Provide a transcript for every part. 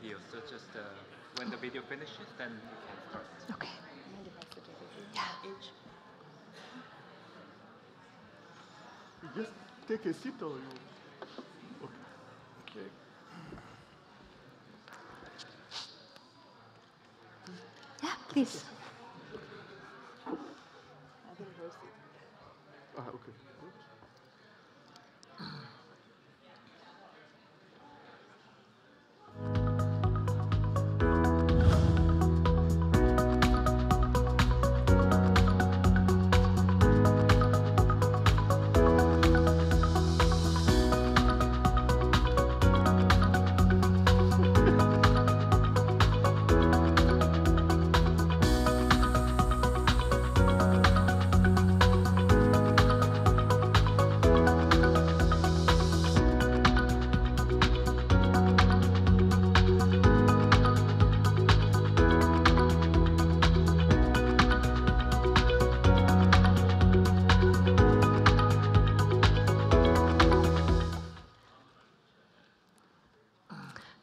video, so just when the video finishes, then you can start. Okay. Yeah. You just take a seat or you... Okay. Yeah, please. Okay. Good.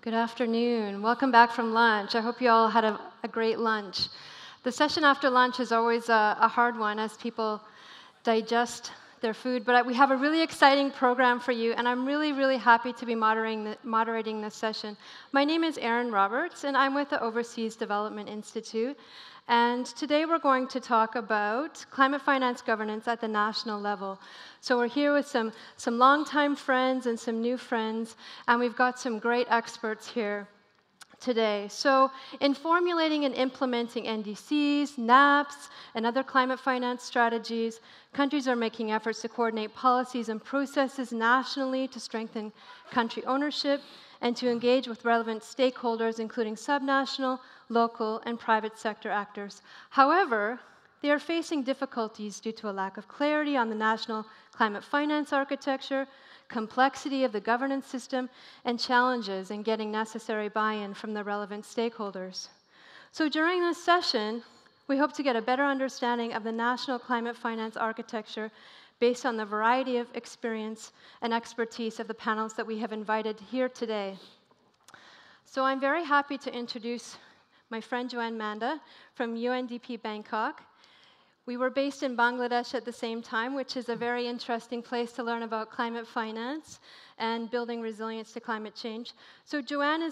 Good afternoon. Welcome back from lunch. I hope you all had a great lunch. The session after lunch is always a hard one as people digest their food, but we have a really exciting program for you, and I'm really, really happy to be moderating this session. My name is Erin Roberts, and I'm with the Overseas Development Institute, and today we're going to talk about climate finance governance at the national level. So we're here with some longtime friends and some new friends, and we've got some great experts here today. So in formulating and implementing NDCs, NAPs, and other climate finance strategies, countries are making efforts to coordinate policies and processes nationally to strengthen country ownership and to engage with relevant stakeholders, including subnational, local, and private sector actors. However, they are facing difficulties due to a lack of clarity on the national climate finance architecture, complexity of the governance system, and challenges in getting necessary buy-in from the relevant stakeholders. So during this session, we hope to get a better understanding of the national climate finance architecture based on the variety of experience and expertise of the panels that we have invited here today. So I'm very happy to introduce my friend Joanne Manda from UNDP Bangkok. We were based in Bangladesh at the same time, which is a very interesting place to learn about climate finance and building resilience to climate change. So Joanne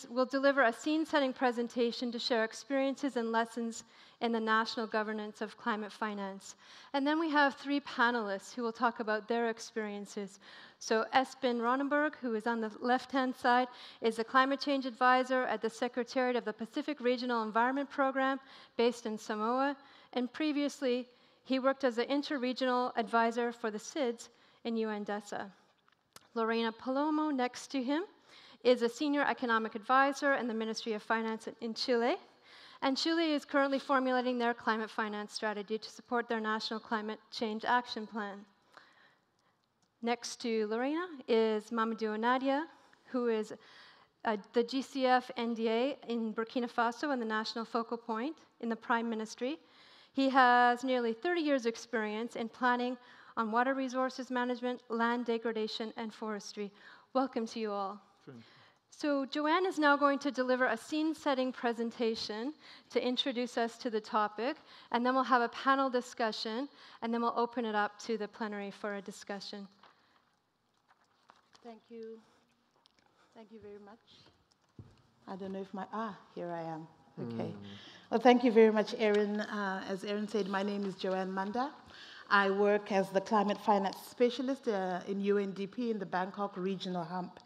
will deliver a scene-setting presentation to share experiences and lessons in the national governance of climate finance. And then we have three panelists who will talk about their experiences. So Espen Ronenberg, who is on the left-hand side, is a climate change advisor at the Secretariat of the Pacific Regional Environment Program based in Samoa. And previously, he worked as an interregional advisor for the SIDS in UNDESA. Lorena Palomo, next to him, is a senior economic advisor in the Ministry of Finance in Chile. And Chile is currently formulating their climate finance strategy to support their national climate change action plan. Next to Lorena is Mamadou Onadia, who is the GCF NDA in Burkina Faso and the national focal point in the Prime Ministry. He has nearly 30 years' experience in planning on water resources management, land degradation, and forestry. Welcome to you all. Thank you. So Joanne is now going to deliver a scene-setting presentation to introduce us to the topic, and then we'll have a panel discussion, and then we'll open it up to the plenary for a discussion. Thank you. Thank you very much. I don't know if here I am. Okay. Well, thank you very much, Erin. As Erin said, my name is Joanne Manda. I work as the climate finance specialist in UNDP in the Bangkok Regional Hub.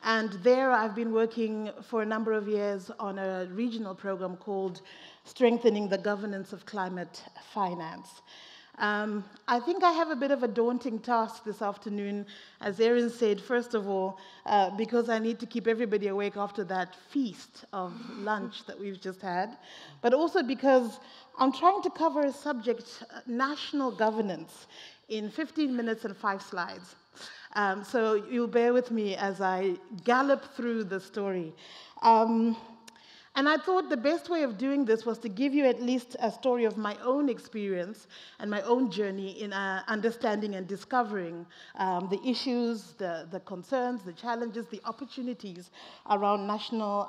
And there I've been working for a number of years on a regional program called Strengthening the Governance of Climate Finance. I think I have a bit of a daunting task this afternoon, as Erin said, first of all, because I need to keep everybody awake after that feast of lunch that we've just had, but also because I'm trying to cover a subject, national governance, in 15 minutes and 5 slides. So you'll bear with me as I gallop through the story. And I thought the best way of doing this was to give you at least a story of my own experience and my own journey in understanding and discovering the issues, the concerns, the challenges, the opportunities around national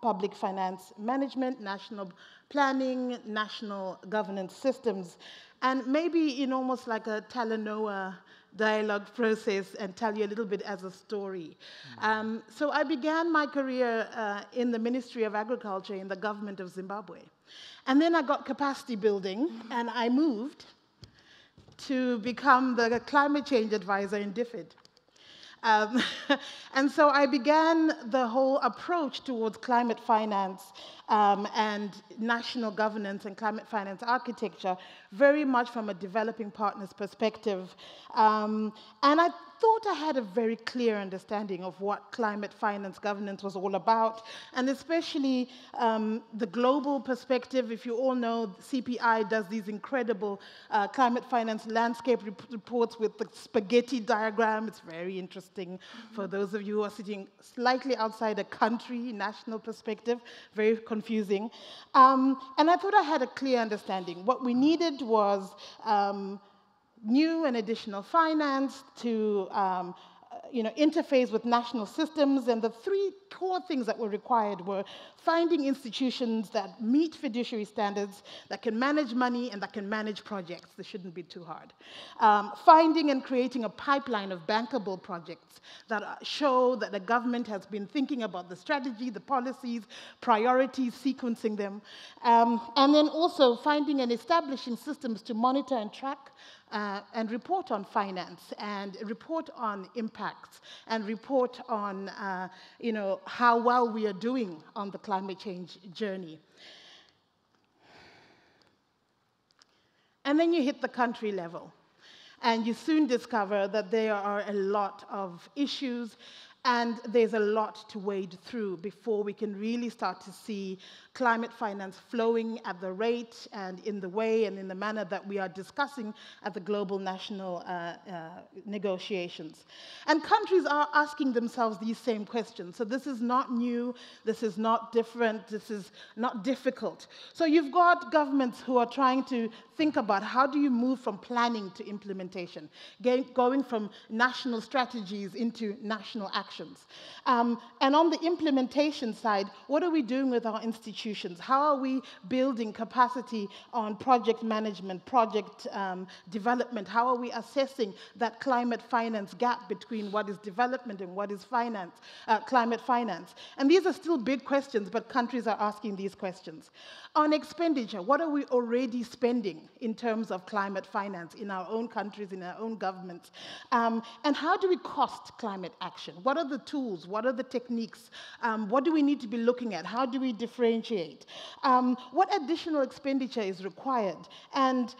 public finance management, national planning, national governance systems, and maybe in almost like a Talanoa dialogue process and tell you a little bit as a story. So I began my career in the Ministry of Agriculture in the government of Zimbabwe. And then I got capacity building and I moved to become the climate change advisor in DFID. And so I began the whole approach towards climate finance and national governance and climate finance architecture very much from a developing partners perspective. And I thought I had a very clear understanding of what climate finance governance was all about, and especially the global perspective. If you all know, CPI does these incredible climate finance landscape reports with the spaghetti diagram. It's very interesting for those of you who are sitting slightly outside a country, national perspective, very confusing. And I thought I had a clear understanding. What we needed was new and additional finance to interface with national systems, and the three core things that were required were finding institutions that meet fiduciary standards, that can manage money, and that can manage projects. This shouldn't be too hard. Finding and creating a pipeline of bankable projects that show that the government has been thinking about the strategy, the policies, priorities, sequencing them. And then also finding and establishing systems to monitor and track and report on finance, and report on impacts, and report on how well we are doing on the climate change journey. And then you hit the country level, and you soon discover that there are a lot of issues, and there's a lot to wade through before we can really start to see climate finance flowing at the rate and in the way and in the manner that we are discussing at the global national negotiations. And countries are asking themselves these same questions. So this is not new, this is not different, this is not difficult. So you've got governments who are trying to think about how do you move from planning to implementation, going from national strategies into national actions. And on the implementation side, what are we doing with our institutions? How are we building capacity on project management, project development? How are we assessing that climate finance gap between what is development and what is finance, climate finance? And these are still big questions, but countries are asking these questions. On expenditure, what are we already spending in terms of climate finance in our own countries, in our own governments? And how do we cost climate action? What are the tools? What are the techniques? What do we need to be looking at? How do we differentiate? What additional expenditure is required? And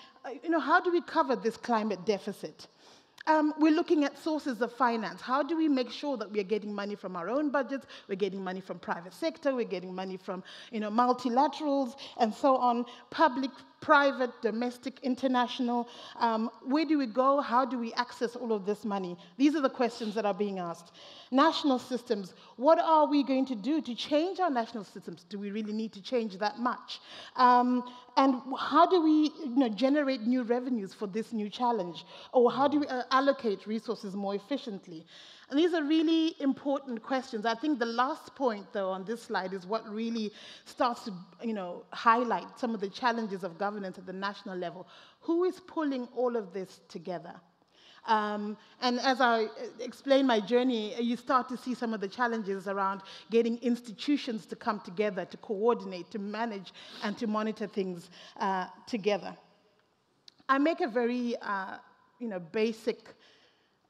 how do we cover this climate deficit? We're looking at sources of finance. How do we make sure that we are getting money from our own budgets, we're getting money from private sector, we're getting money from multilaterals, and so on, public, private, domestic, international. Where do we go? How do we access all of this money? These are the questions that are being asked. National systems, what are we going to do to change our national systems? Do we really need to change that much? And how do we generate new revenues for this new challenge? Or how do we allocate resources more efficiently? And these are really important questions. I think the last point, though, on this slide is what really starts to highlight some of the challenges of governance at the national level. Who is pulling all of this together? And as I explain my journey, you start to see some of the challenges around getting institutions to come together, to coordinate, to manage, and to monitor things together. I make a very basic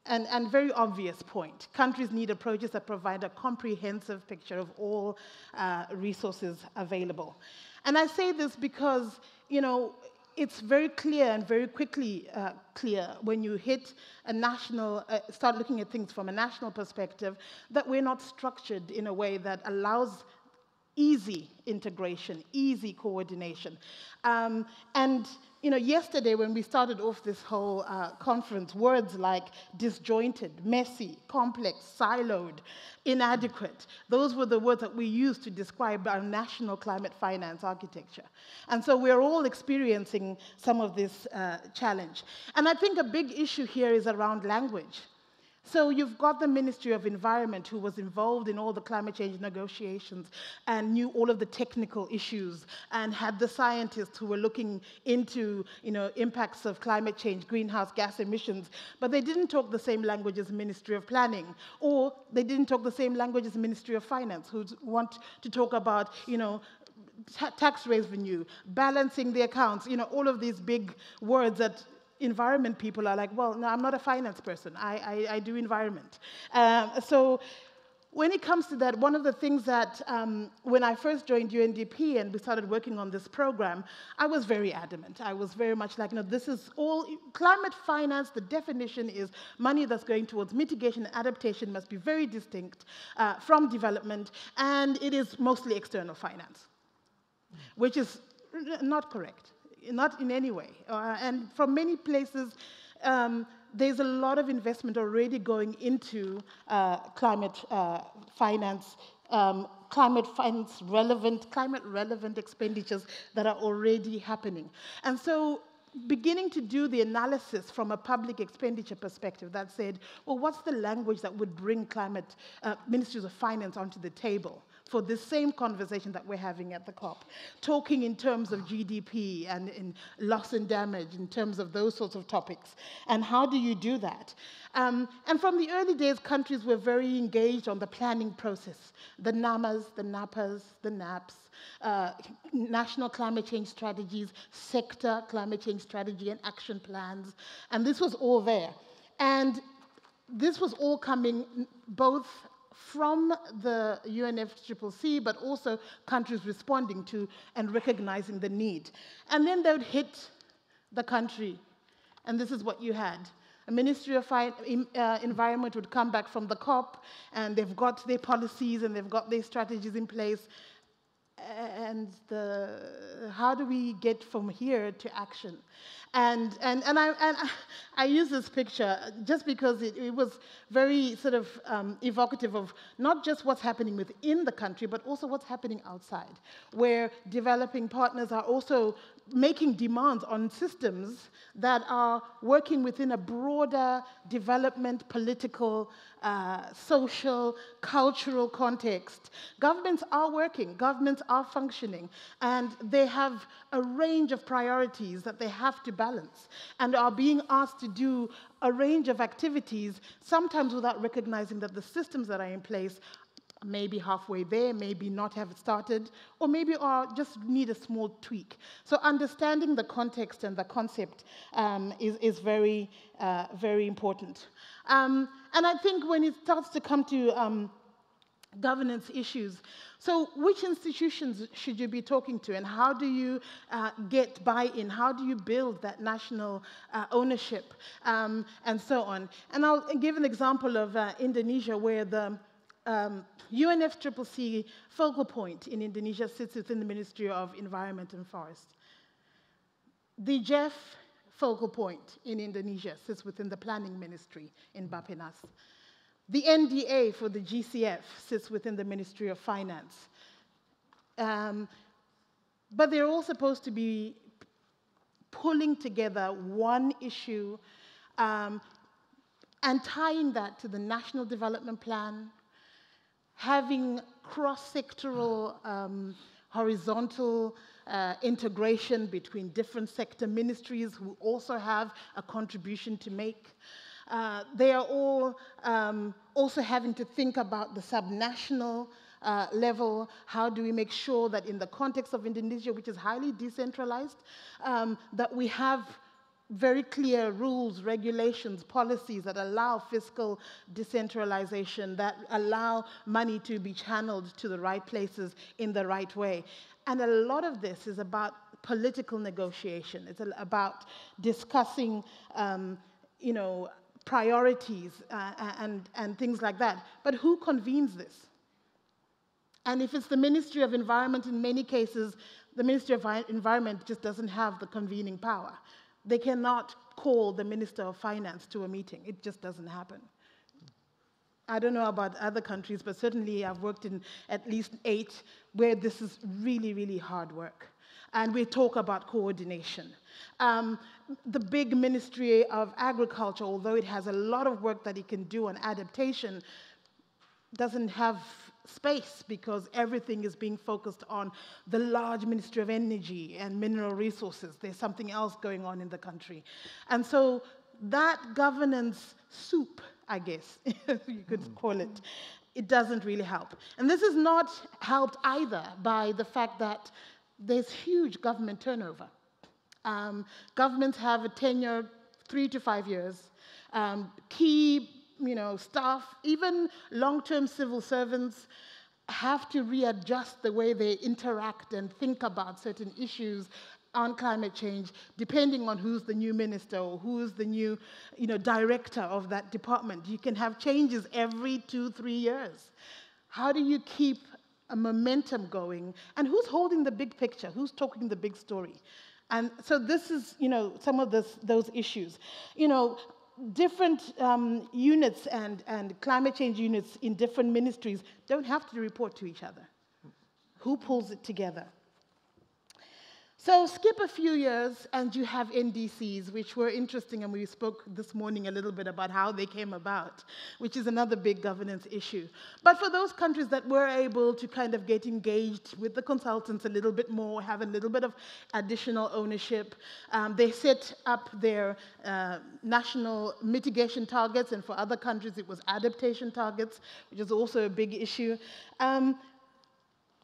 and very obvious point. Countries need approaches that provide a comprehensive picture of all resources available. And I say this because, it's very clear and very quickly clear when you hit a national, start looking at things from a national perspective, that we're not structured in a way that allows easy integration, easy coordination. And yesterday when we started off this whole conference, words like disjointed, messy, complex, siloed, inadequate, those were the words that we used to describe our national climate finance architecture. And so we're all experiencing some of this challenge. And I think a big issue here is around language. So you've got the Ministry of Environment, who was involved in all the climate change negotiations and knew all of the technical issues, and had the scientists who were looking into impacts of climate change, greenhouse gas emissions, but they didn't talk the same language as the Ministry of Planning, or they didn't talk the same language as the Ministry of Finance, who want to talk about tax revenue, balancing the accounts, all of these big words that environment people are like, well, no, I'm not a finance person. I do environment. So when it comes to that, one of the things that when I first joined UNDP and we started working on this program, I was very adamant. I was very much like, no, this is all climate finance. The definition is money that's going towards mitigation and adaptation must be very distinct from development, and it is mostly external finance, which is not correct. Not in any way. And from many places, there's a lot of investment already going into climate finance relevant expenditures that are already happening. And so beginning to do the analysis from a public expenditure perspective that said, well, what's the language that would bring climate ministries of finance onto the table for this same conversation that we're having at the COP, talking in terms of GDP and in loss and damage, in terms of those sorts of topics. And how do you do that? And from the early days, countries were very engaged on the planning process. The NAMAs, the NAPAs, the NAPs, national climate change strategies, sector climate change strategy and action plans. And this was all there. And this was all coming both from the UNFCCC, but also countries responding to and recognizing the need. And then they would hit the country, and this is what you had. A Ministry of Environment would come back from the COP, and they've got their policies and they've got their strategies in place. And how do we get from here to action? And I use this picture just because it was very sort of evocative of not just what's happening within the country, but also what's happening outside, where developing partners are also making demands on systems that are working within a broader development, political, social, cultural context. Governments are working, governments are functioning, and they have a range of priorities that they have to balance, and are being asked to do a range of activities, sometimes without recognizing that the systems that are in place maybe halfway there, maybe not have started, or maybe just need a small tweak. So understanding the context and the concept is very, very important. And I think when it starts to come to governance issues, so which institutions should you be talking to, and how do you get buy-in? How do you build that national ownership, and so on? And I'll give an example of Indonesia, where the UNFCCC focal point in Indonesia sits within the Ministry of Environment and Forest. The JEF focal point in Indonesia sits within the Planning Ministry in Bappenas. The NDA for the GCF sits within the Ministry of Finance. But they're all supposed to be pulling together one issue and tying that to the National Development Plan, having cross-sectoral, horizontal integration between different sector ministries who also have a contribution to make. They are all also having to think about the subnational level. How do we make sure that in the context of Indonesia, which is highly decentralized, that we have very clear rules, regulations, policies that allow fiscal decentralization, that allow money to be channeled to the right places in the right way. And a lot of this is about political negotiation. It's about discussing, priorities and things like that. But who convenes this? And if it's the Ministry of Environment, in many cases, the Ministry of Environment just doesn't have the convening power. They cannot call the Minister of Finance to a meeting. It just doesn't happen. I don't know about other countries, but certainly I've worked in at least 8 where this is really, really hard work. And we talk about coordination. The big Ministry of Agriculture, although it has a lot of work that it can do on adaptation, doesn't have space because everything is being focused on the large Ministry of Energy and Mineral Resources. There's something else going on in the country. And so that governance soup, I guess, you could call it, it doesn't really help. And this is not helped either by the fact that there's huge government turnover. Governments have a tenure 3 to 5 years. Key staff, even long-term civil servants, have to readjust the way they interact and think about certain issues on climate change, depending on who's the new minister or who's the new director of that department. You can have changes every 2-3 years. How do you keep a momentum going? And who's holding the big picture? Who's talking the big story? And so this is, some of those issues. Different units and climate change units in different ministries don't have to report to each other. Who pulls it together? So skip a few years and you have NDCs, which were interesting, and we spoke this morning a little bit about how they came about, which is another big governance issue. But for those countries that were able to kind of get engaged with the consultants a little bit more, have a little bit of additional ownership, they set up their national mitigation targets, and for other countries it was adaptation targets, which is also a big issue.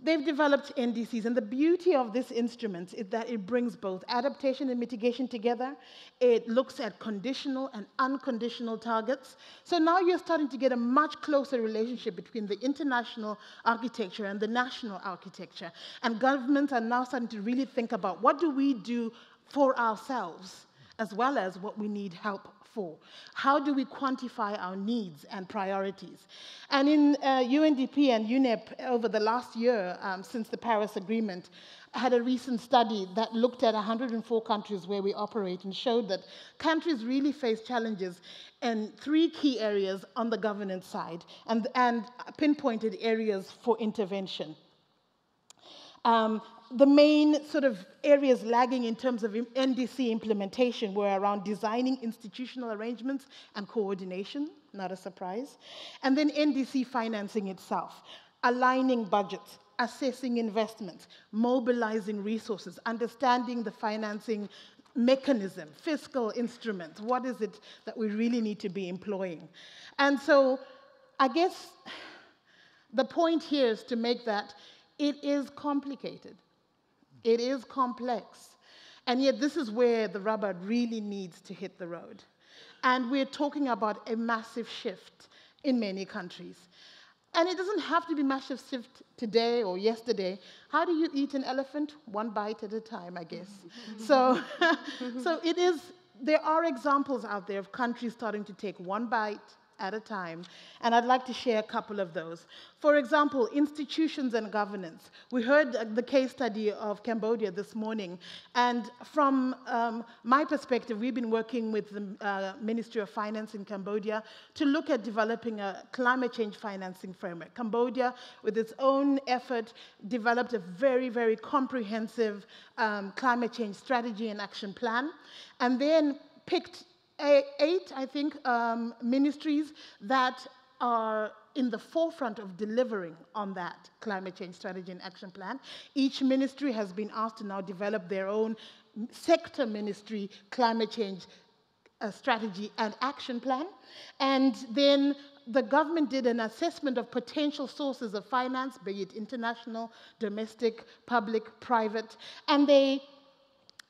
They've developed NDCs, and the beauty of this instrument is that it brings both adaptation and mitigation together. It looks at conditional and unconditional targets. So now you're starting to get a much closer relationship between the international architecture and the national architecture. And governments are now starting to really think about what do we do for ourselves, as well as what we need help for. How do we quantify our needs and priorities? And in UNDP and UNEP over the last year, since the Paris Agreement, had a recent study that looked at 104 countries where we operate and showed that countries really face challenges in 3 key areas on the governance side and pinpointed areas for intervention. The main sort of areas lagging in terms of NDC implementation were around designing institutional arrangements and coordination, not a surprise, and then NDC financing itself, aligning budgets, assessing investments, mobilizing resources, understanding the financing mechanism, fiscal instruments, what is it that we really need to be employing. And so I guess the point here is to make that it is complicated. It is complex. And yet this is where the rubber really needs to hit the road. And we're talking about a massive shift in many countries. And it doesn't have to be massive shift today or yesterday. How do you eat an elephant? 1 bite at a time, I guess. So there are examples out there of countries starting to take 1 bite at a time, and I'd like to share a couple of those. For example, institutions and governance. We heard the case study of Cambodia this morning, and from my perspective, we've been working with the Ministry of Finance in Cambodia to look at developing a climate change financing framework. Cambodia, with its own effort, developed a very, very comprehensive climate change strategy and action plan, and then picked 8, I think, ministries that are in the forefront of delivering on that climate change strategy and action plan. Each ministry has been asked to now develop their own sector ministry climate change strategy and action plan. And then the government did an assessment of potential sources of finance, be it international, domestic, public, private, and they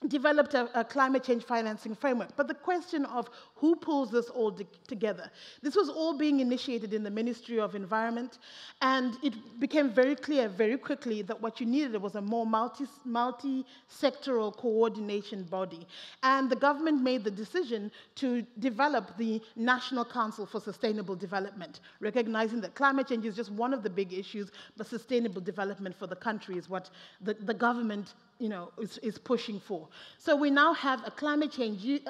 developed a climate change financing framework. But the question of who pulls this all together, this was all being initiated in the Ministry of Environment, and it became very clear very quickly that what you needed was a more multi-sectoral coordination body. And the government made the decision to develop the National Council for Sustainable Development, recognizing that climate change is just one of the big issues, but sustainable development for the country is what the government is pushing for. So we now have a climate change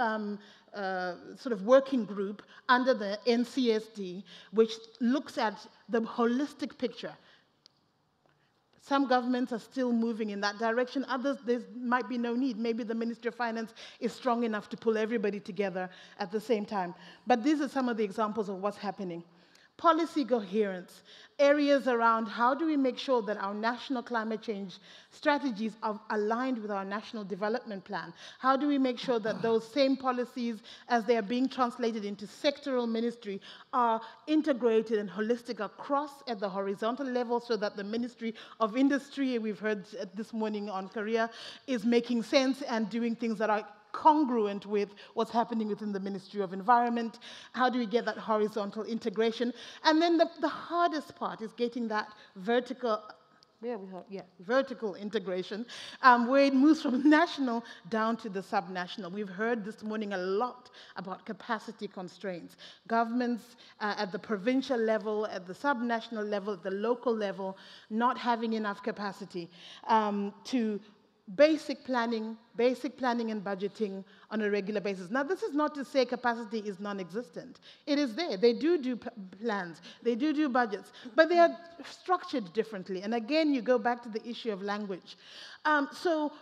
sort of working group under the NCSD, which looks at the holistic picture. Some governments are still moving in that direction. Others, there might be no need. Maybe the Ministry of Finance is strong enough to pull everybody together at the same time. But these are some of the examples of what's happening. Policy coherence, areas around how do we make sure that our national climate change strategies are aligned with our national development plan? How do we make sure that those same policies, as they are being translated into sectoral ministry, are integrated and holistic across at the horizontal level so that the Ministry of Industry, we've heard this morning on Korea, is making sense and doing things that are congruent with what's happening within the Ministry of Environment? How do we get that horizontal integration? And then the hardest part is getting that vertical integration, where it moves from national down to the subnational. We've heard this morning a lot about capacity constraints. Governments at the provincial level, at the subnational level, at the local level, not having enough capacity to basic planning and budgeting on a regular basis. Now, this is not to say capacity is non-existent. It is there. They do plans. They do budgets. But they are structured differently. And again, you go back to the issue of language. So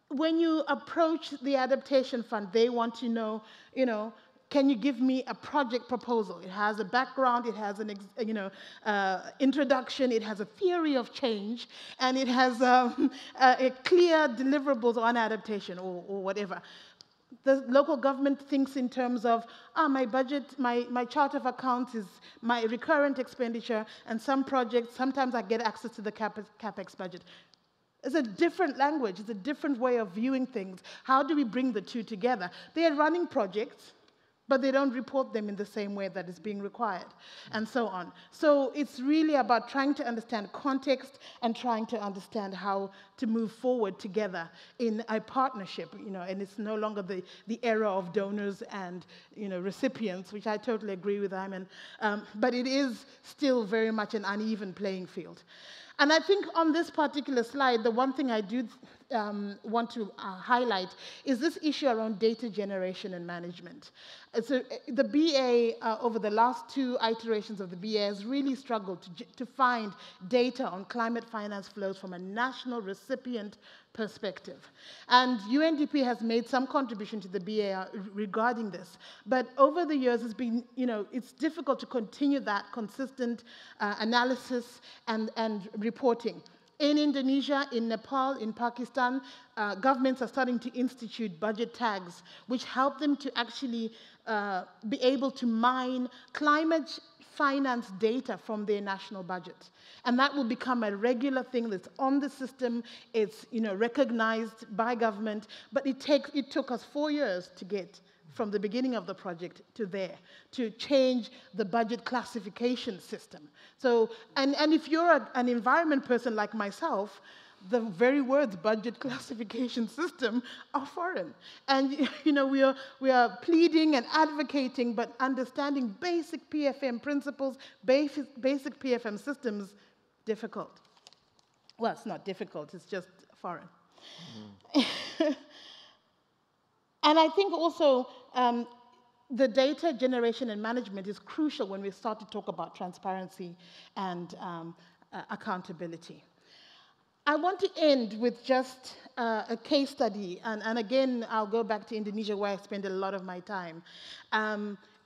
when you approach the adaptation fund, they want to know, can you give me a project proposal? It has a background, it has an introduction, it has a theory of change, and it has a clear deliverables on adaptation or whatever. The local government thinks in terms of, my budget, my chart of accounts is my recurrent expenditure, and some projects, sometimes I get access to the CapEx budget. It's a different language, it's a different way of viewing things. How do we bring the two together? They are running projects, but they don't report them in the same way that is being required, and so on. So it's really about trying to understand context and trying to understand how to move forward together in a partnership, and it's no longer the era of donors and, recipients, which I totally agree with Ayman, but it is still very much an uneven playing field. And I think on this particular slide, the one thing I do want to highlight is this issue around data generation and management. So the BA, over the last 2 iterations of the BA, has really struggled to find data on climate finance flows from a national recipient perspective. And UNDP has made some contribution to the BA regarding this. But over the years, it's been, it's difficult to continue that consistent analysis and reporting. In Indonesia, in Nepal, in Pakistan, governments are starting to institute budget tags, which help them to actually be able to mine climate finance data from their national budget. And that will become a regular thing that's on the system. It's recognized by government, but it took us 4 years to get from the beginning of the project to there, to change the budget classification system. So, and if you're an environment person like myself, the very words budget classification system are foreign. And we are pleading and advocating, but understanding basic PFM principles, basic PFM systems, difficult. Well, it's not difficult, it's just foreign. Mm-hmm. And I think also the data generation and management is crucial when we start to talk about transparency and accountability. I want to end with just a case study, and again, I'll go back to Indonesia where I spend a lot of my time.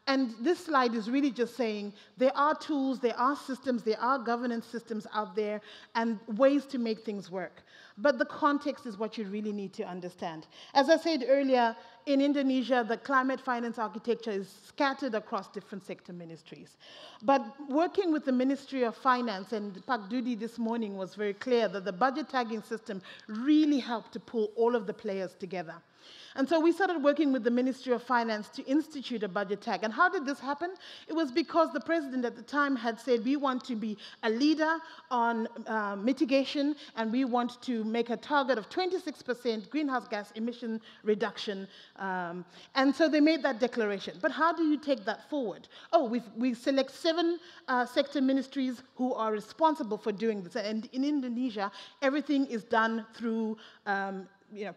And this slide is really just saying there are tools, there are systems, there are governance systems out there, and ways to make things work. But the context is what you really need to understand. As I said earlier, in Indonesia, the climate finance architecture is scattered across different sector ministries. But working with the Ministry of Finance, and Pak Dudi this morning was very clear that the budget tagging system really helped to pull all of the players together. And so we started working with the Ministry of Finance to institute a budget tag. And how did this happen? It was because the president at the time had said, we want to be a leader on mitigation, and we want to make a target of 26% greenhouse gas emission reduction. And so they made that declaration. But how do you take that forward? Oh, we select 7 sector ministries who are responsible for doing this. And in Indonesia, everything is done through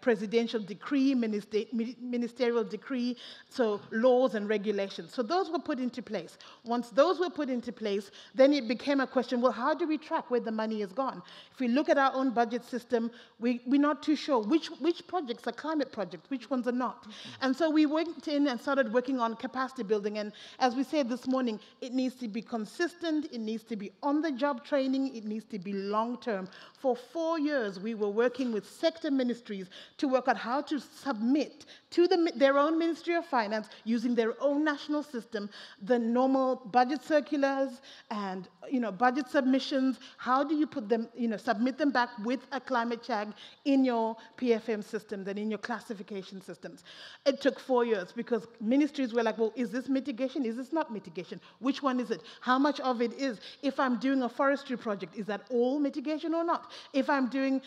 presidential decree, ministerial decree, so laws and regulations. So those were put into place. Once those were put into place, then it became a question, well, how do we track where the money has gone? If we look at our own budget system, we're not too sure which projects are climate projects, which ones are not. And so we went in and started working on capacity building. And as we said this morning, it needs to be consistent, it needs to be on-the-job training, it needs to be long-term. For 4 years, we were working with sector ministries to work out how to submit to their own Ministry of Finance, using their own national system, the normal budget circulars and budget submissions. How do you put them, submit them back with a climate tag in your PFM systems and in your classification systems? It took 4 years because ministries were like, well, is this mitigation? Is this not mitigation? Which one is it? How much of it is? If I'm doing a forestry project, is that all mitigation or not? If I'm doing,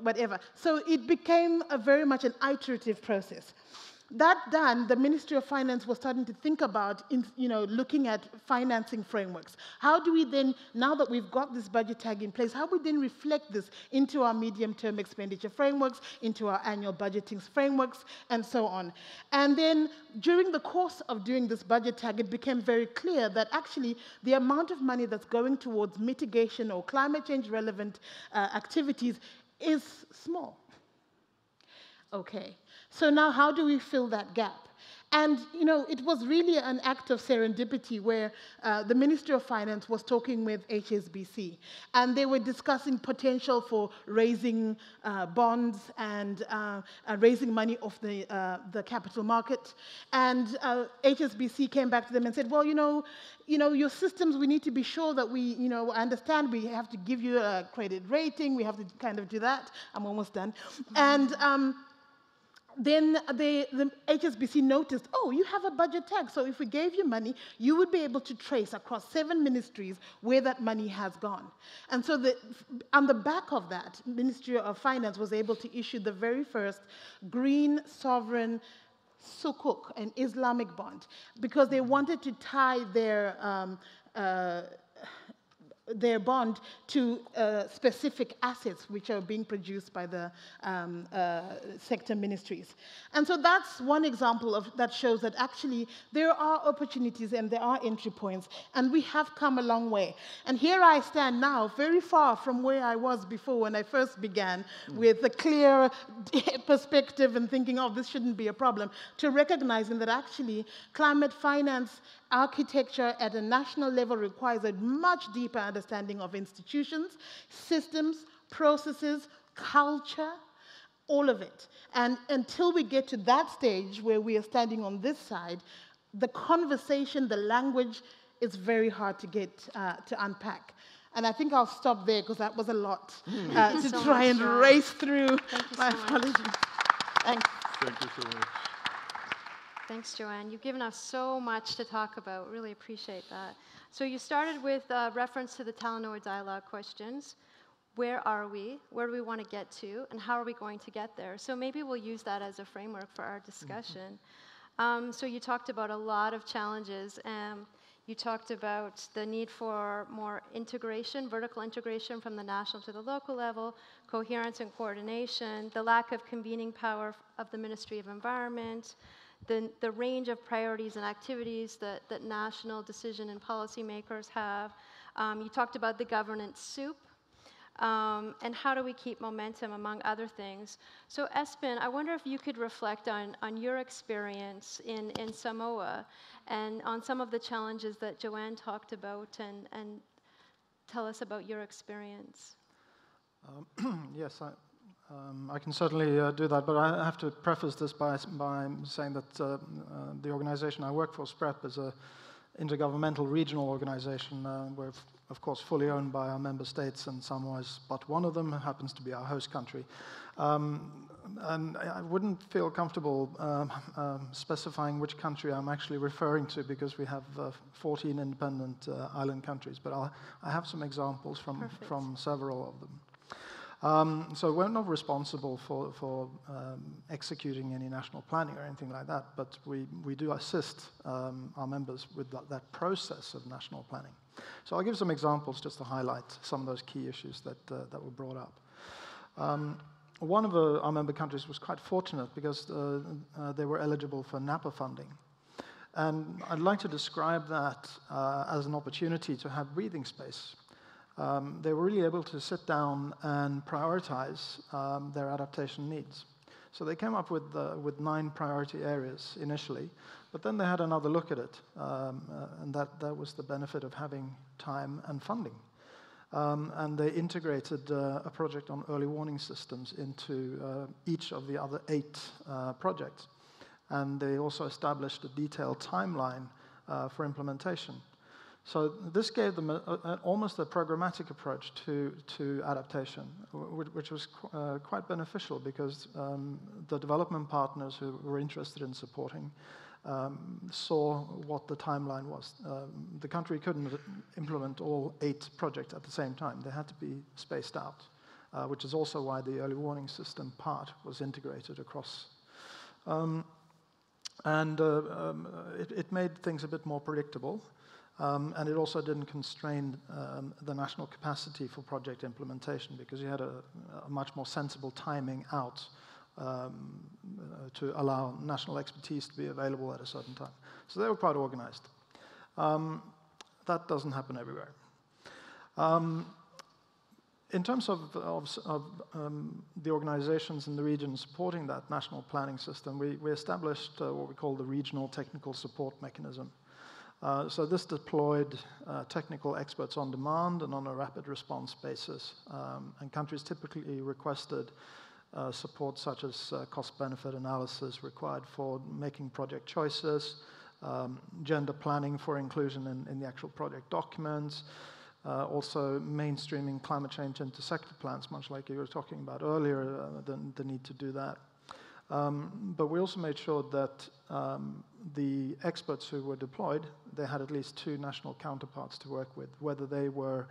whatever. So it became very much an iterative process. That done, the Ministry of Finance was starting to think about, looking at financing frameworks. How do we then, now that we've got this budget tag in place, how do we then reflect this into our medium-term expenditure frameworks, into our annual budgeting frameworks, and so on? And then during the course of doing this budget tag, it became very clear that actually the amount of money that's going towards mitigation or climate change-relevant activities is small. Okay, so now how do we fill that gap? And, it was really an act of serendipity where the Ministry of Finance was talking with HSBC, and they were discussing potential for raising bonds and raising money off the capital market. And HSBC came back to them and said, well, your systems, we need to be sure that we, understand we have to give you a credit rating, we have to kind of do that. I'm almost done. And then the HSBC noticed, oh, you have a budget tag, so if we gave you money, you would be able to trace across 7 ministries where that money has gone. And so on the back of that, Ministry of Finance was able to issue the very first green sovereign sukuk, an Islamic bond, because they wanted to tie their bond to specific assets which are being produced by the sector ministries. And so that's one example that shows that actually there are opportunities and there are entry points, and we have come a long way. And here I stand now, very far from where I was before when I first began, with a clear perspective and thinking, oh, this shouldn't be a problem, to recognizing that actually climate finance architecture at a national level requires a much deeper understanding of institutions, systems, processes, culture, all of it. And until we get to that stage where we are standing on this side, the conversation, the language is very hard to get to unpack. And I think I'll stop there because that was a lot to try and race through. My apologies. Thanks. Thank you so much. Thanks, Joanne. You've given us so much to talk about. Really appreciate that. So you started with reference to the Talanoa dialogue questions. Where are we? Where do we want to get to? And how are we going to get there? So maybe we'll use that as a framework for our discussion. So you talked about a lot of challenges. You talked about the need for more integration, vertical integration from the national to the local level, coherence and coordination, the lack of convening power of the Ministry of Environment, the range of priorities and activities that national decision and policymakers have. You talked about the governance soup, and how do we keep momentum, among other things. So Espen, I wonder if you could reflect on your experience in Samoa and on some of the challenges that Joanne talked about, and tell us about your experience. Yes, I can certainly do that, but I have to preface this by saying that the organization I work for, SPREP, is an intergovernmental regional organization. We're, of course, fully owned by our member states, and Samoa is but one of them, happens to be our host country. and I wouldn't feel comfortable specifying which country I'm actually referring to because we have 14 independent island countries, but I have some examples from several of them. So we're not responsible for executing any national planning or anything like that, but we do assist our members with that process of national planning. So I'll give some examples just to highlight some of those key issues that were brought up. One of our member countries was quite fortunate because they were eligible for NAPA funding. And I'd like to describe that as an opportunity to have breathing space. They were really able to sit down and prioritize their adaptation needs. So they came up with 9 priority areas initially, but then they had another look at it, and that was the benefit of having time and funding. And they integrated a project on early warning systems into each of the other 8 projects. And they also established a detailed timeline for implementation. So this gave them almost a programmatic approach to adaptation, which was quite beneficial because the development partners who were interested in supporting saw what the timeline was. The country couldn't implement all 8 projects at the same time. They had to be spaced out, which is also why the early warning system part was integrated across. It made things a bit more predictable, and it also didn't constrain the national capacity for project implementation because you had a much more sensible timing out to allow national expertise to be available at a certain time. So they were quite organized. That doesn't happen everywhere. In terms of the organizations in the region supporting that national planning system, we established what we call the Regional Technical Support Mechanism. So this deployed technical experts on demand and on a rapid response basis. And countries typically requested support such as cost-benefit analysis required for making project choices, gender planning for inclusion in the actual project documents, also mainstreaming climate change into sector plans, much like you were talking about earlier, the need to do that. But we also made sure that the experts who were deployed, they had at least 2 national counterparts to work with, whether they were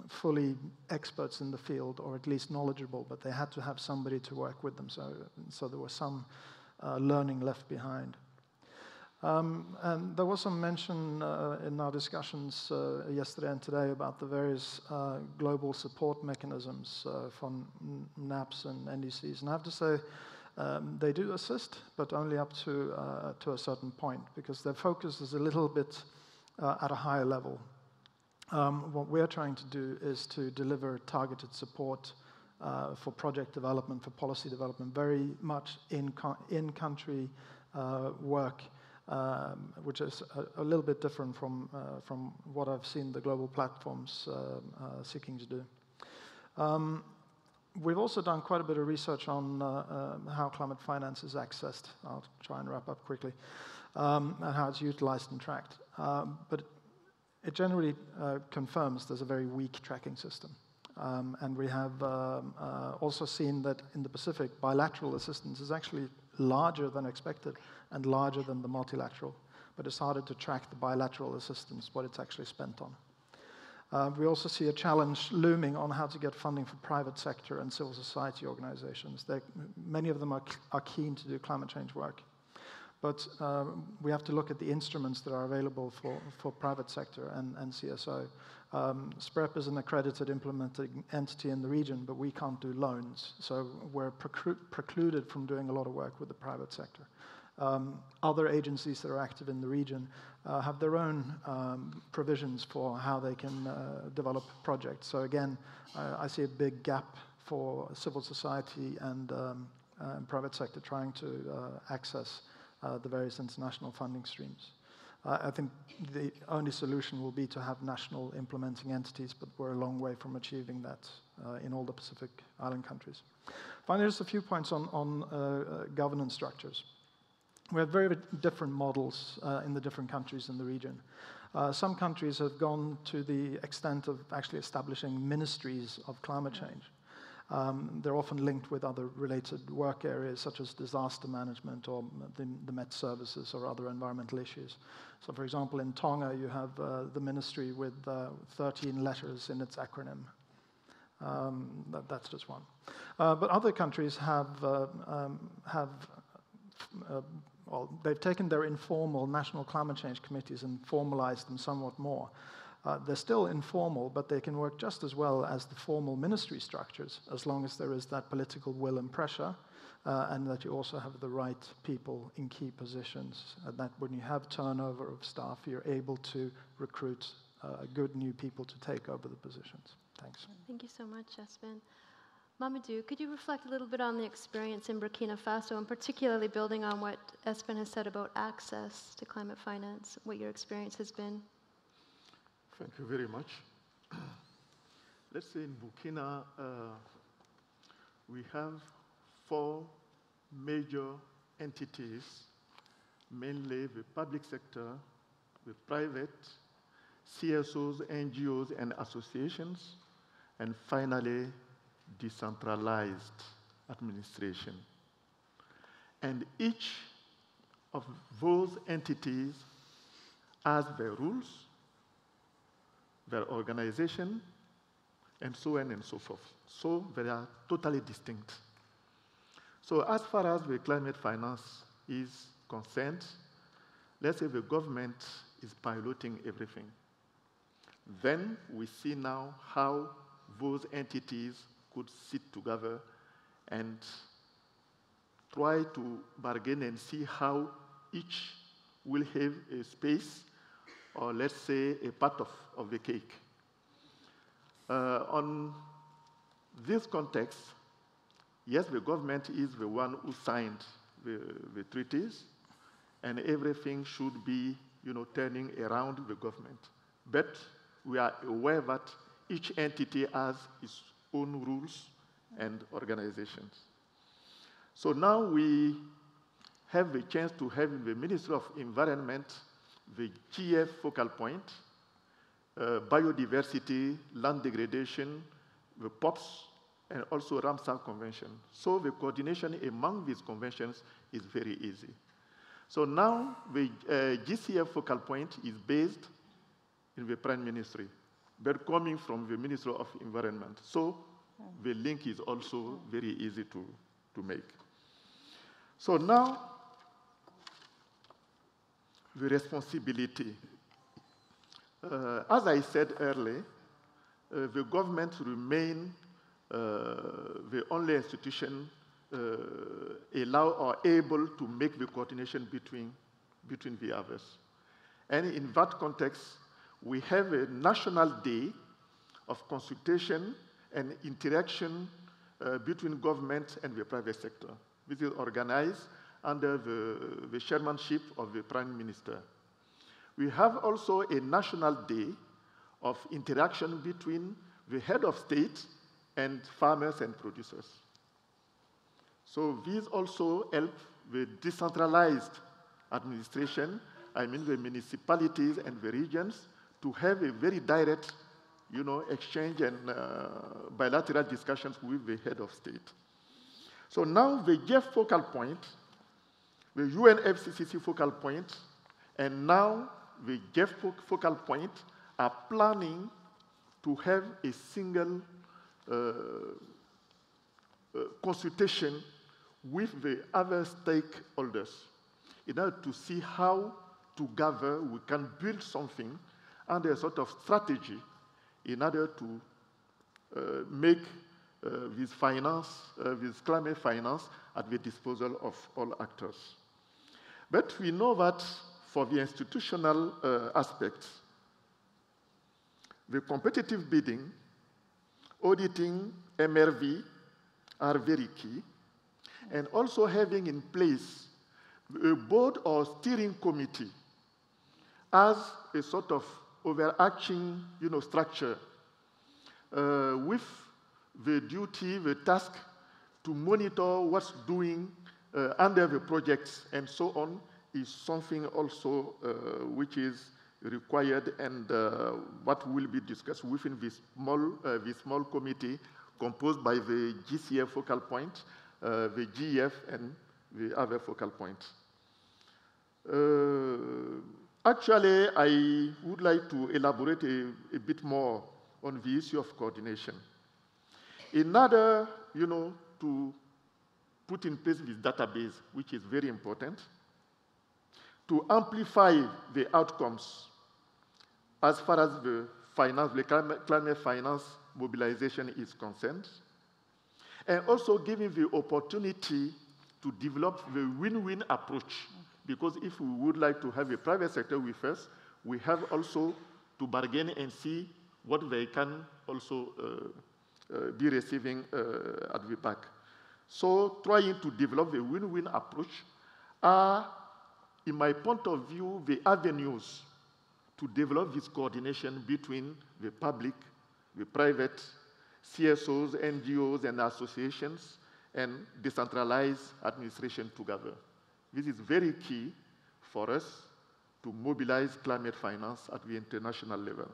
fully experts in the field or at least knowledgeable, but they had to have somebody to work with them, so there was some learning left behind. And there was some mention in our discussions yesterday and today about the various global support mechanisms from NAPs and NDCs, and I have to say they do assist, but only up to a certain point, because their focus is a little bit at a higher level. What we're trying to do is to deliver targeted support for project development, for policy development, very much in-country work, which is a little bit different from what I've seen the global platforms seeking to do. We've also done quite a bit of research on how climate finance is accessed. I'll try and wrap up quickly, and how it's utilized and tracked. But it generally confirms there's a very weak tracking system. And we have also seen that in the Pacific, bilateral assistance is actually larger than expected and larger than the multilateral. But it's harder to track the bilateral assistance, what it's actually spent on. We also see a challenge looming on how to get funding for private sector and civil society organizations. Many of them are keen to do climate change work. But we have to look at the instruments that are available for private sector and CSO. SPREP is an accredited implementing entity in the region, but we can't do loans. So we're precluded from doing a lot of work with the private sector. Other agencies that are active in the region have their own provisions for how they can develop projects. So again, I see a big gap for civil society and private sector trying to access the various international funding streams. I think the only solution will be to have national implementing entities, but we're a long way from achieving that in all the Pacific Island countries. Finally, just a few points on governance structures. We have very different models in the different countries in the region. Some countries have gone to the extent of actually establishing ministries of climate change. they're often linked with other related work areas such as disaster management or the Met services or other environmental issues. So for example, in Tonga, you have the ministry with 13 letters in its acronym. That's just one. But other countries well, they've taken their informal national climate change committees and formalized them somewhat more. They're still informal, but they can work just as well as the formal ministry structures, as long as there is that political will and pressure, and that you also have the right people in key positions. That when you have turnover of staff, you're able to recruit good new people to take over the positions. Thanks. Thank you so much, Espen. Mamadou, could you reflect a little bit on the experience in Burkina Faso, and particularly building on what Espen has said about access to climate finance, what your experience has been? Thank you very much. Let's say in Burkina, we have 4 major entities, mainly the public sector, the private, CSOs, NGOs, and associations, and finally, decentralized administration. And each of those entities has their rules, their organization, and so on and so forth. So they are totally distinct. So as far as the climate finance is concerned, let's say the government is piloting everything. Then we see now how those entities could sit together and try to bargain and see how each will have a space, or let's say a part of the cake. On this context, yes, the government is the one who signed the treaties, and everything should be, turning around the government. But we are aware that each entity has its own rules and organizations. So now we have the chance to have in the Ministry of Environment the GF focal point, biodiversity, land degradation, the POPs, and also Ramsar Convention. So the coordination among these conventions is very easy. So now the GCF focal point is based in the Prime Ministry, but coming from the Ministry of Environment. So the link is also very easy to make. So now, the responsibility. As I said earlier, the government remain the only institution allow or able to make the coordination between the others. And in that context, we have a national day of consultation and interaction between government and the private sector. This is organized under the chairmanship of the Prime Minister. We have also a national day of interaction between the head of state and farmers and producers. So these also help the decentralized administration, I mean the municipalities and the regions, to have a very direct, exchange and bilateral discussions with the head of state. So now the GEF focal point, the UNFCCC focal point, and now the GEF focal point are planning to have a single consultation with the other stakeholders in order to see how together we can build something under a sort of strategy in order to make this climate finance at the disposal of all actors. But we know that for the institutional aspects, the competitive bidding, auditing, MRV are very key, and also having in place a board or steering committee as a sort of overarching structure with the duty, the task to monitor what's doing under the projects and so on is something also which is required and what will be discussed within this small committee composed by the GCF focal point, the GEF, and the other focal points. Actually, I would like to elaborate a bit more on the issue of coordination. In order, to put in place this database, which is very important, to amplify the outcomes as far as the climate finance mobilization is concerned, and also giving the opportunity to develop the win-win approach. Because if we would like to have a private sector with us, we have also to bargain and see what they can also be receiving at the back. So trying to develop the win-win approach are, in my point of view, the avenues to develop this coordination between the public, the private, CSOs, NGOs, and associations, and decentralized administration together. This is very key for us to mobilize climate finance at the international level.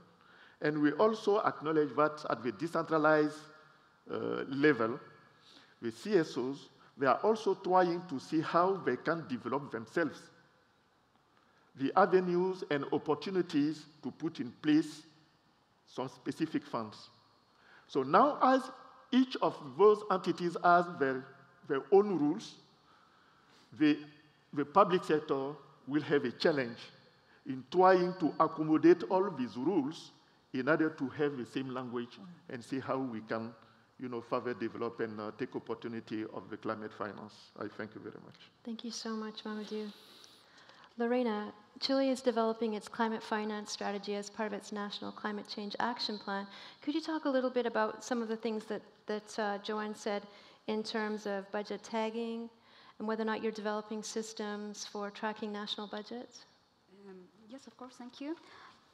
And we also acknowledge that at the decentralized level, the CSOs, they are also trying to see how they can develop themselves the avenues and opportunities to put in place some specific funds. So now, as each of those entities has their own rules, the public sector will have a challenge in trying to accommodate all these rules in order to have the same language and see how we can further develop and take opportunity of the climate finance. I thank you very much. Thank you so much, Mamadou. Lorena, Chile is developing its climate finance strategy as part of its National Climate Change Action Plan. Could you talk a little bit about some of the things that Joanne said in terms of budget tagging and whether or not you're developing systems for tracking national budgets? Yes, of course, thank you.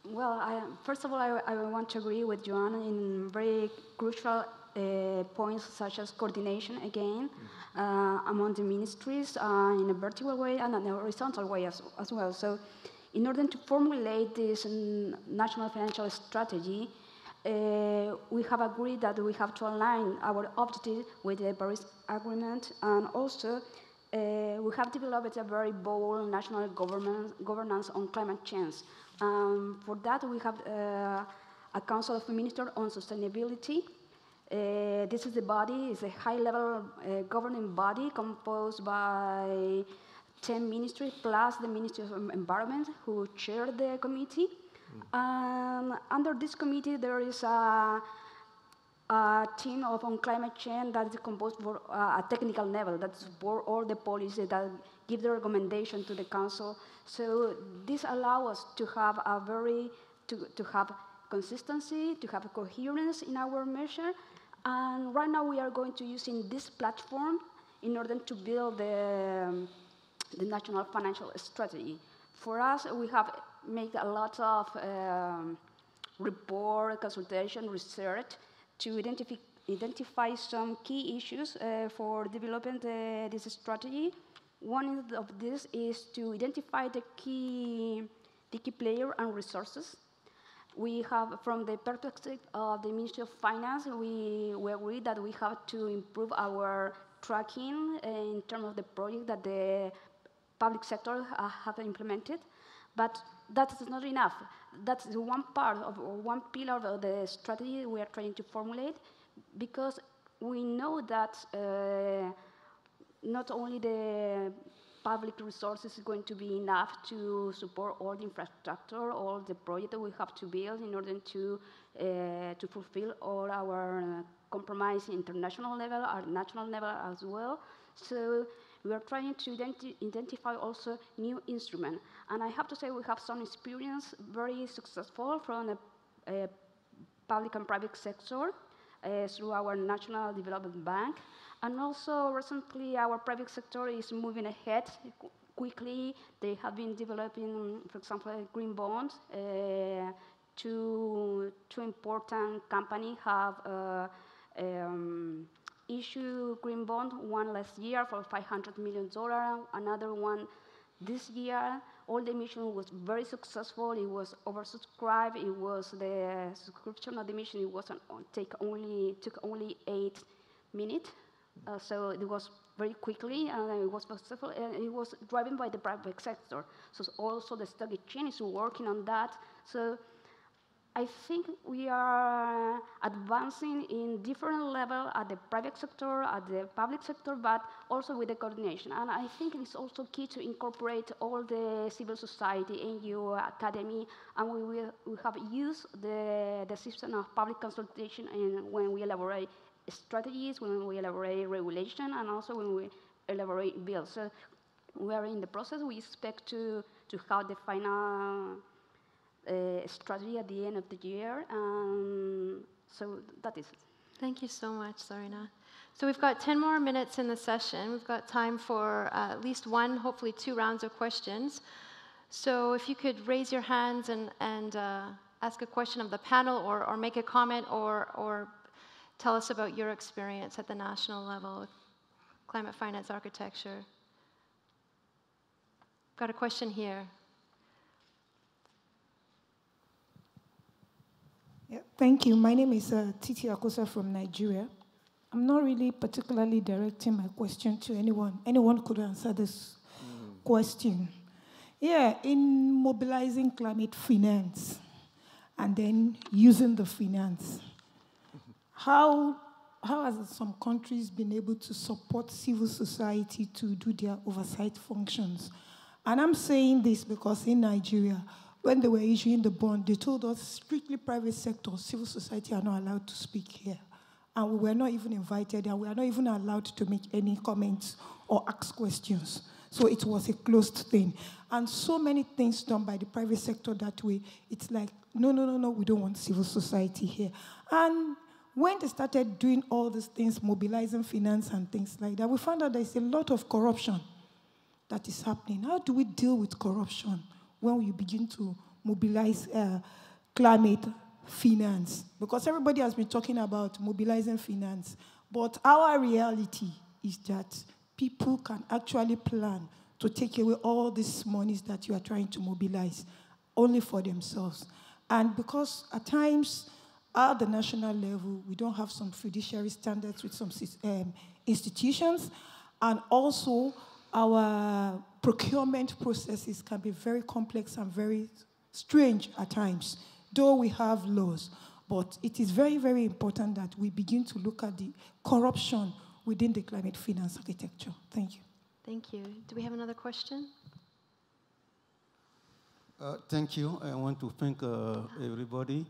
Well, first of all, I want to agree with Joanne in very crucial points such as coordination, again, among the ministries in a vertical way and in a horizontal way as well. So in order to formulate this national financial strategy, we have agreed that we have to align our objectives with the Paris Agreement, and also we have developed a very bold national governance on climate change. For that, we have a Council of Ministers on Sustainability. This is the body, it's a high-level governing body composed by 10 ministries plus the Ministry of Environment, who chair the committee. Under this committee, there is a team on climate change that is composed for a technical level, that's for all the policies that give the recommendation to the council. So this allows us to have to have consistency, to have coherence in our measure. And right now we are going to using this platform in order to build the national financial strategy. For us, we have made a lot of report, consultation, research to identify some key issues for developing this strategy. One of this is to identify the key player and resources. We have, from the perspective of the Ministry of Finance, we agree that we have to improve our tracking in terms of the project that the public sector have implemented. But that is not enough. That's one part of one pillar of the strategy we are trying to formulate, because we know that not only the public resources is going to be enough to support all the infrastructure, all the projects that we have to build in order to fulfill all our compromise international level, our national level as well. So we are trying to identify also new instruments. And I have to say we have some experience, very successful from the public and private sector through our National Development Bank. And also recently our private sector is moving ahead quickly. They have been developing, for example, a green bond. Two important companies have issued green bond, one last year for $500 million, another one This year, all the mission was very successful. It was oversubscribed. It was the subscription of the mission. It wasn't took only 8 minutes. So it was very quickly, and it was successful. And it was driven by the private sector. So also the stock exchange is working on that. So I think we are advancing in different level at the private sector, at the public sector, but also with the coordination. And I think it's also key to incorporate all the civil society, NGO, academy, and we have used the system of public consultation when we elaborate strategies, when we elaborate regulation, and also when we elaborate bills. So we are in the process. We expect to have the final strategy at the end of the year. So that is it. Thank you so much, Zarina. So we've got 10 more minutes in the session. We've got time for at least one, hopefully 2 rounds of questions. So if you could raise your hands and ask a question of the panel, or make a comment, or tell us about your experience at the national level with climate finance architecture. Got a question here. Yeah, thank you. My name is Titi Akosa from Nigeria. I'm not really particularly directing my question to anyone. Anyone could answer this question. Yeah, in mobilizing climate finance and then using the finance, how has some countries been able to support civil society to do their oversight functions? And I'm saying this because in Nigeria, when they were issuing the bond, they told us strictly private sector, civil society are not allowed to speak here. And we were not even invited, and we are not even allowed to make any comments or ask questions. So it was a closed thing. And so many things done by the private sector that way, it's like, no, we don't want civil society here. And when they started doing all these things, mobilizing finance and things like that, we found out there's a lot of corruption that is happening. How do we deal with corruption when you begin to mobilize climate finance? Because everybody has been talking about mobilizing finance, but our reality is that people can actually plan to take away all these monies that you are trying to mobilize only for themselves. And because at times, at the national level, we don't have some fiduciary standards with some institutions, and also our procurement processes can be very complex and very strange at times, though we have laws. But it is very, very important that we begin to look at the corruption within the climate finance architecture. Thank you. Thank you. Do we have another question? Thank you. I want to thank everybody.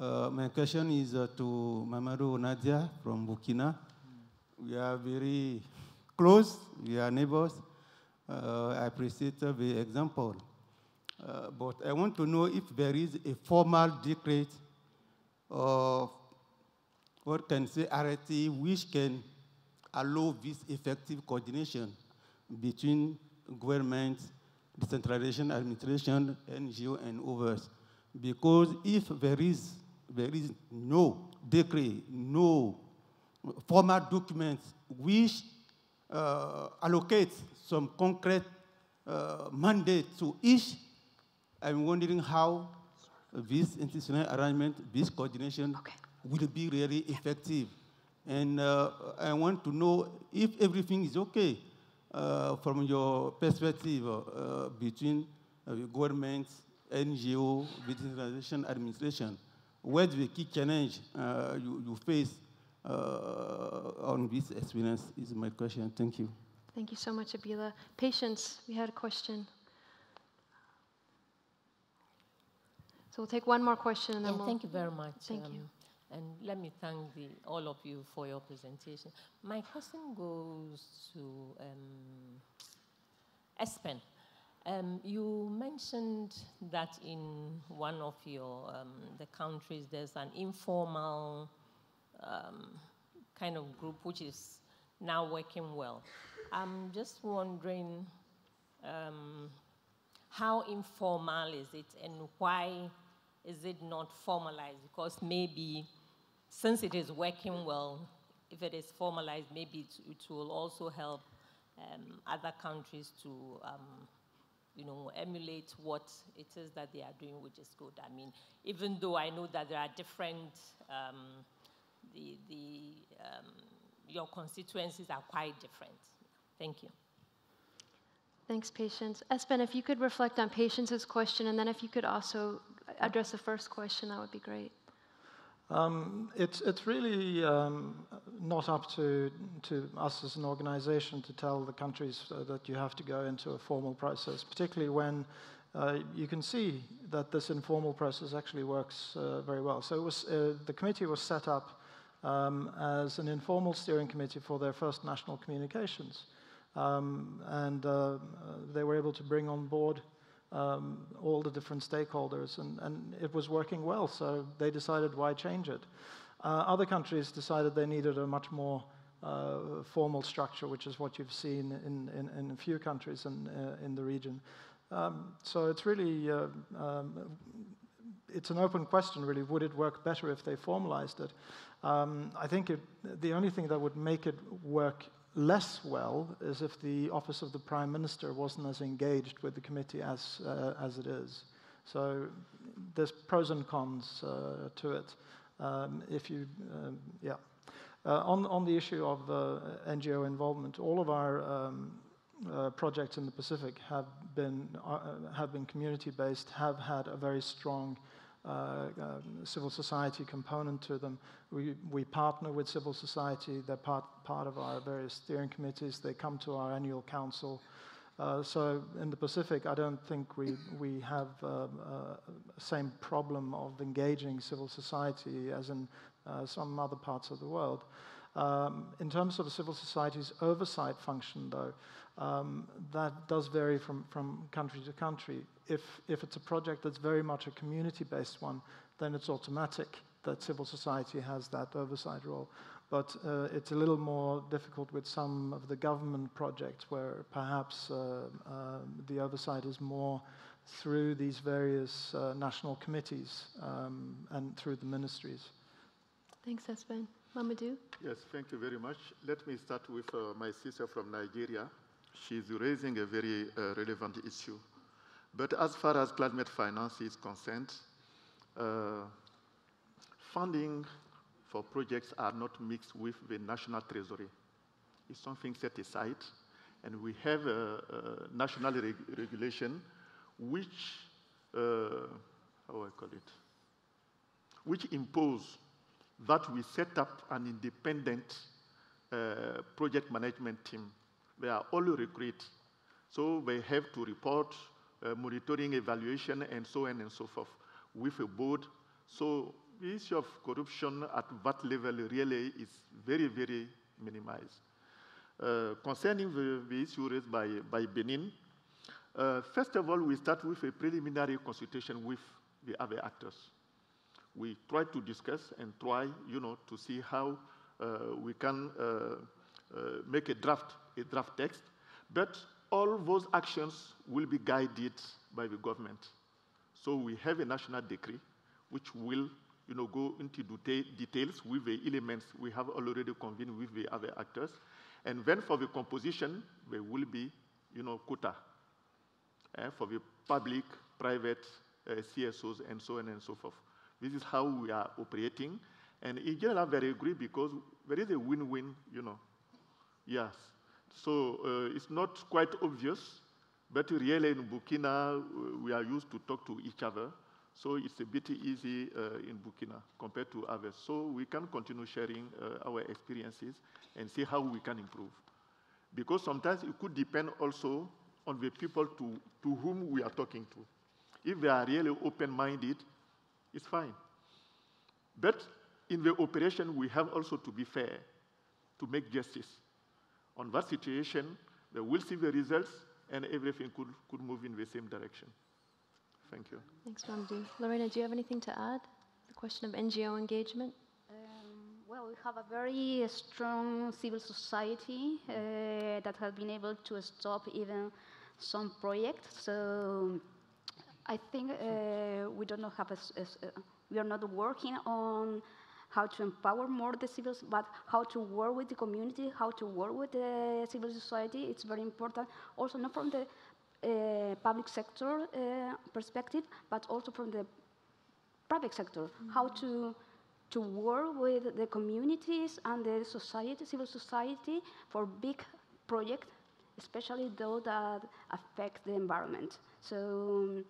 My question is to Mamadou Nadia from Burkina. We are very close, we are neighbors. I appreciate the example. But I want to know if there is a formal decree of what can say RT which can allow this effective coordination between government, decentralization, administration, NGO, and others. Because if there is no decree, no formal document which allocates some concrete mandate to each, I'm wondering how this institutional arrangement, this coordination will be really effective. And I want to know if everything is okay from your perspective between government, NGO, decentralization, administration. What's the key challenge you face on this experience is my question. Thank you. Thank you so much, Abila. Patience, we had a question. So we'll take one more question and then we'll... Thank you very much. Thank you. And let me thank all of you for your presentation. My question goes to Espen. You mentioned that in one of your the countries there's an informal kind of group which is now working well. I'm just wondering how informal is it and why is it not formalized? Because maybe since it is working well, if it is formalized, maybe it will also help other countries to emulate what it is that they are doing, which is good. I mean, even though I know that there are different, your constituencies are quite different. Thank you. Thanks, Patience. Espen, if you could reflect on Patience's question, and then if you could also address the first question, that would be great. It's really not up to us as an organization to tell the countries that you have to go into a formal process, particularly when you can see that this informal process actually works very well. So the committee was set up as an informal steering committee for their first national communications. And they were able to bring on board all the different stakeholders, and it was working well, so they decided why change it. Other countries decided they needed a much more formal structure, which is what you've seen in a few countries in the region. So it's really, it's an open question, really. Would it work better if they formalized it? I think the only thing that would make it work less well is if the office of the Prime Minister wasn't as engaged with the committee as it is. So there's pros and cons to it. On the issue of NGO involvement, all of our projects in the Pacific have been community-based, have had a very strong civil society component to them. We partner with civil society. They're part of our various steering committees. They come to our annual council. So in the Pacific, I don't think we have the same problem of engaging civil society as in some other parts of the world. In terms of civil society's oversight function, though, that does vary from country to country. If it's a project that's very much a community-based one, then it's automatic that civil society has that oversight role. But it's a little more difficult with some of the government projects where perhaps the oversight is more through these various national committees and through the ministries. Thanks, Espen. Mamadou? Yes, thank you very much. Let me start with my sister from Nigeria. She's raising a very relevant issue. But as far as climate finance is concerned, funding for projects are not mixed with the national treasury. It's something set aside, and we have a national regulation which, which impose that we set up an independent project management team. They are all recruited, so they have to report monitoring, evaluation, and so on and so forth with a board. So the issue of corruption at that level really is very, very minimized. Concerning the issue raised by Benin, first of all, we start with a preliminary consultation with the other actors. We try to discuss and try, to see how we can make a draft text, but all those actions will be guided by the government. So we have a national decree which will, go into details with the elements we have already convened with the other actors, and then for the composition, there will be, quota for the public, private, CSOs, and so on and so forth. This is how we are operating, and in general, they agree because there is a win-win, Yes. So it's not quite obvious, but really in Burkina, we are used to talk to each other. So it's a bit easy in Burkina compared to others. So we can continue sharing our experiences and see how we can improve. Because sometimes it could depend also on the people to whom we are talking to. If they are really open-minded, it's fine. But in the operation, we have also to be fair, to make justice. On that situation, they will see the results, and everything could move in the same direction. Thank you. Thanks, Mamadou. Lorena, do you have anything to add? The question of NGO engagement? Well, we have a very strong civil society that has been able to stop even some projects. So I think we don't have we are not working on how to empower more the civils, but how to work with the community, how to work with the civil society. It's very important. Also, not from the public sector perspective, but also from the private sector, how to work with the communities and the society, civil society, for big projects, especially those that affect the environment. So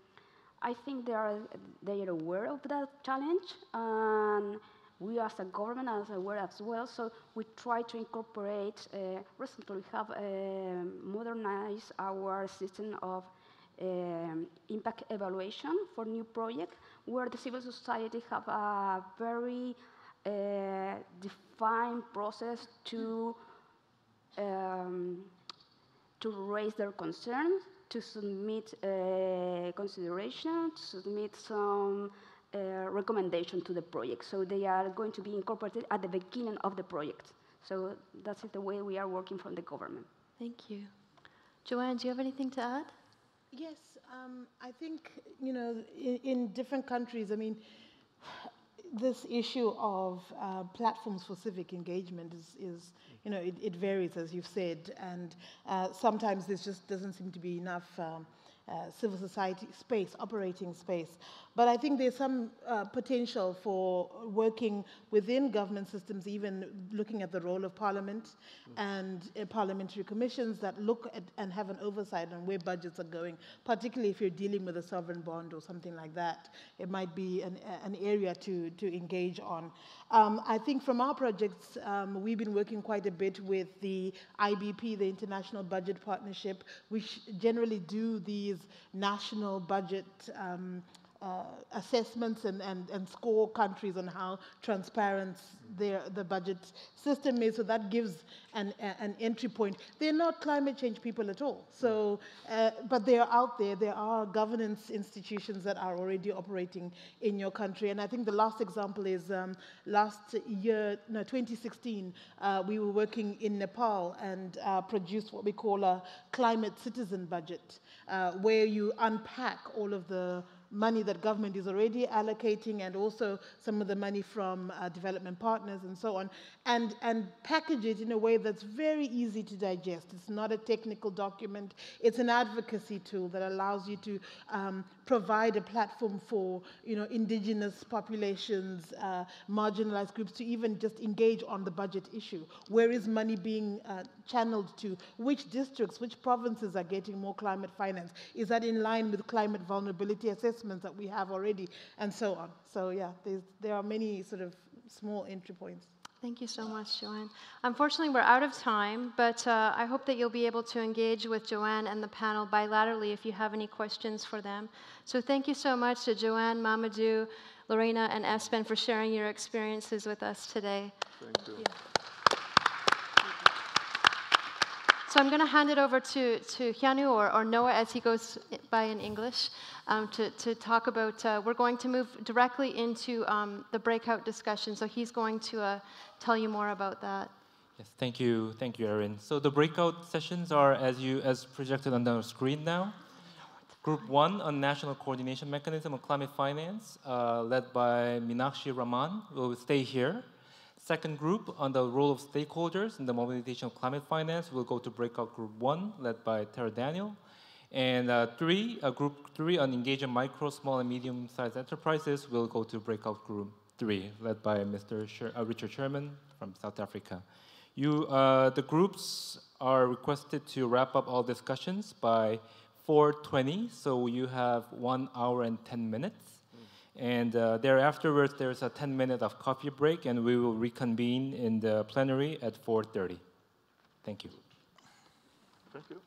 I think they are aware of that challenge, and we as a government are aware as well. So we try to incorporate. Recently, we have modernized our system of impact evaluation for new projects, where the civil society have a very defined process to raise their concerns, to submit consideration, to submit some recommendation to the project. So they are going to be incorporated at the beginning of the project. So that's the way we are working from the government. Thank you. Joanne, do you have anything to add? Yes, I think, in different countries, I mean, this issue of platforms for civic engagement is it varies, as you've said, and sometimes there just doesn't seem to be enough civil society space, operating space. But I think there's some potential for working within government systems, even looking at the role of parliament and parliamentary commissions that look at and have an oversight on where budgets are going, particularly if you're dealing with a sovereign bond or something like that. It might be an area to engage on. I think from our projects, we've been working quite a bit with the IBP, the International Budget Partnership, which generally do these national budget assessments and score countries on how transparent the budget system is. So that gives an entry point. They're not climate change people at all. So, but they are out there. There are governance institutions that are already operating in your country. And I think the last example is last year, 2016, we were working in Nepal and produced what we call a climate citizen budget, where you unpack all of the money that government is already allocating and also some of the money from development partners and so on, and package it in a way that's very easy to digest. It's not a technical document. It's an advocacy tool that allows you to provide a platform for indigenous populations, marginalized groups to even just engage on the budget issue. Where is money being channeled to? Which districts, which provinces are getting more climate finance? Is that in line with climate vulnerability assessments that we have already, and so on? So yeah, there are many sort of small entry points. Thank you so much, Joanne. Unfortunately, we're out of time, but I hope that you'll be able to engage with Joanne and the panel bilaterally if you have any questions for them. So thank you so much to Joanne, Mamadou, Lorena, and Espen for sharing your experiences with us today. Thank you. Yeah. So I'm going to hand it over to Hyanu, or Noah as he goes by in English, to talk about, we're going to move directly into the breakout discussion. So he's going to tell you more about that. Yes, thank you, Erin. So the breakout sessions are as projected on the screen now. Group 1 on National Coordination Mechanism of Climate Finance, led by Meenakshi Raman, will stay here. Second group on the role of stakeholders in the mobilization of climate finance will go to breakout group 1, led by Tara Daniel. And group 3 on engaging micro, small, and medium-sized enterprises will go to breakout group 3, led by Mr. Richard Sherman from South Africa. The groups are requested to wrap up all discussions by 4:20, so you have 1 hour and 10 minutes. And thereafterwards, there's a 10-minute of coffee break, and we will reconvene in the plenary at 4:30. Thank you. Thank you.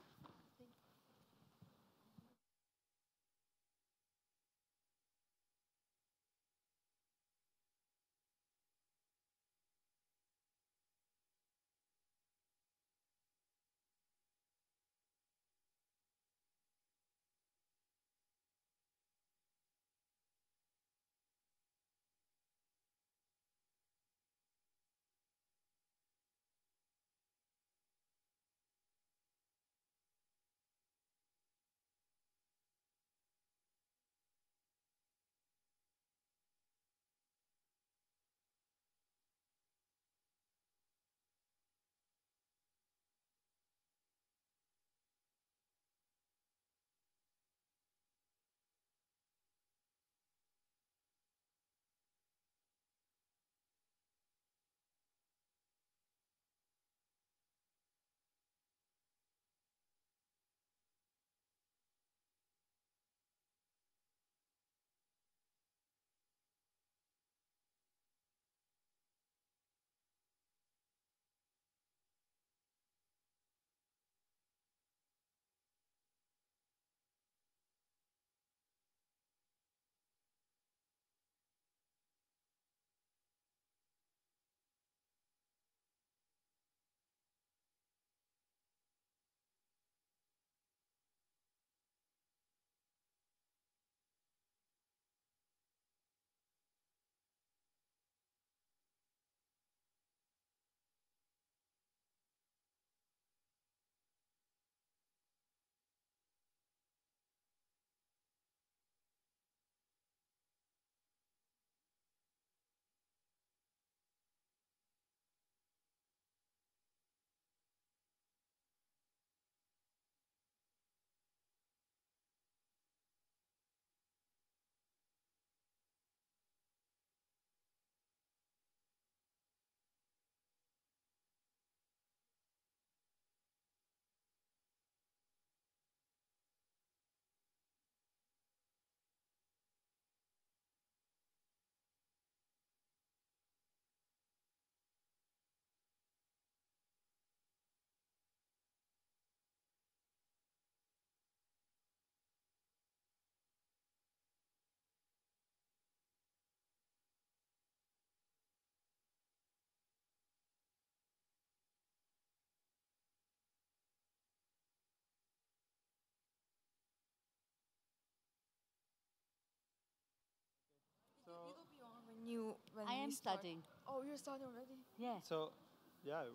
when I we am start? studying. Oh, you're starting already? Yeah. So, yeah.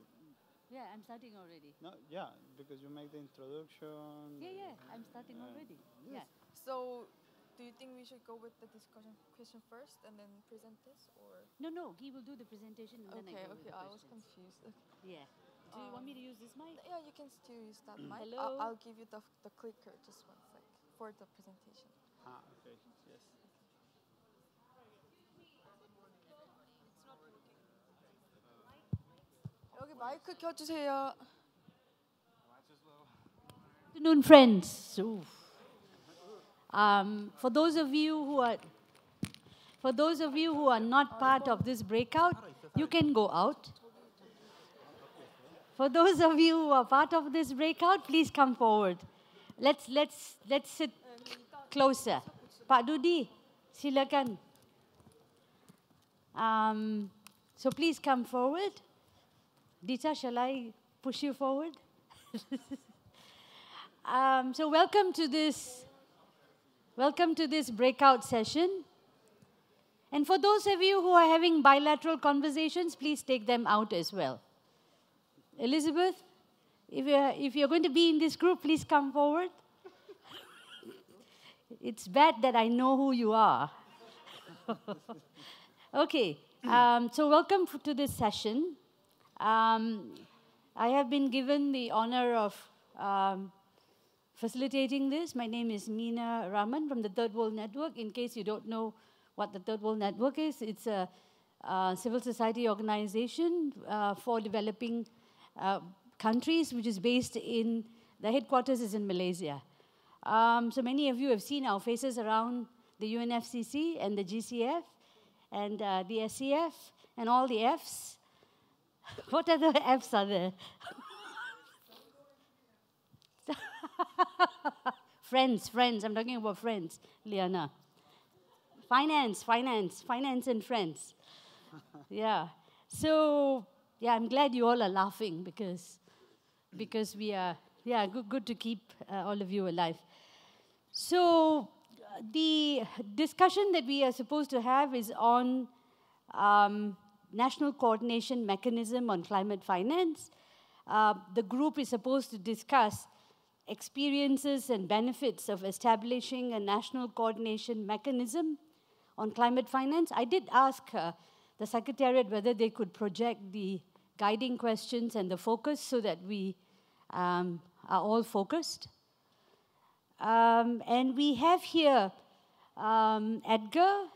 Yeah, I'm starting already. No, yeah, because you make the introduction. Yeah, I'm starting already. Yes. Yeah. So, do you think we should go with the discussion question first and then present this, or? No, he will do the presentation and then I go with the I was questions. confused. Yeah. Do you want me to use this mic? Yeah, you can still use that mic. Hello? I'll give you the clicker, just one sec, for the presentation. Okay, yes. 여기 마이크 켜주세요. Good afternoon, friends. For those of you who are not part of this breakout, you can go out. For those of you who are part of this breakout, please come forward. Let's sit closer. Pak Dudi, silakan. So please come forward. Dita, shall I push you forward? So welcome to this breakout session. And for those of you who are having bilateral conversations, please take them out as well. Elizabeth, if you're going to be in this group, please come forward. It's bad that I know who you are. Okay, so welcome to this session. I have been given the honor of facilitating this. My name is Meena Raman from the Third World Network. In case you don't know what the Third World Network is, it's a civil society organization for developing countries, which is based in, the headquarters is in Malaysia. So many of you have seen our faces around the UNFCCC and the GCF and the SCF and all the Fs. What other Fs are there? Friends, I'm talking about friends, Liana. Finance and friends. Yeah. So, yeah, I'm glad you all are laughing because we are, good to keep all of you alive. So, the discussion that we are supposed to have is on National Coordination Mechanism on Climate Finance. The group is supposed to discuss experiences and benefits of establishing a national coordination mechanism on climate finance. I did ask the Secretariat whether they could project the guiding questions and the focus so that we are all focused. And we have here Edgar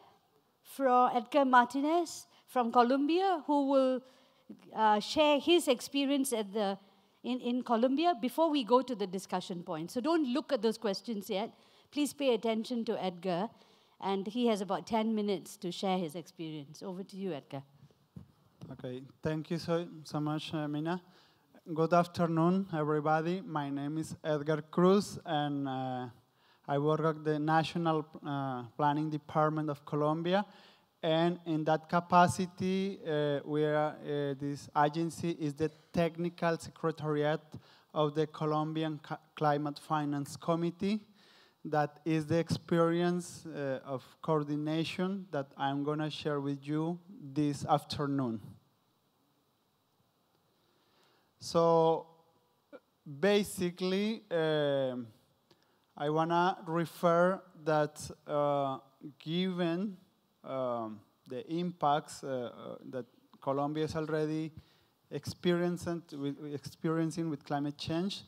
Martinez from Colombia, who will share his experience in Colombia before we go to the discussion point. So don't look at those questions yet. Please pay attention to Edgar, and he has about 10 minutes to share his experience. Over to you, Edgar. Okay, thank you so much, Mina. Good afternoon, everybody. My name is Edgar Cruz, and I work at the National Planning Department of Colombia. And in that capacity, this agency is the technical secretariat of the Colombian Climate Finance Committee. That is the experience of coordination that I'm going to share with you this afternoon. So basically, I want to refer that given the impacts that Colombia is already experiencing with climate change,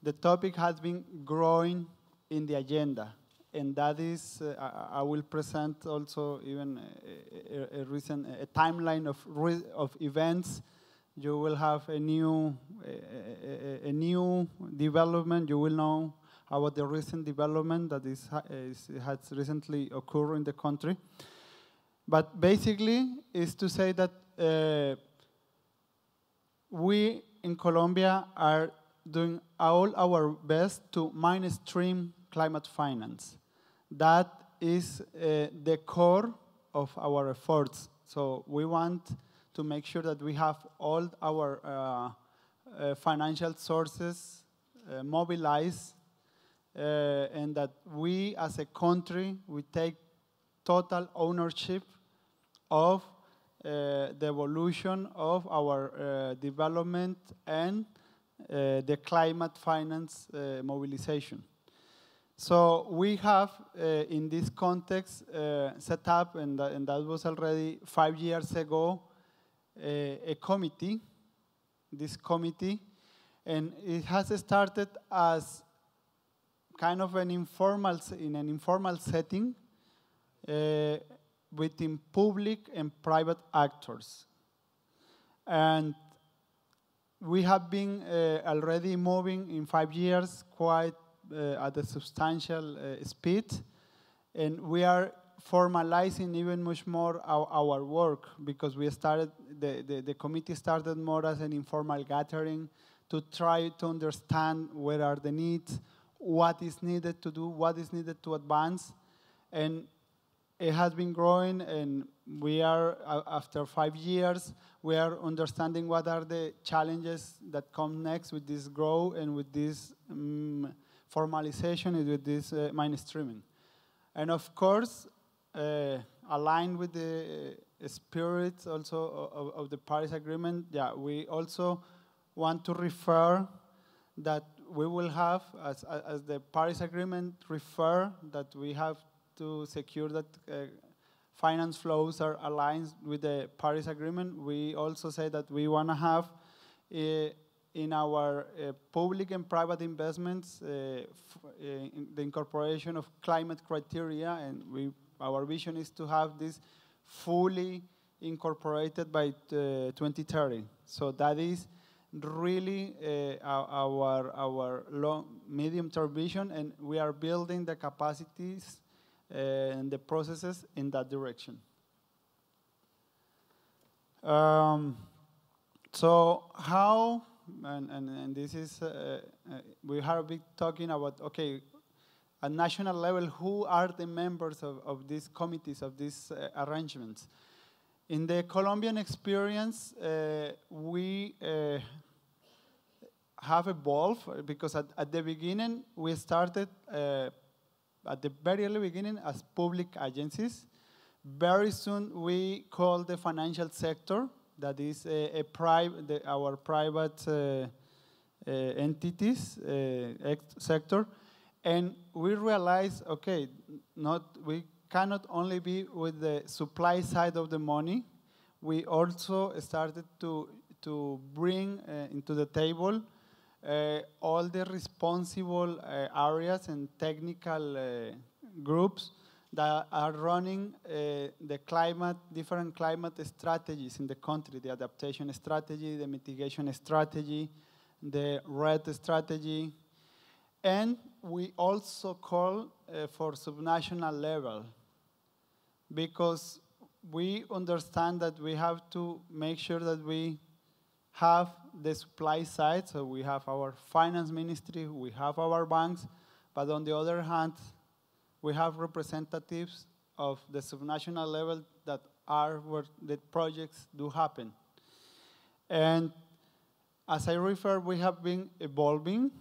the topic has been growing in the agenda. And that is, I will present also even a timeline of events. You will have a new development. You will know about the recent development that has recently occurred in the country. But basically, is to say that we in Colombia are doing all our best to mainstream climate finance. That is the core of our efforts. So we want to make sure that we have all our financial sources mobilized, and that we as a country, we take total ownership of the evolution of our development and the climate finance mobilization. So we have, in this context, set up, and that was already 5 years ago, a committee, this committee, and it has started as kind of in an informal setting between public and private actors. And we have been already moving in 5 years quite at a substantial speed, and we are formalizing even much more our work, because we started, the committee started more as an informal gathering to try to understand where are the needs, what is needed to do, what is needed to advance, and it has been growing, and we are, after 5 years, we are understanding what are the challenges that come next with this growth and with this formalization and with this mainstreaming. And of course, aligned with the spirit also of the Paris Agreement, yeah, we also want to refer that we will have, as the Paris Agreement refer, that we have to secure that finance flows are aligned with the Paris Agreement. We also say that we want to have in our public and private investments the incorporation of climate criteria, and our vision is to have this fully incorporated by 2030. So that is really our medium-term vision, and we are building the capacities and the processes in that direction. So how, and this is, we have been talking about, okay, at national level, who are the members of these committees, of these arrangements? In the Colombian experience, we have evolved, because at the beginning, we started at the very early beginning as public agencies. Very soon, we called the financial sector, that is our private entities sector, and we realized, okay, we cannot only be with the supply side of the money. We also started to bring into the table all the responsible areas and technical groups that are running the different climate strategies in the country, the adaptation strategy, the mitigation strategy, the RED strategy. And we also call for subnational level, because we understand that we have to make sure that we have the supply side, so we have our finance ministry, we have our banks, but on the other hand, we have representatives of the subnational level that are where the projects do happen. And as I refer, we have been evolving.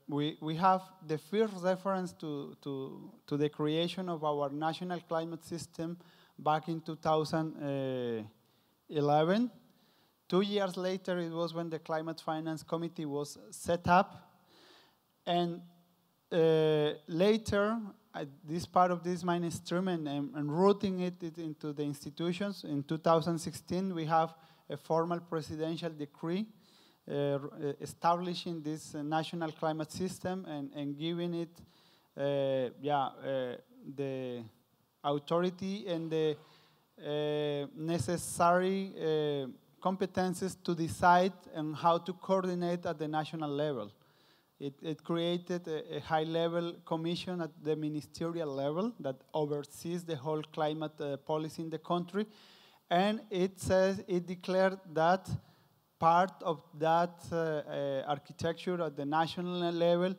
We have the first reference to the creation of our national climate system back in 2011. 2 years later, it was when the Climate Finance Committee was set up. And later, this part of this mainstream and rooting it into the institutions, in 2016, we have a formal presidential decree establishing this national climate system and giving it the authority and the necessary competences to decide on how to coordinate at the national level. It created a high-level commission at the ministerial level that oversees the whole climate policy in the country, and it declared that part of that architecture at the national level,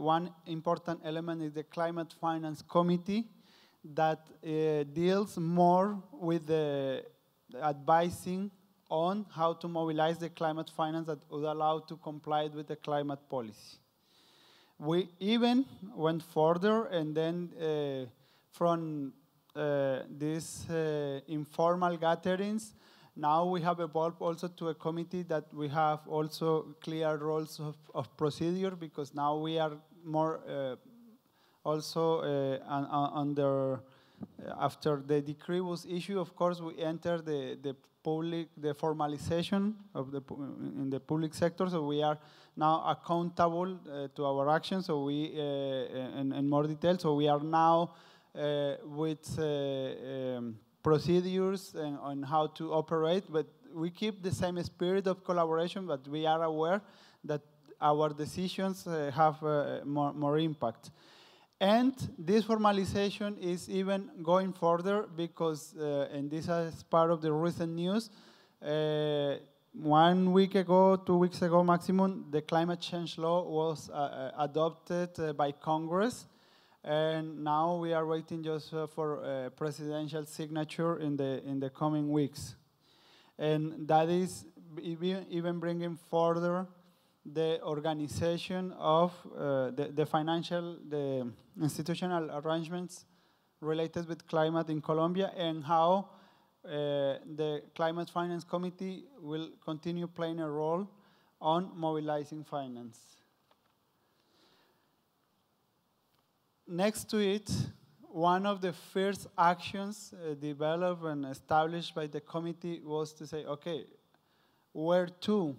one important element is the Climate Finance Committee that deals more with the advising on how to mobilize the climate finance that would allow to comply with the climate policy. We even went further, and then from these informal gatherings. Now we have evolved also to a committee that we have also clear roles of procedure, because now we are more also under, after the decree was issued, of course, we enter the formalization of in the public sector, so we are now accountable to our actions, so we, in more detail, so we are now with procedures on how to operate, but we keep the same spirit of collaboration, but we are aware that our decisions have more impact. And this formalization is even going further because, and this is part of the recent news, 1 week ago, 2 weeks ago maximum, the climate change law was adopted by Congress. And now we are waiting just for presidential signature in the coming weeks. And that is even bringing further the organization of the institutional arrangements related with climate in Colombia, and how the Climate Finance Committee will continue playing a role on mobilizing finance. Next to it, one of the first actions developed and established by the committee was to say, okay, where to?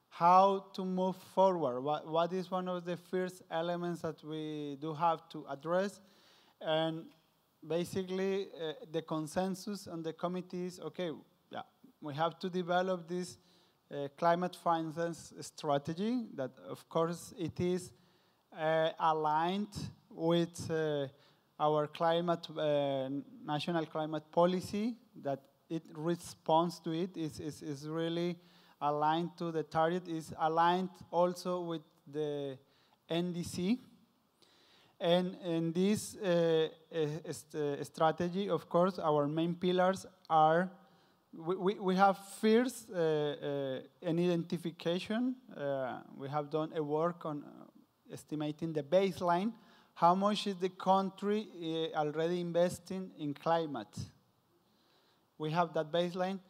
How to move forward? What is one of the first elements that we do have to address? And basically, the consensus on the committee is, okay, yeah, we have to develop this climate finance strategy that, of course, it is aligned with our climate, national climate policy, that it responds to it, is really aligned to the target, is aligned also with the NDC. And in this strategy, of course, our main pillars are, we have first an identification. We have done a work on estimating the baseline. How much is the country already investing in climate? We have that baseline.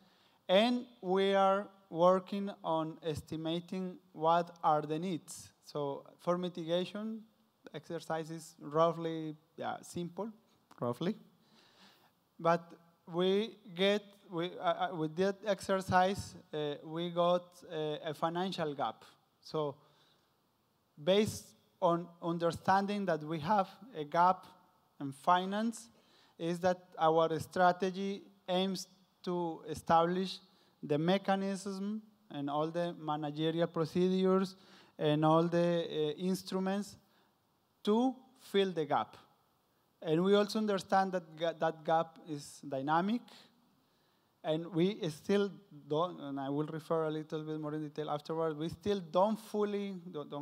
And we are working on estimating what are the needs. So for mitigation, exercise is roughly simple, roughly. But with that exercise, we got a financial gap. So based on understanding that we have a gap in finance, is that our strategy aims to establish the mechanism and all the managerial procedures and all the instruments to fill the gap. And we also understand that that gap is dynamic, and we still don't, and I will refer a little bit more in detail afterward, we still don't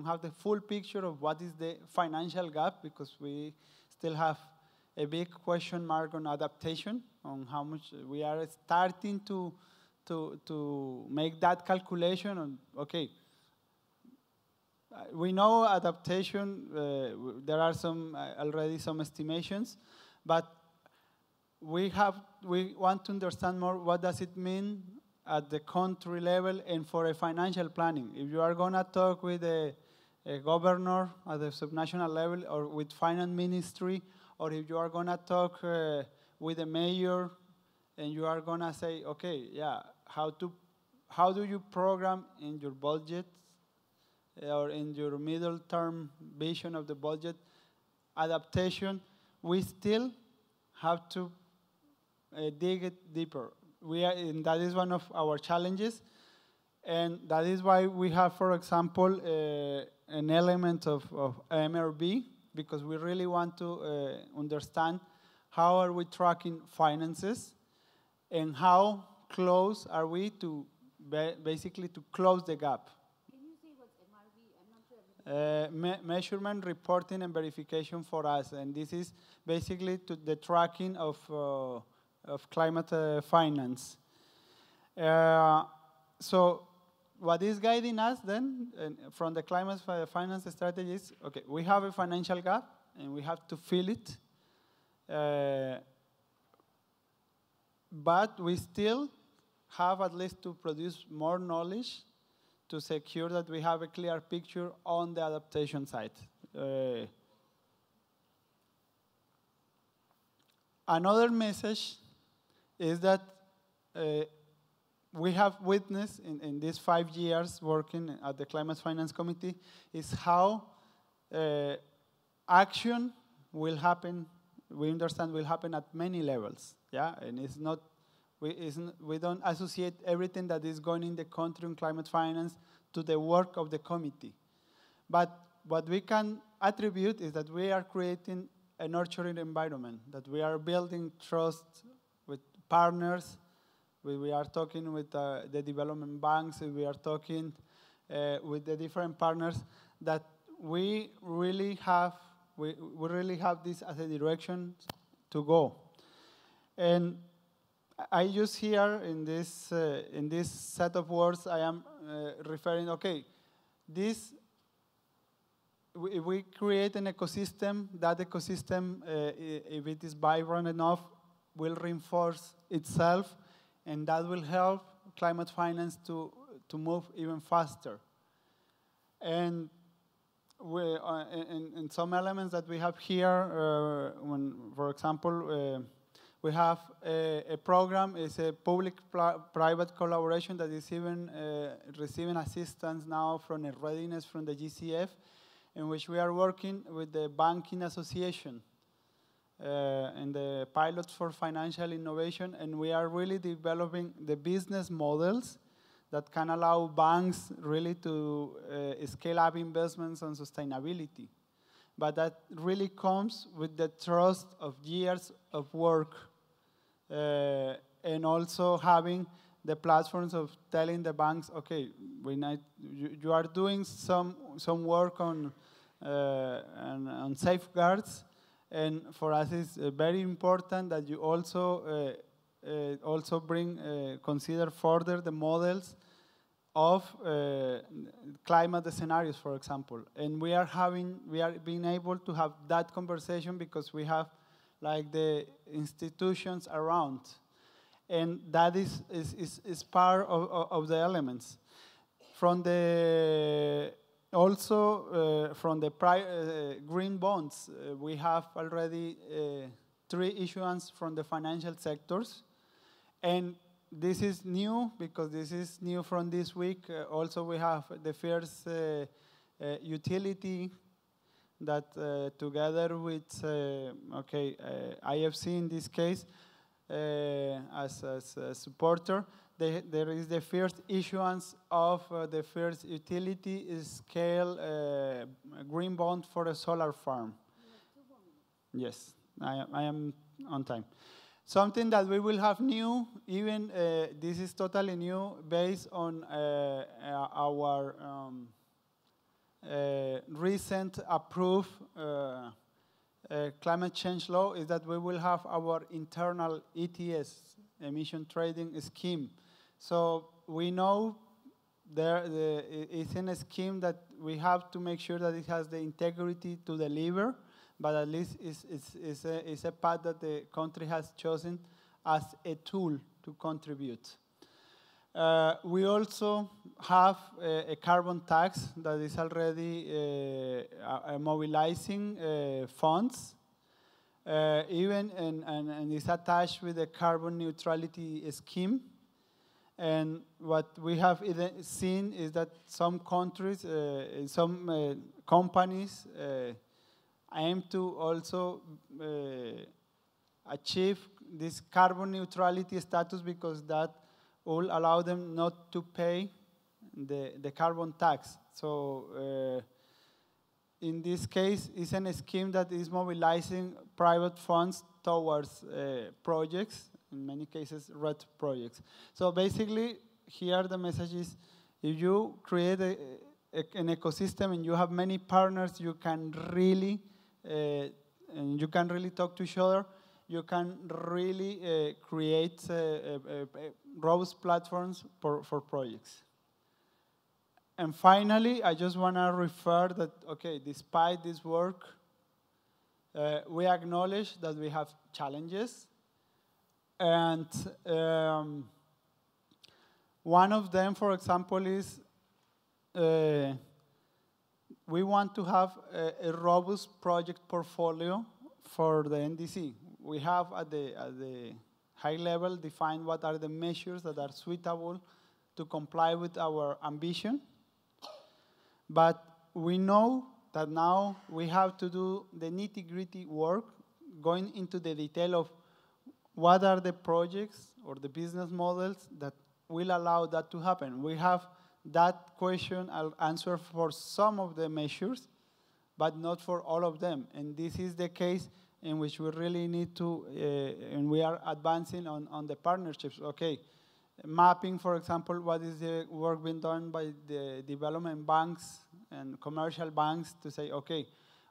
have the full picture of what is the financial gap, because we still have a big question mark on adaptation, on how much we are starting to make that calculation on, okay, we know adaptation, there are already some estimations, but we want to understand more what does it mean at the country level and for a financial planning. If you are going to talk with a governor at the subnational level, or with finance ministry, or if you are going to talk with a mayor and you are going to say, okay, yeah, how do you program in your budget or in your middle term vision of the budget adaptation, we still have to dig it deeper. And that is one of our challenges, and that is why we have, for example, an element of MRB, because we really want to understand how are we tracking finances and how close are we to basically to close the gap. Can you say what's MRV? I'm not sure. Measurement, reporting, and verification for us, and this is basically to the tracking of climate finance. So what is guiding us then from the climate finance strategy is, okay, we have a financial gap and we have to fill it. but we still have at least to produce more knowledge to secure that we have a clear picture on the adaptation side. Another message is that we have witnessed in these 5 years working at the Climate Finance Committee is how action will happen, we understand will happen at many levels, yeah? And it's not, we don't associate everything that is going in the country on climate finance to the work of the committee. But what we can attribute is that we are creating a nurturing environment, that we are building trust with partners, we are talking with the development banks, we are talking with the different partners, that we really have this as a direction to go. And I use here in this set of words, I am referring, okay, this, we create an ecosystem, that ecosystem, if it is vibrant enough, will reinforce itself, and that will help climate finance to move even faster. And in some elements that we have here, for example, we have a program, it's a public-private collaboration that is even receiving assistance now from a readiness from the GCF, in which we are working with the Banking Association and the Pilots for Financial Innovation, and we are really developing the business models that can allow banks really to scale up investments on sustainability. But that really comes with the trust of years of work and also having the platforms of telling the banks, okay, you are doing some work on safeguards, and for us it's very important that you also consider further the models of climate scenarios, for example. And we are being able to have that conversation because we have like the institutions around. And that is part of the elements. From the from the green bonds, we have already 3 issuance from the financial sectors. And this is new because this is new from this week. Also, we have the first utility that together with, IFC in this case, as a supporter, there is the first issuance of the first utility scale green bond for a solar farm. Yes, I am on time. Something that we will have new, even this is totally new, based on our recent approved climate change law, is that we will have our internal ETS, emission trading scheme. So we know it's in a scheme that we have to make sure that it has the integrity to deliver, but at least it's a path that the country has chosen as a tool to contribute. We also have a carbon tax that is already mobilizing funds, and is attached with the carbon neutrality scheme. And what we have seen is that some countries, some companies aim to also achieve this carbon neutrality status because that will allow them not to pay the carbon tax. So in this case, it's a scheme that is mobilizing private funds towards projects, in many cases red projects. So basically, here the message is, if you create an ecosystem and you have many partners, you can really talk to each other. You can really create robust platforms for projects. And finally, I just want to refer that, okay, despite this work, we acknowledge that we have challenges. And one of them, for example, is we want to have a robust project portfolio for the NDC. We have at the high level defined what are the measures that are suitable to comply with our ambition. But we know that now we have to do the nitty-gritty work, going into the detail of what are the projects or the business models that will allow that to happen. We have that question. I'll answer for some of the measures, but not for all of them. And this is the case in which we really need to, and we are advancing on the partnerships. Okay, mapping, for example, what is the work being done by the development banks and commercial banks to say, okay,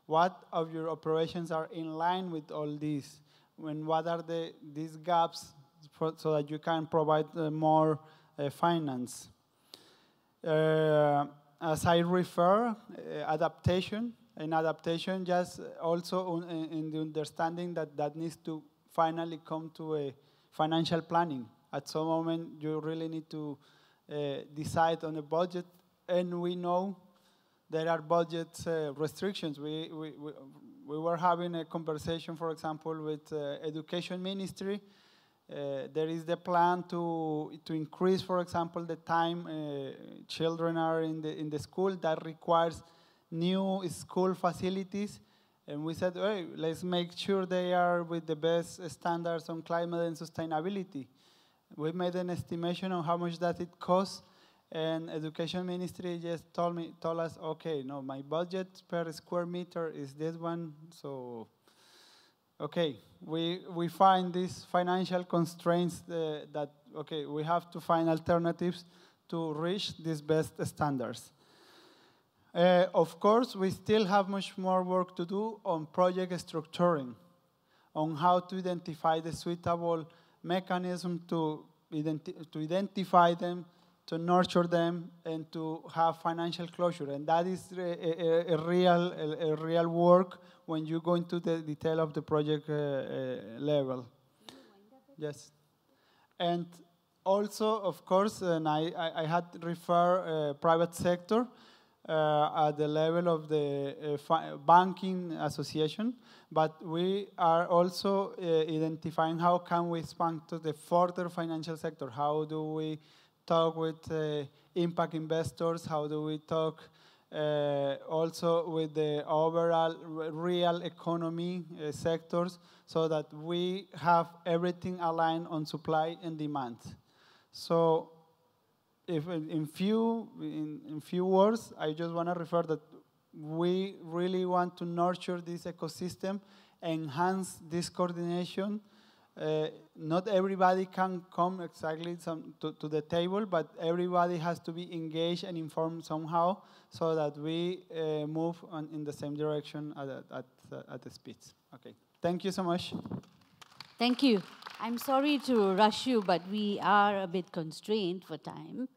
what of your operations are in line with all these? And what are these gaps so that you can provide more finance? As I refer, adaptation, and adaptation just also in the understanding that that needs to finally come to a financial planning. At some moment, you really need to decide on a budget, and we know there are budget restrictions. We were having a conversation, for example, with Education Ministry. There is the plan to increase, for example, the time children are in the school. That requires new school facilities. And we said, hey, let's make sure they are with the best standards on climate and sustainability. We made an estimation on how much that it costs. And Education Ministry just told us, okay, no, my budget per square meter is this one, so okay, we find these financial constraints that, okay, we have to find alternatives to reach these best standards. Of course, we still have much more work to do on project structuring, on how to identify the suitable mechanism to identify them, to nurture them, and to have financial closure. And that is a real work when you go into the detail of the project level. Yes. And also, of course, and I had referred private sector at the level of the banking association, but we are also identifying how can we expand to the further financial sector. How do we talk with impact investors? How do we talk also with the overall real economy sectors so that we have everything aligned on supply and demand? So if in few words, I just want to refer that we really want to nurture this ecosystem, enhance this coordination. Not everybody can come exactly to the table, but everybody has to be engaged and informed somehow so that we move in the same direction at the speed. Okay, thank you so much. Thank you. I'm sorry to rush you, but we are a bit constrained for time.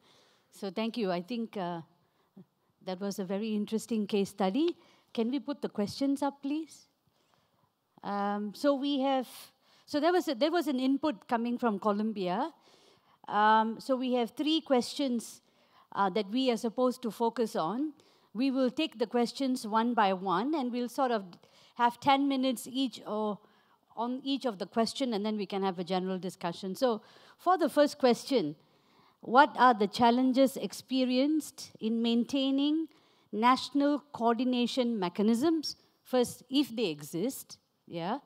So thank you. I think that was a very interesting case study. Can we put the questions up, please? So there was an input coming from Colombia. So we have 3 questions that we are supposed to focus on. We will take the questions one by one, and we'll sort of have 10 minutes each on each of the question, and then we can have a general discussion. So for the first question, what are the challenges experienced in maintaining national coordination mechanisms? First, if they exist, yeah.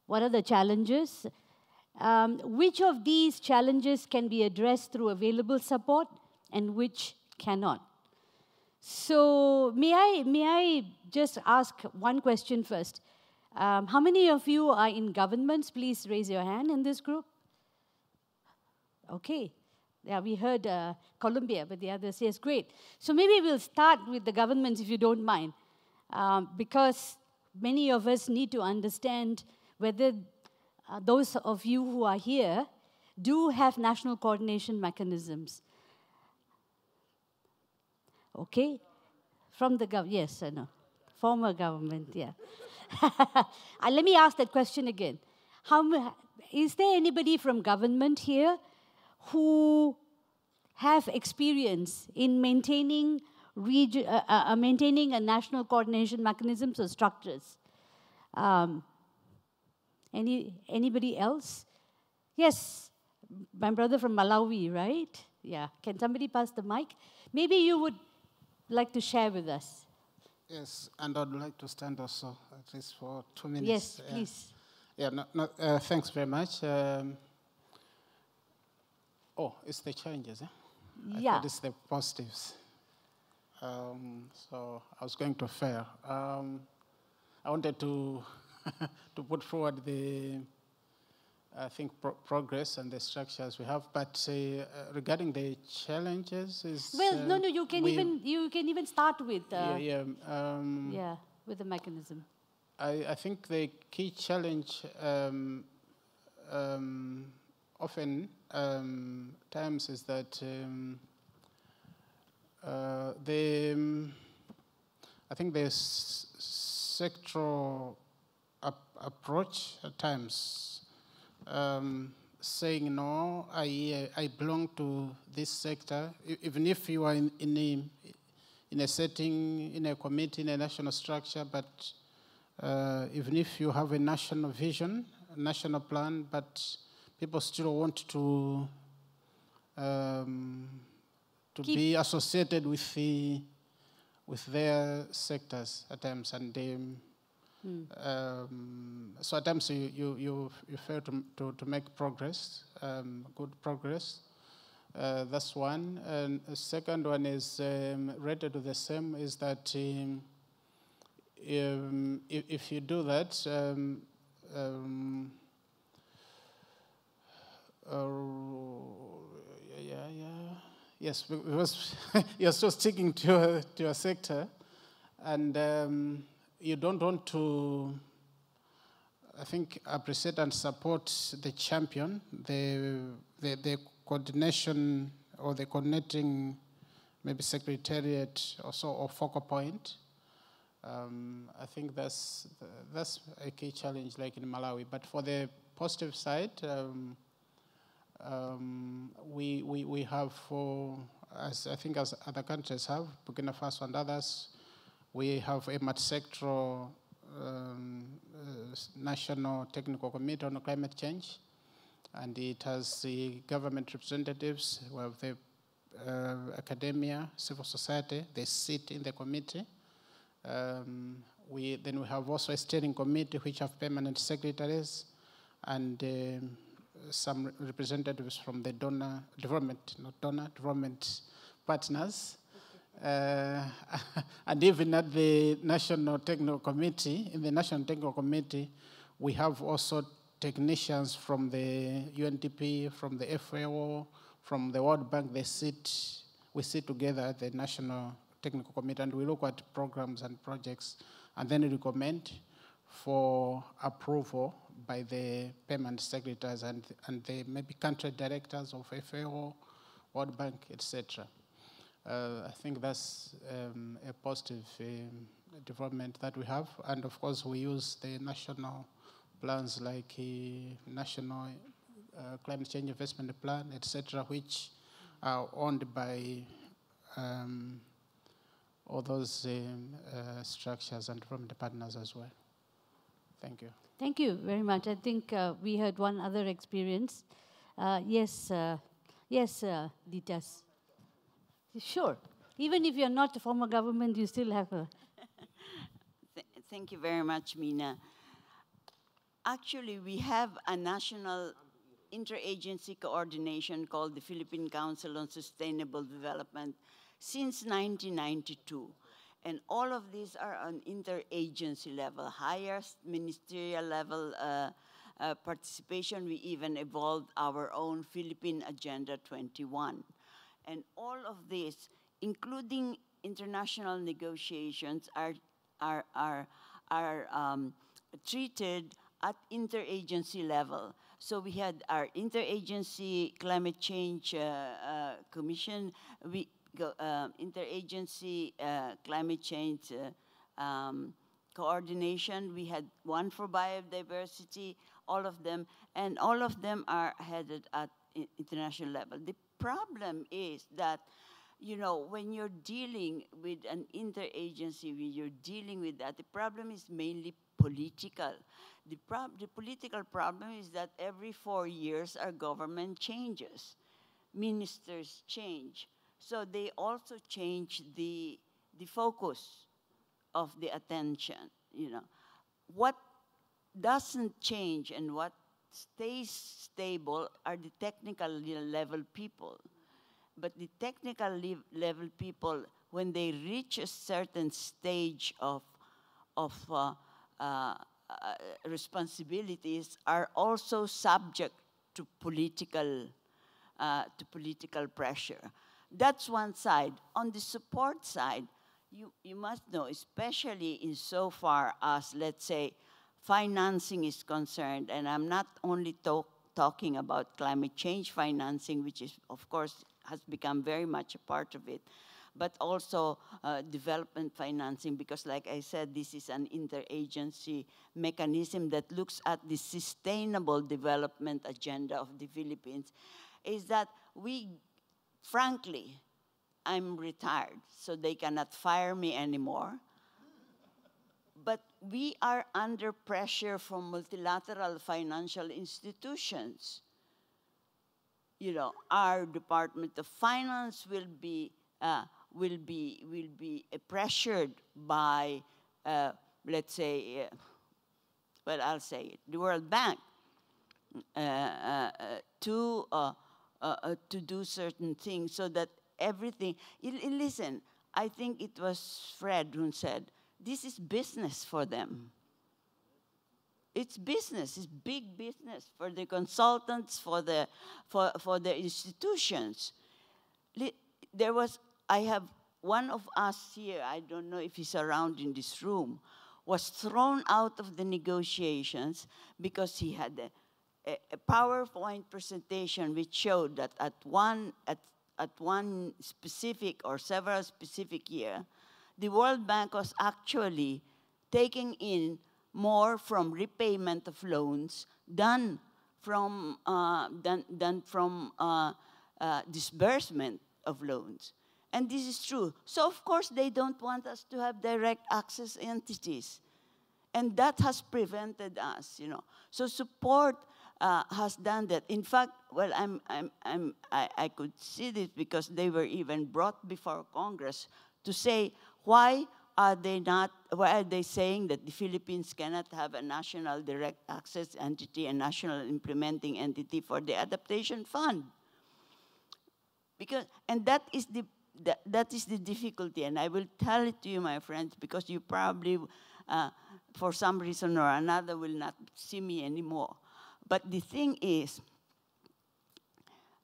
What are the challenges? Which of these challenges can be addressed through available support and which cannot? So may I just ask one question first? How many of you are in governments? Please raise your hand in this group. Okay. Yeah, we heard Colombia, but the others, yes, great. So maybe we'll start with the governments, if you don't mind, because many of us need to understand whether those of you who are here do have national coordination mechanisms. Okay? From the government, yes, I know. Former government, yeah. Let me ask that question again. is there anybody from government here who have experience in maintaining a national coordination mechanisms or structures? Anybody else? Yes, my brother from Malawi, right? Yeah. Can somebody pass the mic? Maybe you would like to share with us. Yes, and I'd like to stand also, at least for 2 minutes. Yes, please. Yeah, thanks very much. It's the challenges, eh? Yeah. I thought it's the positives. So I was going to fail. I wanted to to put forward the, progress and the structures we have. But regarding the challenges, you can even start with with the mechanism. I think the key challenge often times is that I think the sectoral approach at times, saying no, I belong to this sector, even if you are in a setting, in a committee, in a national structure, but even if you have a national vision, a national plan, but people still want to be associated with their sectors at times, and so at times you fail to make progress, good progress. That's one. And the second one is related to the same, is that if you do that, yes, because you're still sticking to your sector, and you don't want to, I think, appreciate and support the champion, the coordination or the coordinating, maybe secretariat also, or focal point. I think that's a key challenge, like in Malawi. But for the positive side, we have, as other countries have, Burkina Faso and others, we have a multi-sectoral national technical committee on climate change, and it has the government representatives, we have the academia, civil society, they sit in the committee. Then we have also a steering committee which have permanent secretaries, and some representatives from the development partners. And even at the National Technical Committee, in the National Technical Committee, we have also technicians from the UNDP, from the FAO, from the World Bank. We sit together at the National Technical Committee, and we look at programs and projects, and then recommend for approval by the permanent secretaries and the maybe country directors of FAO, World Bank, etc. I think that's a positive development that we have. And of course, we use the national plans like National Climate Change Investment Plan, etc., which are owned by all those structures and development partners as well. Thank you. Thank you very much. I think we heard one other experience. Yes, Ditas. Sure. Even if you're not a former government, you still have a... Thank you very much, Mina. Actually, we have a national interagency coordination called the Philippine Council on Sustainable Development since 1992. And all of these are on interagency level, highest ministerial level participation. We even evolved our own Philippine Agenda 21. And all of this, including international negotiations, are treated at interagency level. So we had our interagency climate change commission, interagency climate change coordination. We had one for biodiversity, all of them, and all of them are headed at international level. The problem is that, you know, when you're dealing with an interagency, when you're dealing with that, the problem is mainly political. The political problem is that every 4 years our government changes. Ministers change. So they also change the focus of the attention, you know. What doesn't change and what stays stable are the technical level people. But the technical level people, when they reach a certain stage of responsibilities, are also subject to political pressure. That's one side. On the support side, you must know, especially insofar as, let's say, financing is concerned, and I'm not only talking about climate change financing, which is, of course, has become very much a part of it, but also development financing, because like I said, this is an interagency mechanism that looks at the sustainable development agenda of the Philippines, is that frankly, I'm retired, so they cannot fire me anymore. But we are under pressure from multilateral financial institutions. You know, our Department of Finance will be pressured by, let's say, well, I'll say it, the World Bank to do certain things so that everything. Listen, I think it was Fred who said, this is business for them. It's business. It's big business for the consultants, for the institutions. I have one of us here, I don't know if he's around in this room, was thrown out of the negotiations because he had a PowerPoint presentation which showed that at one specific or several specific year, the World Bank was actually taking in more from repayment of loans than from disbursement of loans. And this is true. So of course they don't want us to have direct access entities. And that has prevented us, you know. So support has done that. In fact, well, I could see this because they were even brought before Congress to say, why are they saying that the Philippines cannot have a national direct access entity, a national implementing entity for the adaptation fund? And that is the difficulty, and I will tell it to you, my friends, because you probably, for some reason or another, will not see me anymore. But the thing is,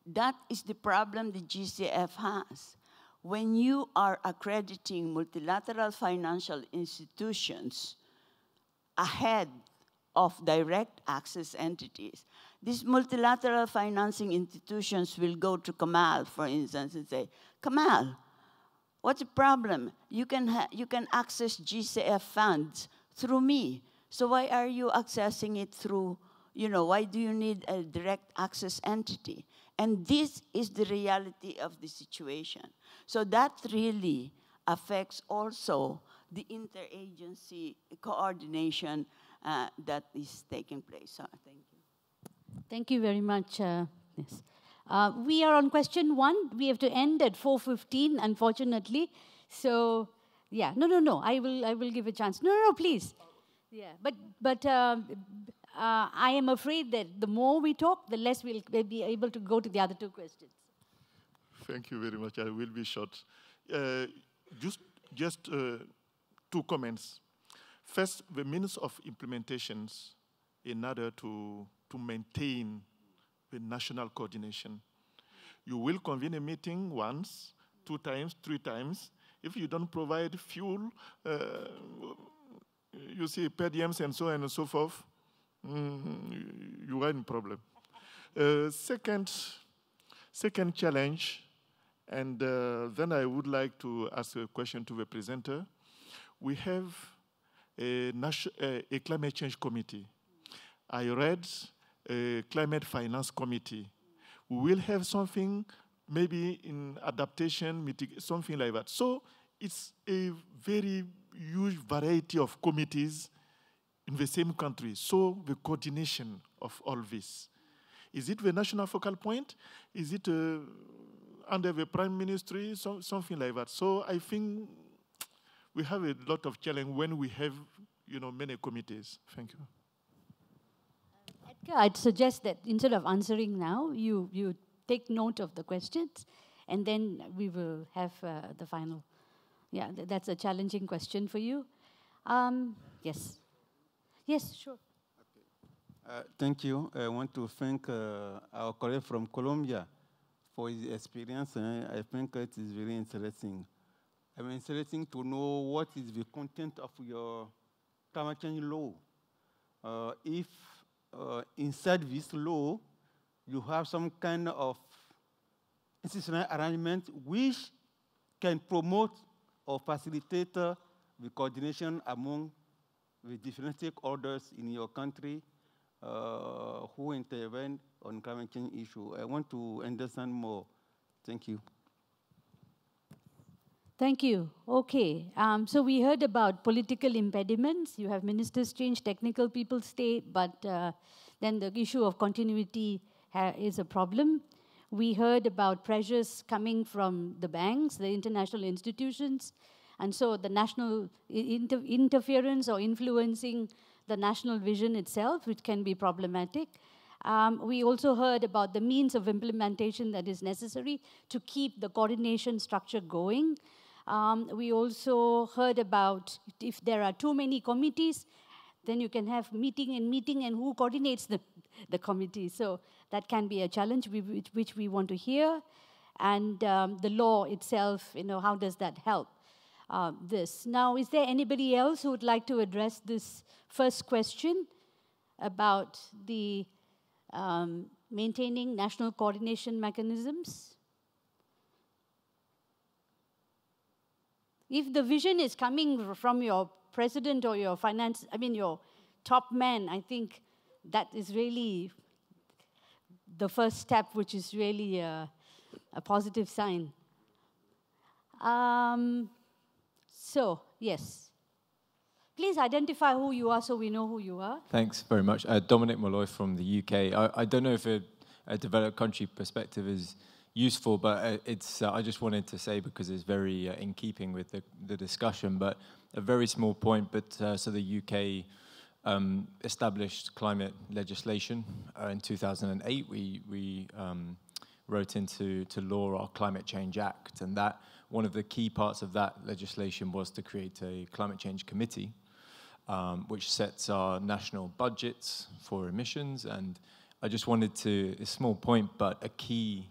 that is the problem the GCF has. When you are accrediting multilateral financial institutions ahead of direct access entities, these multilateral financing institutions will go to Kamal, for instance, and say, Kamal, what's the problem? You can access GCF funds through me. So why are you accessing it through, you know, why do you need a direct access entity? And this is the reality of the situation. So that really affects also the interagency coordination that is taking place. So thank you. Thank you very much. Yes. We are on question 1. We have to end at 4:15, unfortunately. So, yeah, no. I will give a chance. No, please. Yeah, but I am afraid that the more we talk, the less we'll be able to go to the other 2 questions. Thank you very much. I will be short. Just 2 comments. First, the means of implementations in order to maintain the national coordination. You will convene a meeting once, 2 times, 3 times. If you don't provide fuel, you see per diems and so on and so forth, you are in problem. Second challenge, and then I would like to ask a question to the presenter. We have a climate change committee. I read a climate finance committee. We will have something maybe in adaptation, something like that. So it's a very huge variety of committees in the same country. So the coordination of all this. Is it the national focal point? Is it under the prime ministry? Something like that. So I think we have a lot of challenge when we have, many committees. Thank you. Edgar, I'd suggest that instead of answering now, you take note of the questions, and then we will have the final. Yeah, that's a challenging question for you. Yes. Yes, sure. Thank you. I want to thank our colleague from Colombia for his experience. I think it is very interesting. I'm interested to know what is the content of your climate change law. If inside this law, you have some kind of institutional arrangement which can promote or facilitate the coordination among the different stakeholders in your country who intervene on climate change issue. I want to understand more. Thank you. Thank you. Okay. So we heard about political impediments. You have ministers change, technical people stay, but then the issue of continuity is a problem. We heard about pressures coming from the banks, the international institutions, and so the national interference or influencing the national vision itself, which can be problematic. We also heard about the means of implementation that is necessary to keep the coordination structure going. We also heard about if there are too many committees, then you can have meeting and who coordinates the committee. So that can be a challenge which we want to hear. And the law itself, how does that help this? Now, is there anybody else who would like to address this first question about the maintaining national coordination mechanisms? If the vision is coming from your president or your your top man, I think that is really the first step, which is really a positive sign. So, yes. Please identify who you are so we know who you are. Thanks very much. Dominic Malloy from the UK. I don't know if a developed country perspective is useful, but I just wanted to say, because it's very in keeping with the discussion, but a very small point, but so the UK established climate legislation in 2008. We wrote into law our Climate Change Act, and that one of the key parts of that legislation was to create a climate change committee, which sets our national budgets for emissions. And I just wanted to, a small point, but a key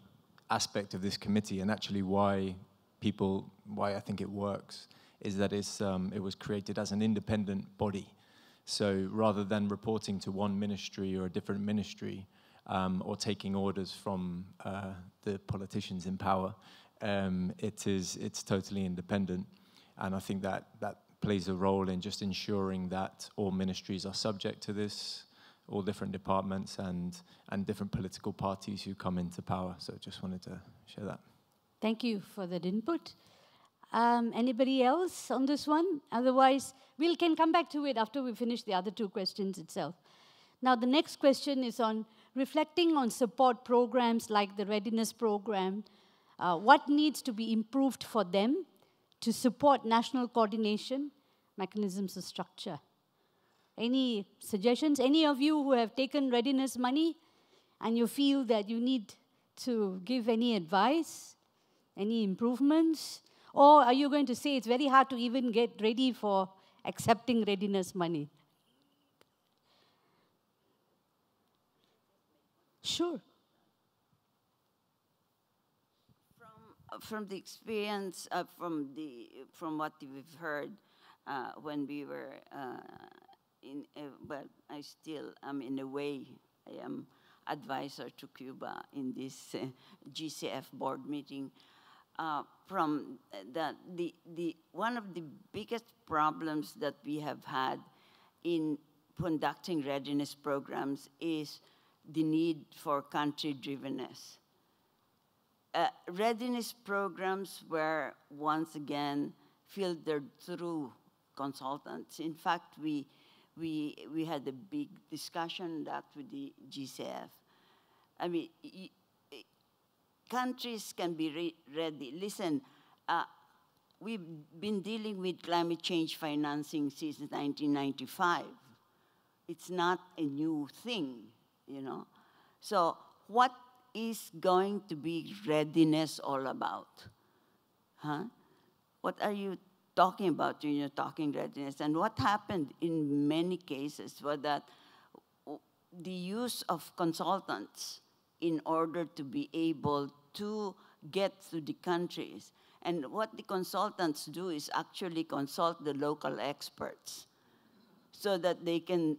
aspect of this committee, and actually why I think it works, is that it was created as an independent body. So rather than reporting to one ministry or a different ministry, or taking orders from the politicians in power, it's totally independent. And I think that plays a role in just ensuring that all ministries are subject to this, all different departments and different political parties who come into power. So just wanted to share that. Thank you for that input. Anybody else on this one? Otherwise, we can come back to it after we finish the other two questions itself. Now, the next question is on reflecting on support programs like the Readiness Program. What needs to be improved for them to support national coordination mechanisms of structure? Any suggestions? Any of you who have taken readiness money and you feel that you need to give any advice, any improvements? Or are you going to say it's very hard to even get ready for accepting readiness money? Sure. From the experience, from what we've heard when we were but I still am, in a way, I am advisor to Cuba in this GCF board meeting. From one of the biggest problems that we have had in conducting readiness programs is the need for country-drivenness. Readiness programs were once again filtered through consultants. In fact, we had a big discussion on that with the GCF. I mean, countries can be ready. Listen, we've been dealing with climate change financing since 1995. It's not a new thing, you know. So what is going to be readiness all about? Huh? What are you talking about when you're talking readiness? And what happened in many cases was that the use of consultants in order to be able to get to the countries. And what the consultants do is actually consult the local experts so that they can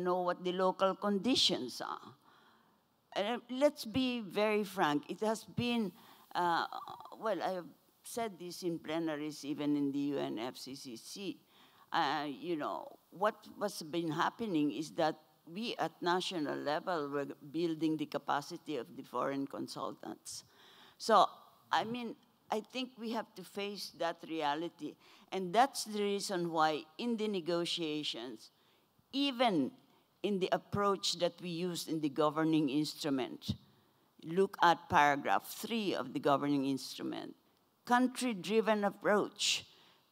know what the local conditions are. And let's be very frank. It has been, well, I have said this in plenaries, even in the UN FCCC. You know, what's been happening is that we at national level were building the capacity of the foreign consultants. So, I mean, I think we have to face that reality. And that's the reason why in the negotiations, even in the approach that we used in the governing instrument, look at paragraph 3 of the governing instrument, country-driven approach.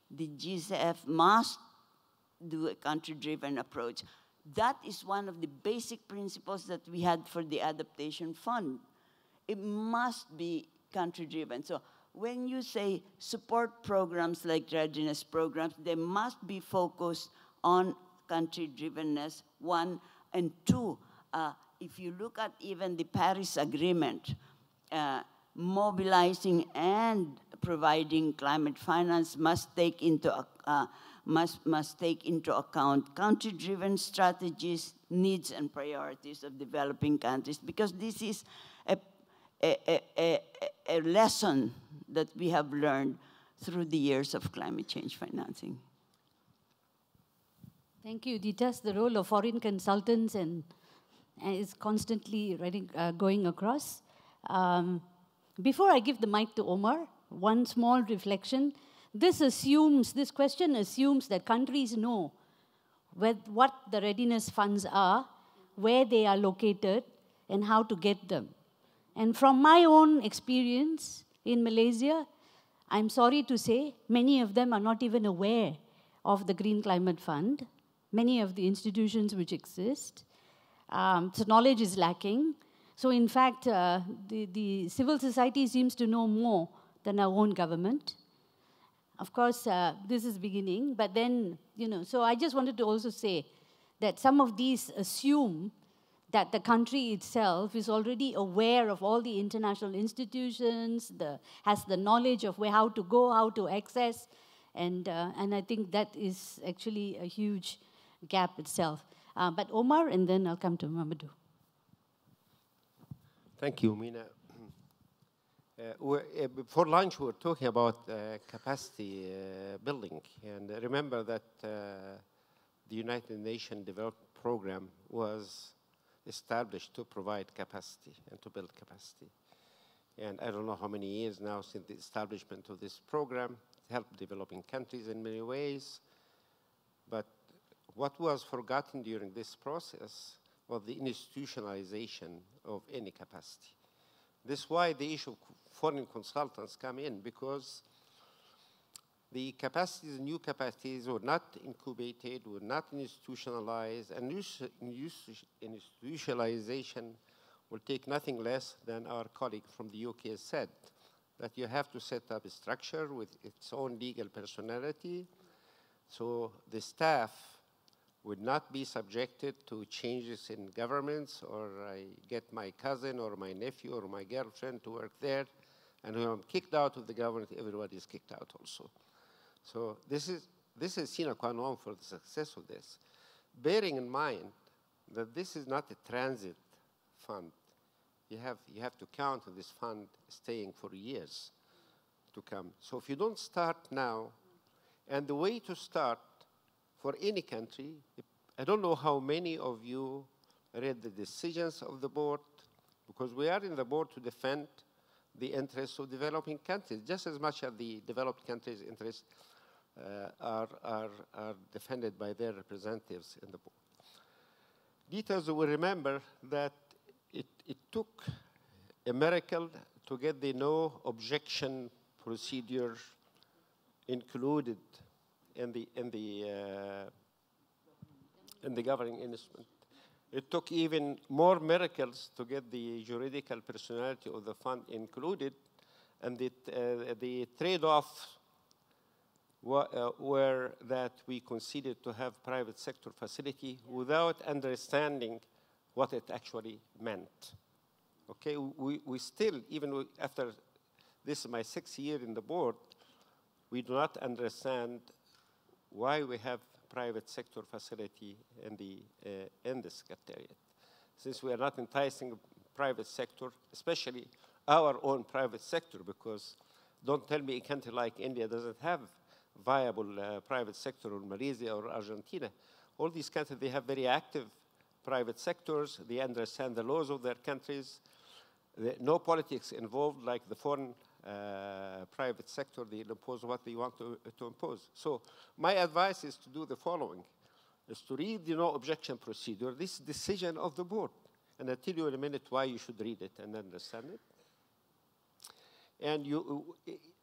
The GCF must do a country-driven approach. That is one of the basic principles that we had for the adaptation fund. It must be country-driven. So when you say support programs like readiness programs, they must be focused on country-drivenness, 1, and 2. If you look at even the Paris Agreement, mobilizing and providing climate finance must take into account country-driven strategies, needs, and priorities of developing countries, because this is a lesson that we have learned through the years of climate change financing. Thank you. That's the role of foreign consultants and is constantly going across. Before I give the mic to Omar, one small reflection. This question assumes that countries know what the readiness funds are, where they are located, and how to get them. And from my own experience in Malaysia, I'm sorry to say, many of them are not even aware of the Green Climate Fund, many of the institutions which exist. So knowledge is lacking. So in fact, the civil society seems to know more than our own government. Of course, this is beginning, but then, you know, so I just wanted to also say that some of these assume that the country itself is already aware of all the international institutions, has the knowledge of how to go, how to access, and I think that is actually a huge gap itself. But Omar, and then I'll come to Mamadou. Thank you, Mina. Before lunch, we were talking about capacity building. And remember that the United Nations Development Program was established to provide capacity and to build capacity. And I don't know how many years now since the establishment of this program. It helped developing countries in many ways. But what was forgotten during this process was the institutionalization of any capacity. This is why the issue of foreign consultants come in, because the capacities, new capacities, were not incubated, were not institutionalized, and institutionalization will take nothing less than our colleague from the UK said, that you have to set up a structure with its own legal personality, so the staff would not be subjected to changes in governments, or I get my cousin or my nephew or my girlfriend to work there, and when I'm kicked out of the government, everybody is kicked out also. So this is sine qua non for the success of this. Bearing in mind that this is not a transit fund. You have to count on this fund staying for years to come. So if you don't start now, and the way to start for any country, I don't know how many of you read the decisions of the board, because we are in the board to defend the interests of developing countries, just as much as the developed countries' interests are defended by their representatives in the board. Details will remember that it took a miracle to get the no objection procedure included in the governing instrument. It took even more miracles to get the juridical personality of the fund included, and the trade-off were that we conceded to have private sector facility without understanding what it actually meant. Okay, we still, even after this is my 6th year in the board, we do not understand why we have private sector facility in the Secretariat. Since we are not enticing private sector, especially our own private sector, because don't tell me a country like India doesn't have viable private sector, or Malaysia or Argentina. All these countries, they have very active private sectors. They understand the laws of their countries. No politics involved like the foreign private sector. They impose what they want to impose. So my advice is to do the following, is to read the no objection procedure, this decision of the board. And I'll tell you in a minute why you should read it and understand it. And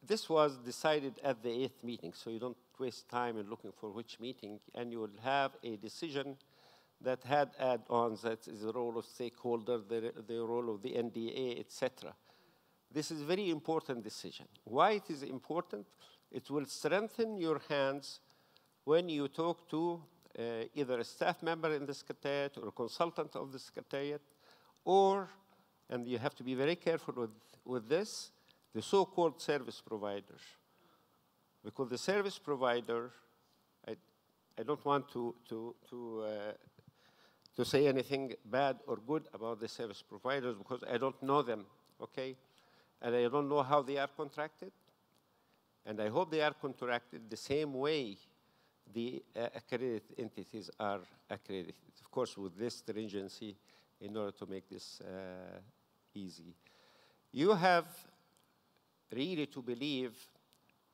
this was decided at the 8th meeting, so you don't waste time in looking for which meeting, and you will have a decision that had add-ons, that is the role of stakeholder, the role of the NDA, etc. This is a very important decision. Why it is important? It will strengthen your hands when you talk to either a staff member in the Secretariat or a consultant of the Secretariat, or, and you have to be very careful with this, the so-called service providers. Because the service provider, I don't want to say anything bad or good about the service providers because I don't know them, okay? And I don't know how they are contracted. And I hope they are contracted the same way the accredited entities are accredited. Of course, with this stringency in order to make this easy. You have really to believe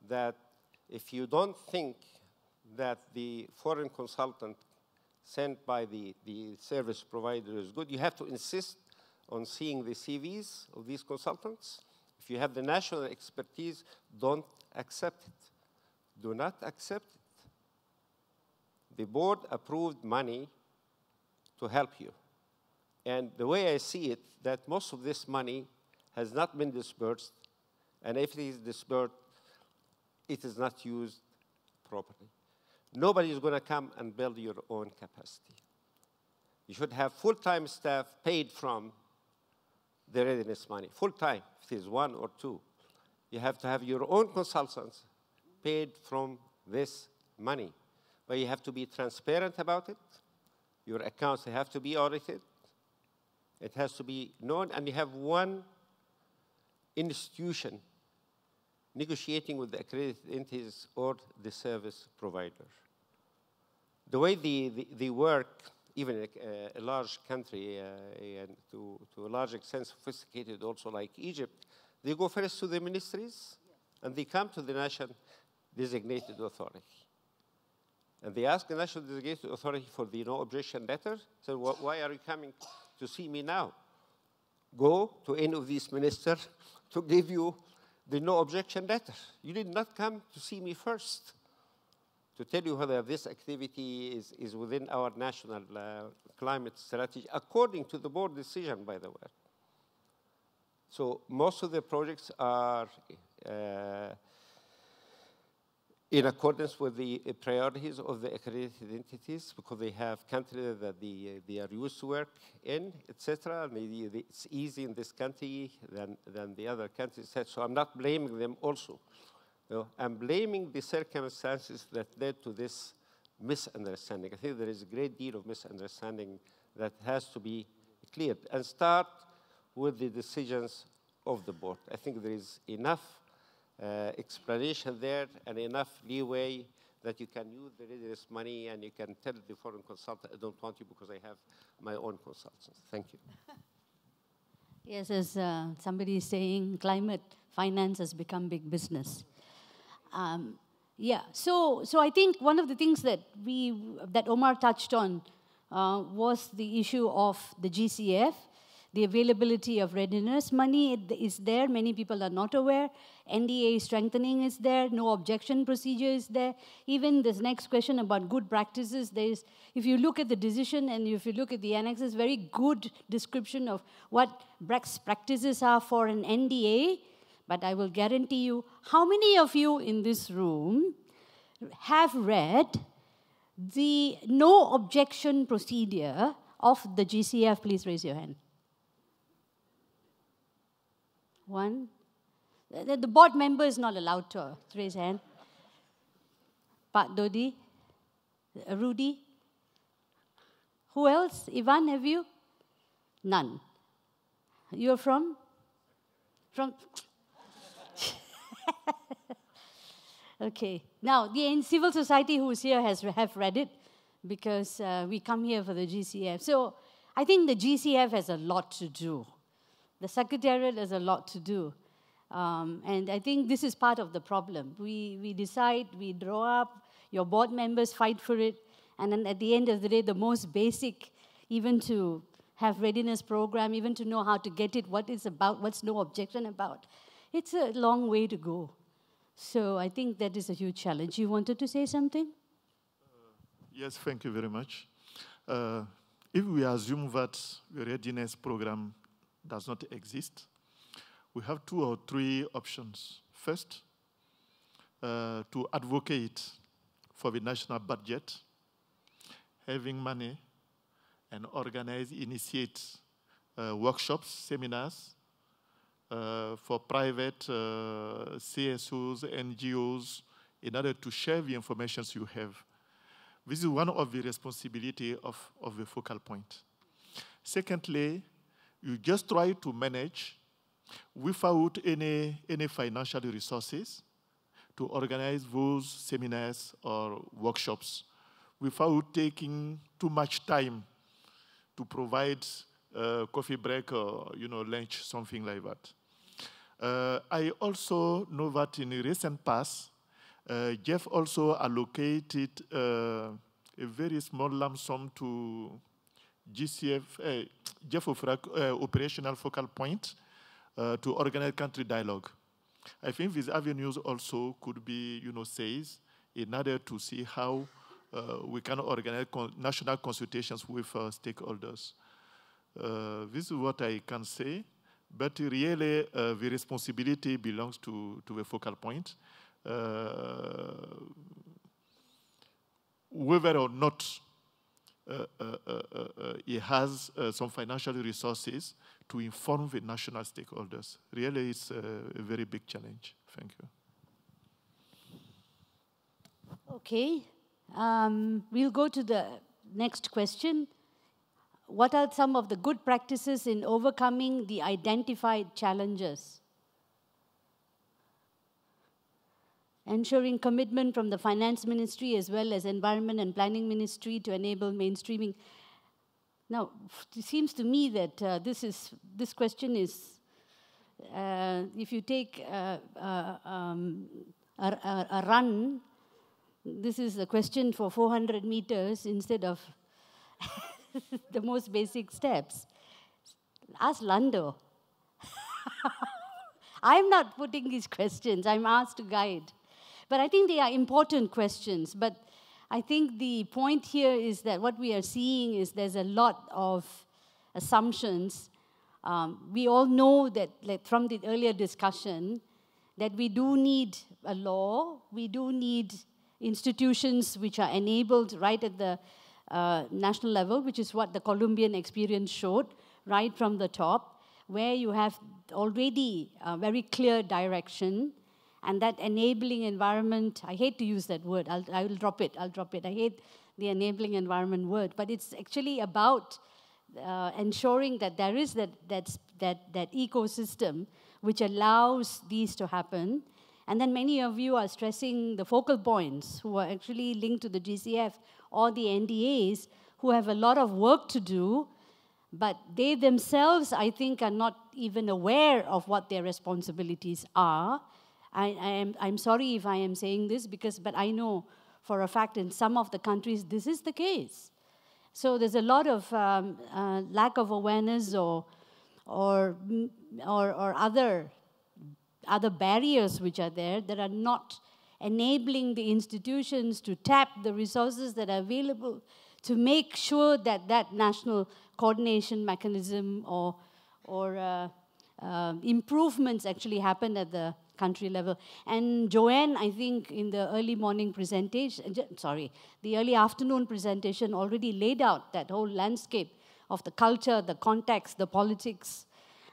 that if you don't think that the foreign consultant sent by the service provider is good, you have to insist on seeing the CVs of these consultants. If you have the national expertise, don't accept it. Do not accept it. The board approved money to help you. And the way I see it, that most of this money has not been disbursed, and if it is disbursed, it is not used properly. Nobody is going to come and build your own capacity. You should have full-time staff paid from the readiness money, full-time, if it is 1 or 2. You have to have your own consultants paid from this money. But you have to be transparent about it. Your accounts have to be audited. It has to be known, and you have one institution negotiating with the accredited entities or the service provider. The way they work, even a large country, and to a large extent sophisticated also like Egypt, they go first to the ministries, and they come to the national designated authority. And they ask the national designated authority for the no objection letter. So why are you coming to see me now? Go to any of these ministers to give you the no objection letter. You did not come to see me first to tell you whether this activity is within our national climate strategy, according to the board decision, by the way. So most of the projects are in accordance with the priorities of the accredited entities, because they have countries that they are used to work in, etc. Maybe it's easy in this country than the other countries. So I'm not blaming them also. You know, I'm blaming the circumstances that led to this misunderstanding. I think there is a great deal of misunderstanding that has to be cleared. And start with the decisions of the board. I think there is enough explanation there and enough leeway that you can use the readiness money and you can tell the foreign consultant, I don't want you because I have my own consultants. Thank you. Yes, as somebody is saying, climate finance has become big business. Yeah, so I think one of the things that Omar touched on was the issue of the GCF, the availability of readiness money is there. Many people are not aware. NDA strengthening is there. No objection procedure is there. Even this next question about good practices, if you look at the decision and if you look at the annexes, very good description of what best practices are for an NDA. But I will guarantee you, how many of you in this room have read the no objection procedure of the GCF? Please raise your hand. One. The board member is not allowed to raise hand. Pak Dodi, Rudy. Who else? Ivan, have you? None. You're from? From? Okay. Now, the civil society who is here have read it because we come here for the GCF. So I think the GCF has a lot to do. The Secretariat has a lot to do. And I think this is part of the problem. We decide, we draw up, your board members fight for it, and then at the end of the day, the most basic, even to have readiness program, even to know how to get it, what it's about, what's no objection about. It's a long way to go. So I think that is a huge challenge. You wanted to say something? Yes, thank you very much. If we assume that the readiness program does not exist, we have 2 or 3 options. First, to advocate for the national budget, having money, and organize, initiate workshops, seminars for private CSOs, NGOs, in order to share the information you have. This is one of the responsibilities of the focal point. Secondly, you just try to manage without any financial resources to organize those seminars or workshops without taking too much time to provide coffee break or lunch, something like that. I also know that in the recent past, Jeff also allocated a very small lump sum to GCF, Jeff Operational Focal Point, to organize country dialogue. I think these avenues also could be, seized in order to see how we can organize national consultations with stakeholders. This is what I can say, but really the responsibility belongs to the focal point. Whether or not it has some financial resources to inform the national stakeholders. Really, it's a very big challenge. Thank you. Okay. We'll go to the next question. What are some of the good practices in overcoming the identified challenges? Ensuring commitment from the Finance Ministry as well as Environment and Planning Ministry to enable mainstreaming. Now, it seems to me that this question is, if you take a run, this is a question for 400 meters instead of the most basic steps. Ask Lando. I'm not putting these questions. I'm asked to guide. But I think they are important questions. But I think the point here is that what we are seeing is there's a lot of assumptions. We all know that, like from the earlier discussion, that we do need a law. We do need institutions which are enabled right at the national level, which is what the Colombian experience showed, right from the top, where you have already a very clear direction. And that enabling environment, I hate to use that word, I will drop it, I hate the enabling environment word, but it's actually about ensuring that there is that ecosystem which allows these to happen, And then many of you are stressing the focal points who are actually linked to the GCF or the NDAs, who have a lot of work to do, but they themselves, I think, are not even aware of what their responsibilities are. I'm sorry if I am saying this, but I know for a fact in some of the countries this is the case. So there's a lot of lack of awareness or other barriers which are there that are not enabling the institutions to tap the resources that are available to make sure that that national coordination mechanism or improvements actually happen at the country level. And Joanne, I think in the early morning presentation, the early afternoon presentation already laid out that whole landscape of the culture, the context, the politics.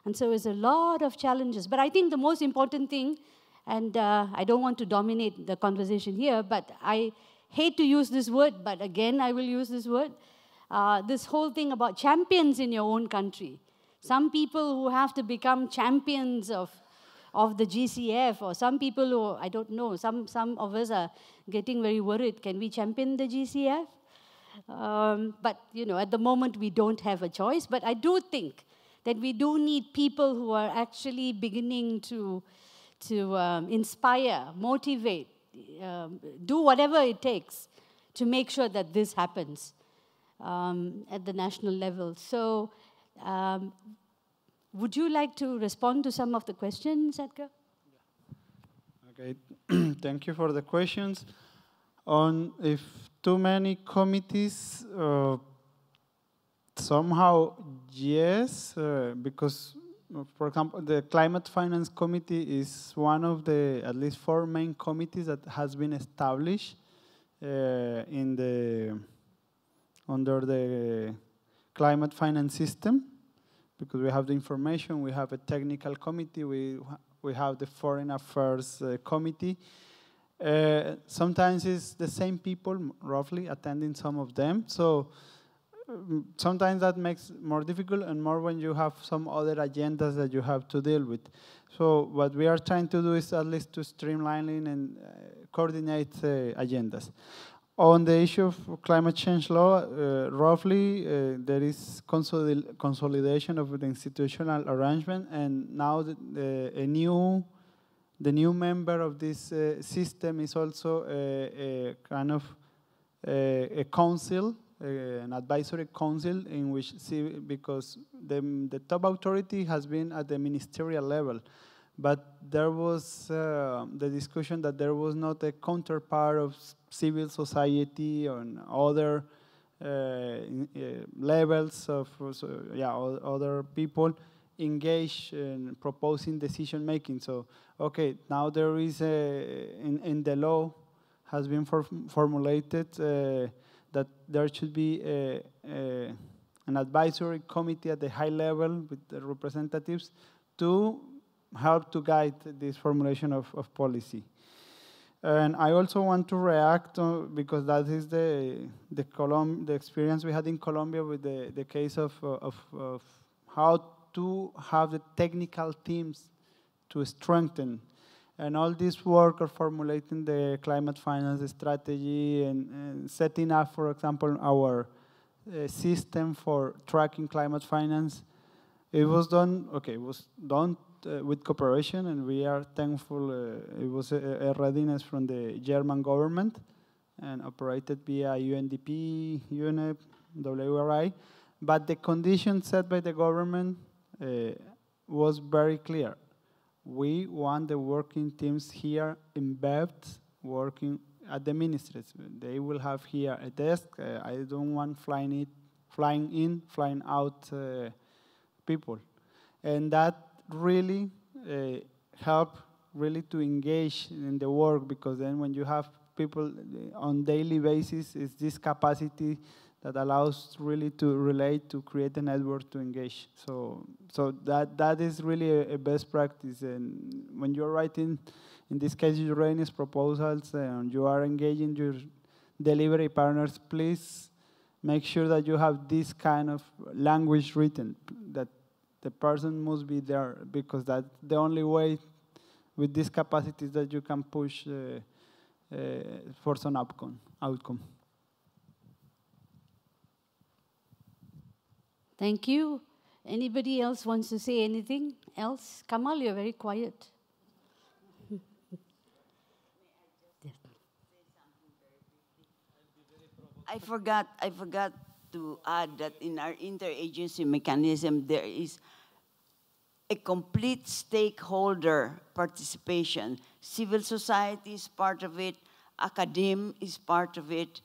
And so it's a lot of challenges. But I think the most important thing, and I don't want to dominate the conversation here, but I hate to use this word, but again I will use this word, this whole thing about champions in your own country. Some people who have to become champions of the GCF, or some people who, I don't know, some of us are getting very worried, can we champion the GCF? But, at the moment we don't have a choice. But I do think that we do need people who are actually beginning to inspire, motivate, do whatever it takes to make sure that this happens at the national level. So, would you like to respond to some of the questions, Edgar? Okay, thank you for the questions. On if too many committees, somehow yes, because, for example, the Climate Finance Committee is one of the at least 4 main committees that has been established under the climate finance system, because we have the information, we have a technical committee, we have the foreign affairs committee. Sometimes it's the same people, roughly, attending some of them. So sometimes that makes it more difficult, and more when you have some other agendas that you have to deal with. So what we are trying to do is at least to streamline and coordinate agendas. On the issue of climate change law, roughly there is consolidation of the institutional arrangement, and now the new member of this system is also a kind of a council, an advisory council, in which, because the top authority has been at the ministerial level, but there was the discussion that there was not a counterpart of civil society and other levels of other people engaged in proposing decision making. So, okay, now there is in the law has been formulated that there should be an advisory committee at the high level with the representatives to help to guide this formulation of policy. And I also want to react because that is the experience we had in Colombia with the case of how to have the technical teams to strengthen. And all this work of formulating the climate finance strategy and setting up, for example, our system for tracking climate finance, it was done, with cooperation, and we are thankful. It was a readiness from the German government and operated via UNDP, UNEP, WRI. But the condition set by the government was very clear. We want the working teams here embedded, working at the ministries. They will have here a desk. I don't want flying in, flying out people. And that really help really to engage in the work, because then when you have people on daily basis, it's this capacity that allows really to relate, to create a network, to engage. So that is really a best practice. And when you're writing, in this case, your readiness proposals, and you are engaging your delivery partners, please make sure that you have this kind of language written, that the person must be there, because that's the only way with these capacities that you can push for some outcome. Thank you. Anybody else wants to say anything else? Kamal, you're very quiet. I forgot to add that in our interagency mechanism, there is a complete stakeholder participation. Civil society is part of it, academe is part of it.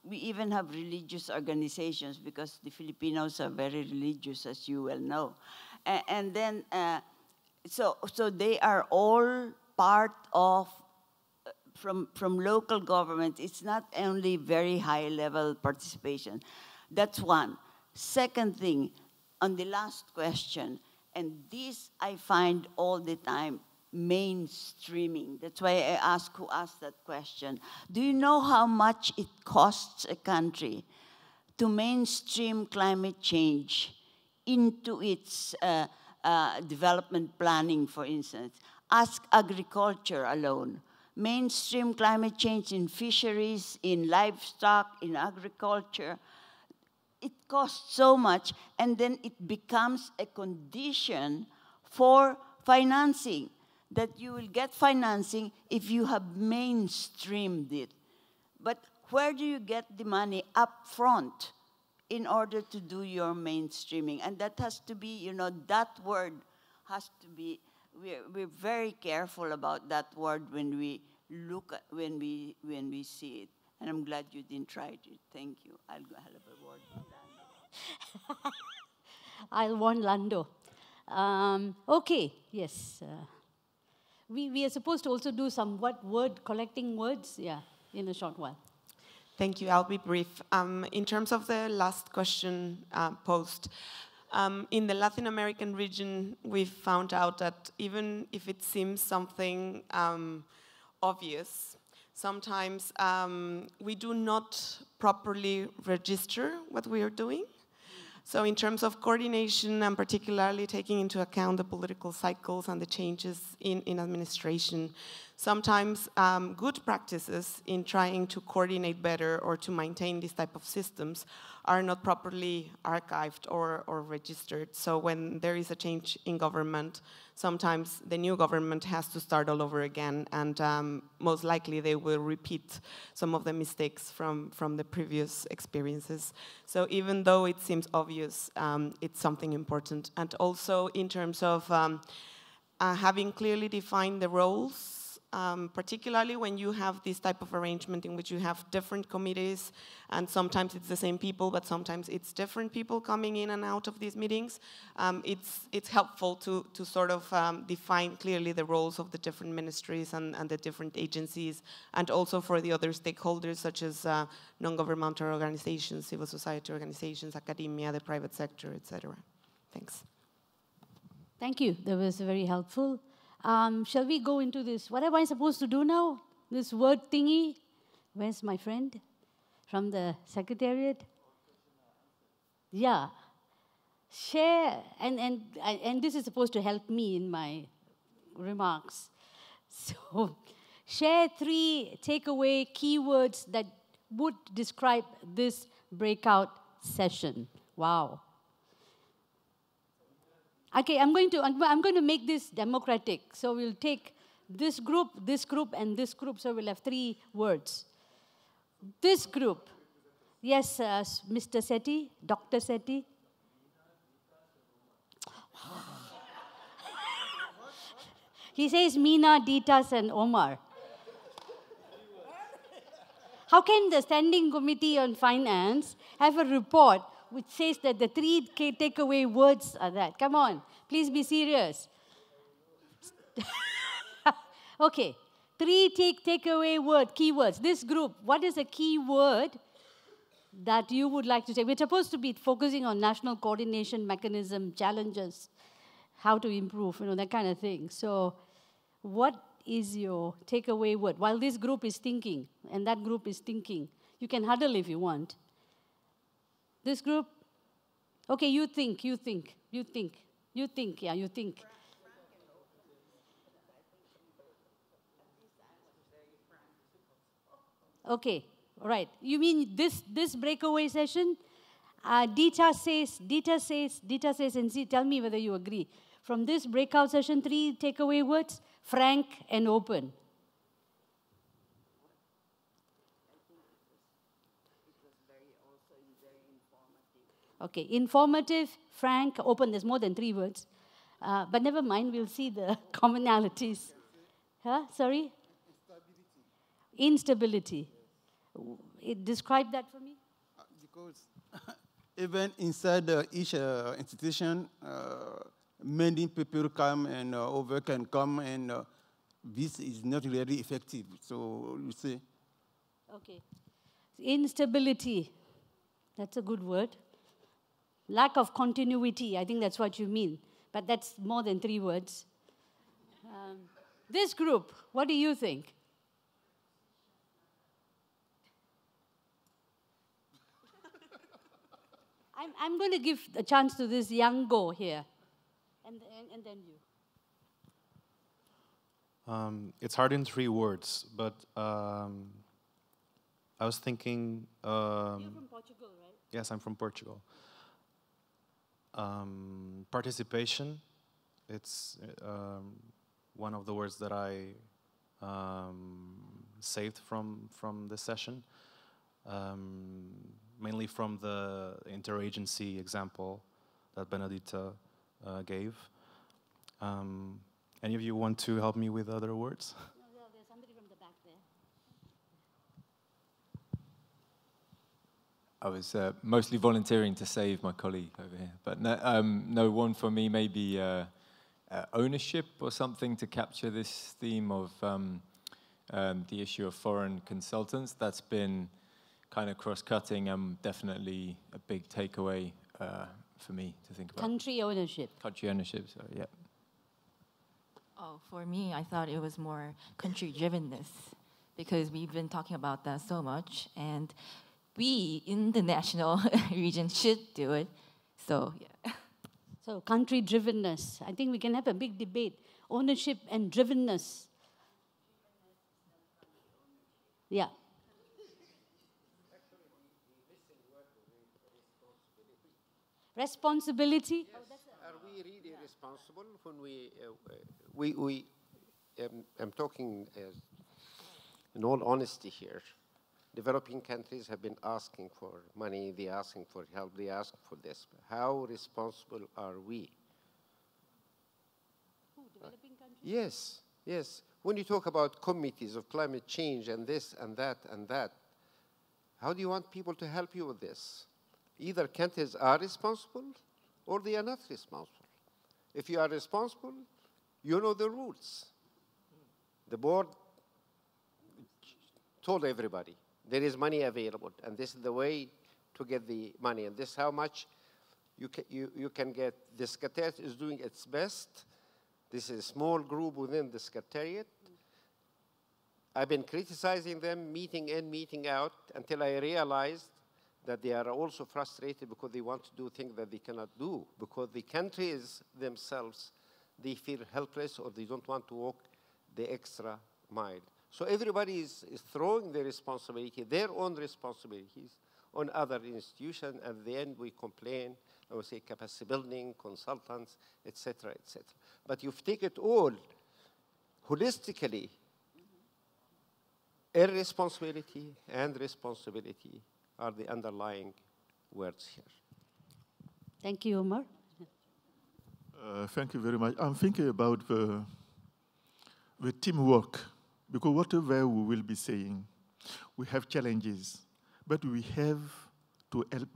We even have religious organizations because the Filipinos are very religious, as you well know. And then, so they are all part of, from local government. It's not only very high level participation. That's one. Second thing, on the last question, and this I find all the time, mainstreaming. That's why I ask who asked that question. Do you know how much it costs a country to mainstream climate change into its development planning, for instance? Ask agriculture alone. Mainstream climate change in fisheries, in livestock, in agriculture. It costs so much, and then it becomes a condition for financing, that you will get financing if you have mainstreamed it. But where do you get the money up front in order to do your mainstreaming? And that has to be, you know, that word has to be, we're very careful about that word when we look at, when we see it. And I'm glad you didn't try it. Thank you. I'll go have a word with Lando. I'll warn Lando. Okay, yes. We are supposed to also do some collecting words, yeah, in a short while. Thank you. I'll be brief. In terms of the last question posed, in the Latin American region, we've found out that even if it seems something obvious, sometimes we do not properly register what we are doing. So in terms of coordination, and particularly taking into account the political cycles and the changes in administration, sometimes good practices in trying to coordinate better or to maintain these type of systems are not properly archived or registered. So when there is a change in government, sometimes the new government has to start all over again, and most likely they will repeat some of the mistakes from the previous experiences. So even though it seems obvious, it's something important. And also in terms of having clearly defined the roles, particularly when you have this type of arrangement in which you have different committees, and sometimes it's the same people, but sometimes it's different people coming in and out of these meetings. It's helpful to sort of define clearly the roles of the different ministries and the different agencies, and also for the other stakeholders, such as non-governmental organizations, civil society organizations, academia, the private sector, etc. Thanks. Thank you. That was very helpful. Shall we go into this? What am I supposed to do now? This word thingy? Where's my friend from the Secretariat? Yeah. Share, and this is supposed to help me in my remarks. So, share 3 takeaway keywords that would describe this breakout session. Wow. Okay, I'm going to make this democratic. So we'll take this group, and this group. So we'll have 3 words. This group. Yes, Mr. Sethi, Dr. Sethi. He says Meena, Ditas, and Omar. How can the Standing Committee on Finance have a report which says that the 3 takeaway words are that? Come on, please be serious. Okay, 3 takeaway keywords. This group, what is a key word that you would like to say? We're supposed to be focusing on national coordination mechanism, challenges, how to improve, that kind of thing. So what is your takeaway word? While this group is thinking, and that group is thinking, you can huddle if you want. This group, okay, you think. Okay, all right. You mean this breakaway session? Dita says, and see, tell me whether you agree. From this breakout session, 3 takeaway words: frank and open. Okay, informative, frank, open. There's more than 3 words. But never mind, we'll see the commonalities. Huh? Sorry? Instability. Describe that for me. Because even inside each institution, many people come and over can come, and this is not really effective. So you see. Okay. Instability. That's a good word. Lack of continuity. I think that's what you mean. But that's more than 3 words. This group, what do you think? I'm going to give a chance to this young go here. And then you. It's hard in 3 words, but I was thinking... You're from Portugal, right? Yes, I'm from Portugal. Participation, it's one of the words that I saved from this session, mainly from the interagency example that Benedita gave. Any of you want to help me with other words? No, there's somebody from the back there. I was mostly volunteering to save my colleague over here. But no, one for me, maybe ownership or something to capture this theme of the issue of foreign consultants. That's been kind of cross-cutting and definitely a big takeaway for me to think about. Country ownership. Country ownership, so yeah. Oh, for me, I thought it was more country-drivenness because we've been talking about that so much, and we in the national region should do it. So, yeah. So, country-drivenness. I think we can have a big debate. Ownership and drivenness. Yeah. Responsibility. Are we really responsible when I'm talking in all honesty here. Developing countries have been asking for money, they're asking for help, they ask for this. How responsible are we? Developing countries? Yes, yes. When you talk about committees of climate change and this and that and that, how do you want people to help you with this? Either countries are responsible or they are not responsible. If you are responsible, you know the rules. The board told everybody there is money available, and this is the way to get the money, and this is how much you can get. The Secretariat is doing its best. This is a small group within the Secretariat. I've been criticizing them, meeting in, meeting out, until I realized that they are also frustrated because they want to do things that they cannot do, because the countries themselves, they feel helpless or they don't want to walk the extra mile. So everybody is throwing their responsibility, their own responsibilities, on other institutions, and at the end we complain, and we say capacity building, consultants, etc., etc. But you take it all holistically, irresponsibility and responsibility are the underlying words here. Thank you, Omar. Thank you very much. I'm thinking about the teamwork, because whatever we will be saying, we have challenges, but we have to help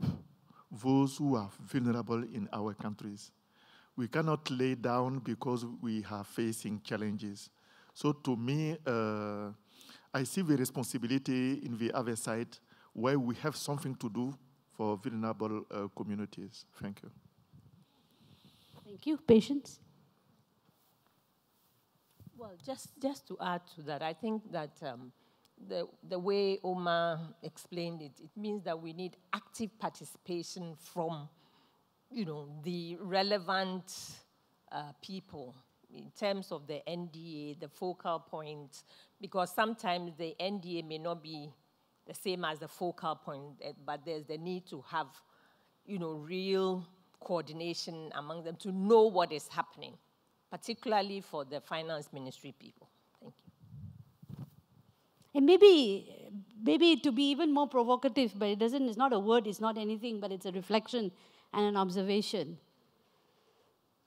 those who are vulnerable in our countries. We cannot lay down because we are facing challenges. So to me, I see the responsibility in the other side, where we have something to do for vulnerable communities. Thank you. Thank you. Patience? Well, just to add to that, I think that the way Omar explained it, it means that we need active participation from, the relevant people in terms of the NDA, the focal points, because sometimes the NDA may not be the same as the focal point, but there's the need to have, real coordination among them to know what is happening, particularly for the finance ministry people. Thank you. And maybe to be even more provocative, but it's not a word, it's not anything, but it's a reflection and an observation.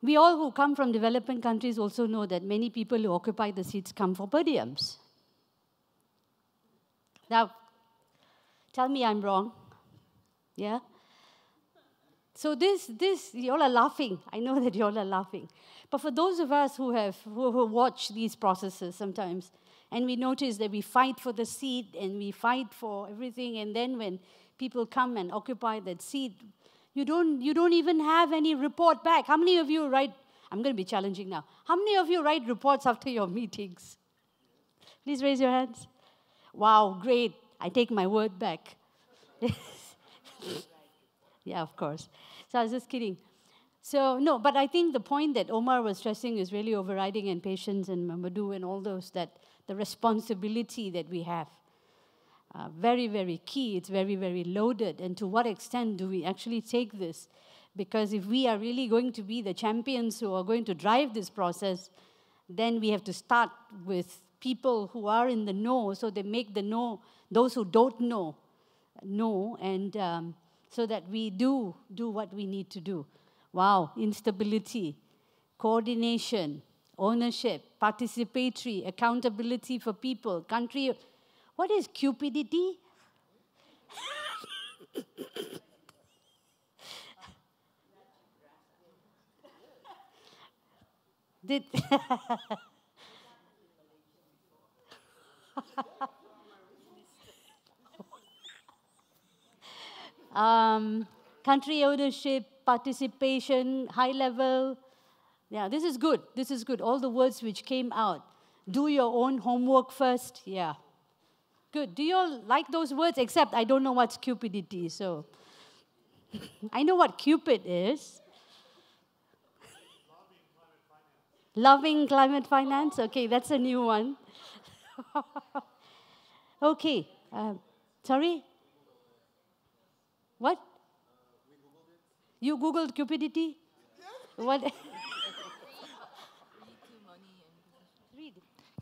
We all who come from developing countries also know that many people who occupy the seats come for per diems. Now, tell me I'm wrong. Yeah? So this, you all are laughing. I know that you all are laughing. But for those of us who watch these processes sometimes, and we notice that we fight for the seat and we fight for everything, and then when people come and occupy that seat, you don't even have any report back. How many of you write, I'm going to be challenging now, how many of you write reports after your meetings? Please raise your hands. Wow, great. I take my word back. Yeah, of course. So I was just kidding. So, no, but I think the point that Omar was stressing is really overriding, and Patience and Mamadou and all those, that the responsibility that we have. Very, very key. It's very, very loaded. And to what extent do we actually take this? Because if we are really going to be the champions who are going to drive this process, then we have to start with people who are in the know, so they make the know, those who don't know, and so that we do what we need to do. Wow, instability, coordination, ownership, participatory, accountability for people, country. What is cupidity? Country ownership, participation, high level. Yeah, this is good. This is good. All the words which came out. Do your own homework first. Yeah. Good. Do you all like those words? Except I don't know what's cupidity, so. I know what Cupid is. Loving climate finance. Okay, that's a new one. Okay. Sorry? What? You Googled cupidity? What?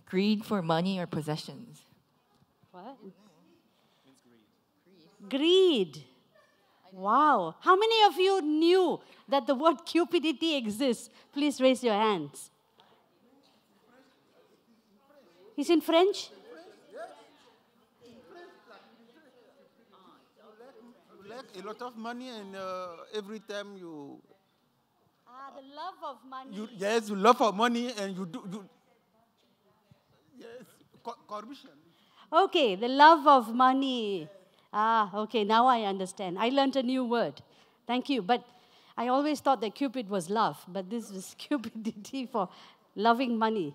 Greed for money or possessions. What? Greed. Wow. How many of you knew that the word cupidity exists? Please raise your hands. It's in French? You like a lot of money, and every time you... The love of money. Yes, you love for money, and you do yes, corruption. Okay, the love of money. Okay, now I understand. I learned a new word. Thank you. But I always thought that Cupid was love, but this is cupidity for loving money.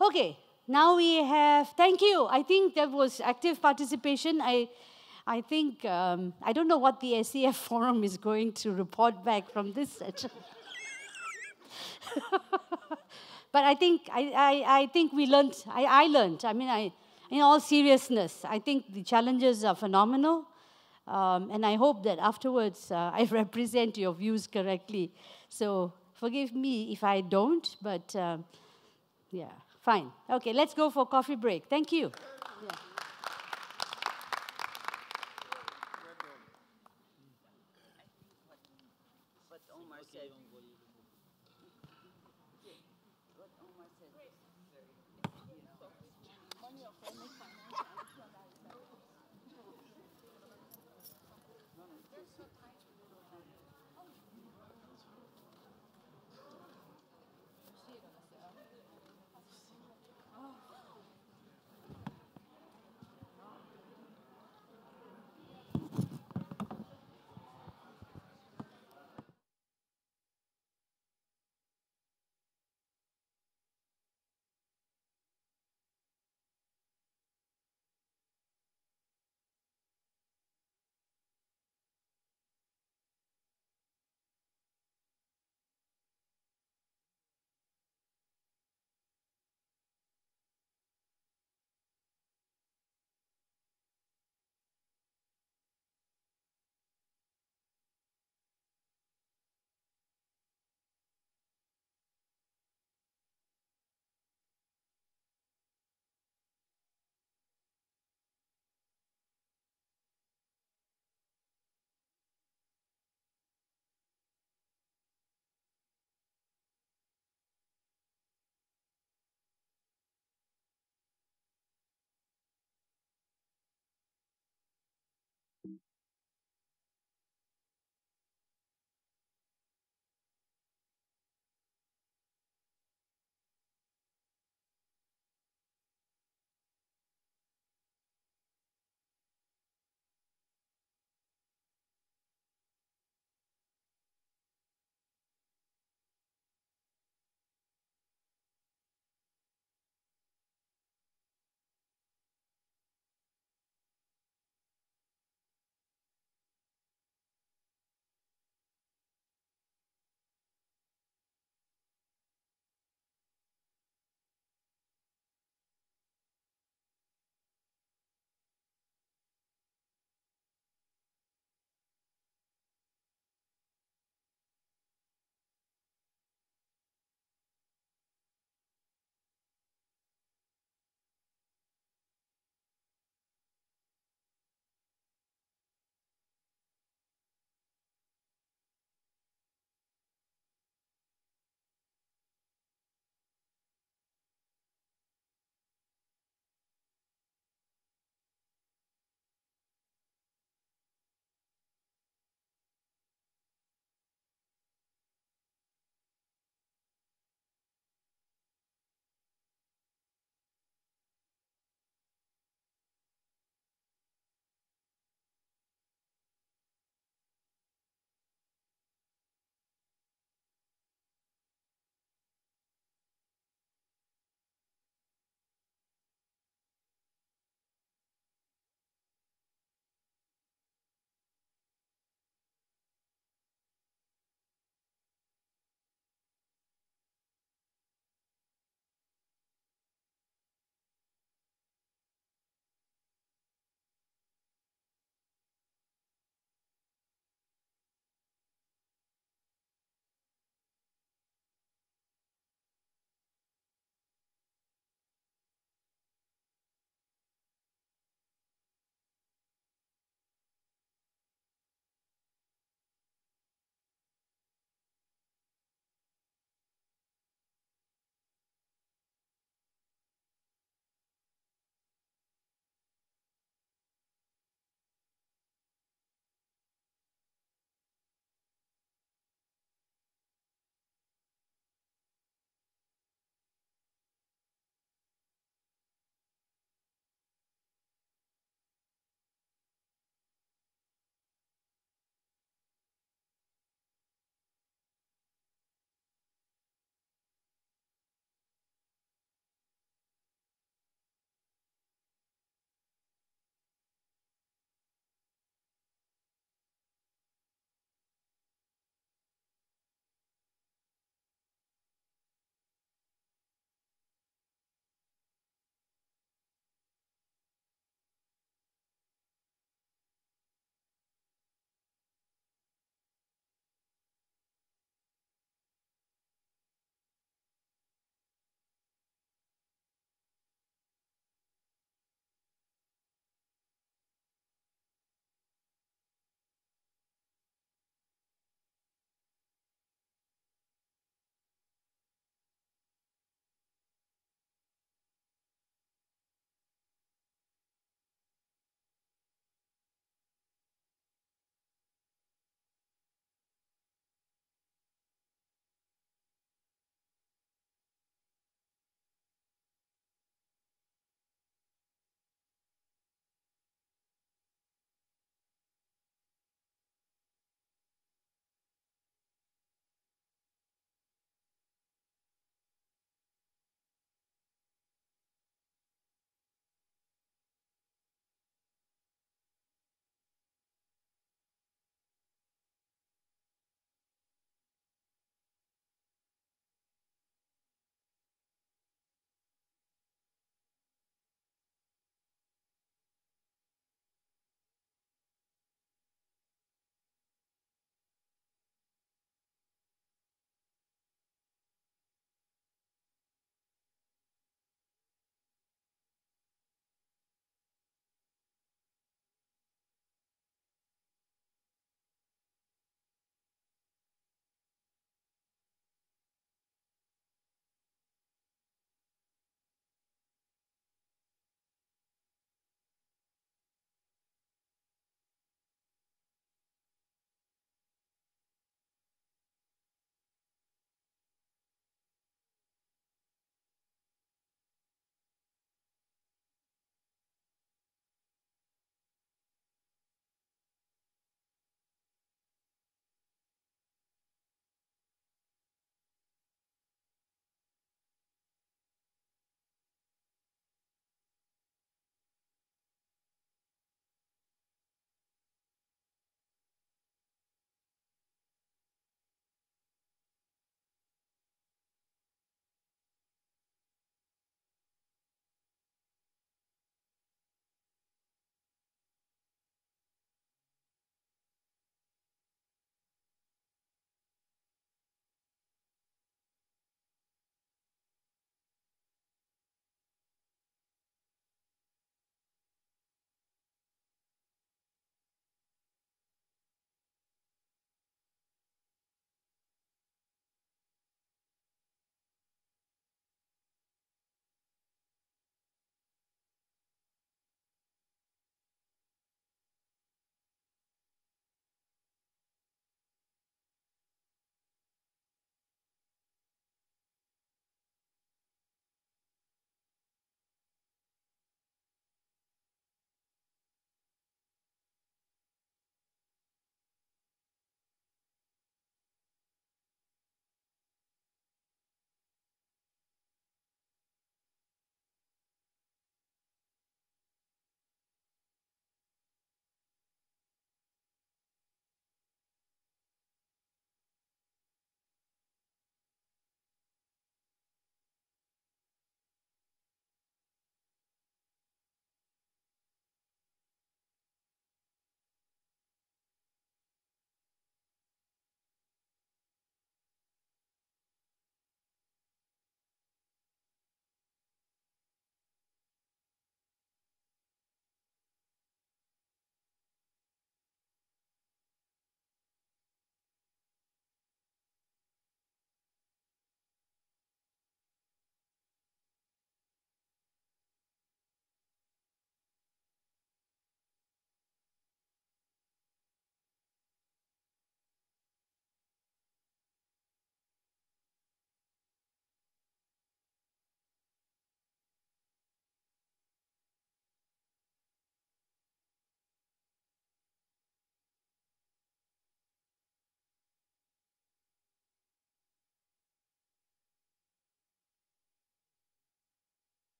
Okay, now we have, thank you. I think there was active participation. I think, I don't know what the SEF forum is going to report back from this session. But I think we learned, I learned. I mean, in all seriousness, I think the challenges are phenomenal. And I hope that afterwards I represent your views correctly. So forgive me if I don't, but yeah, fine. Okay, let's go for coffee break. Thank you. Yeah.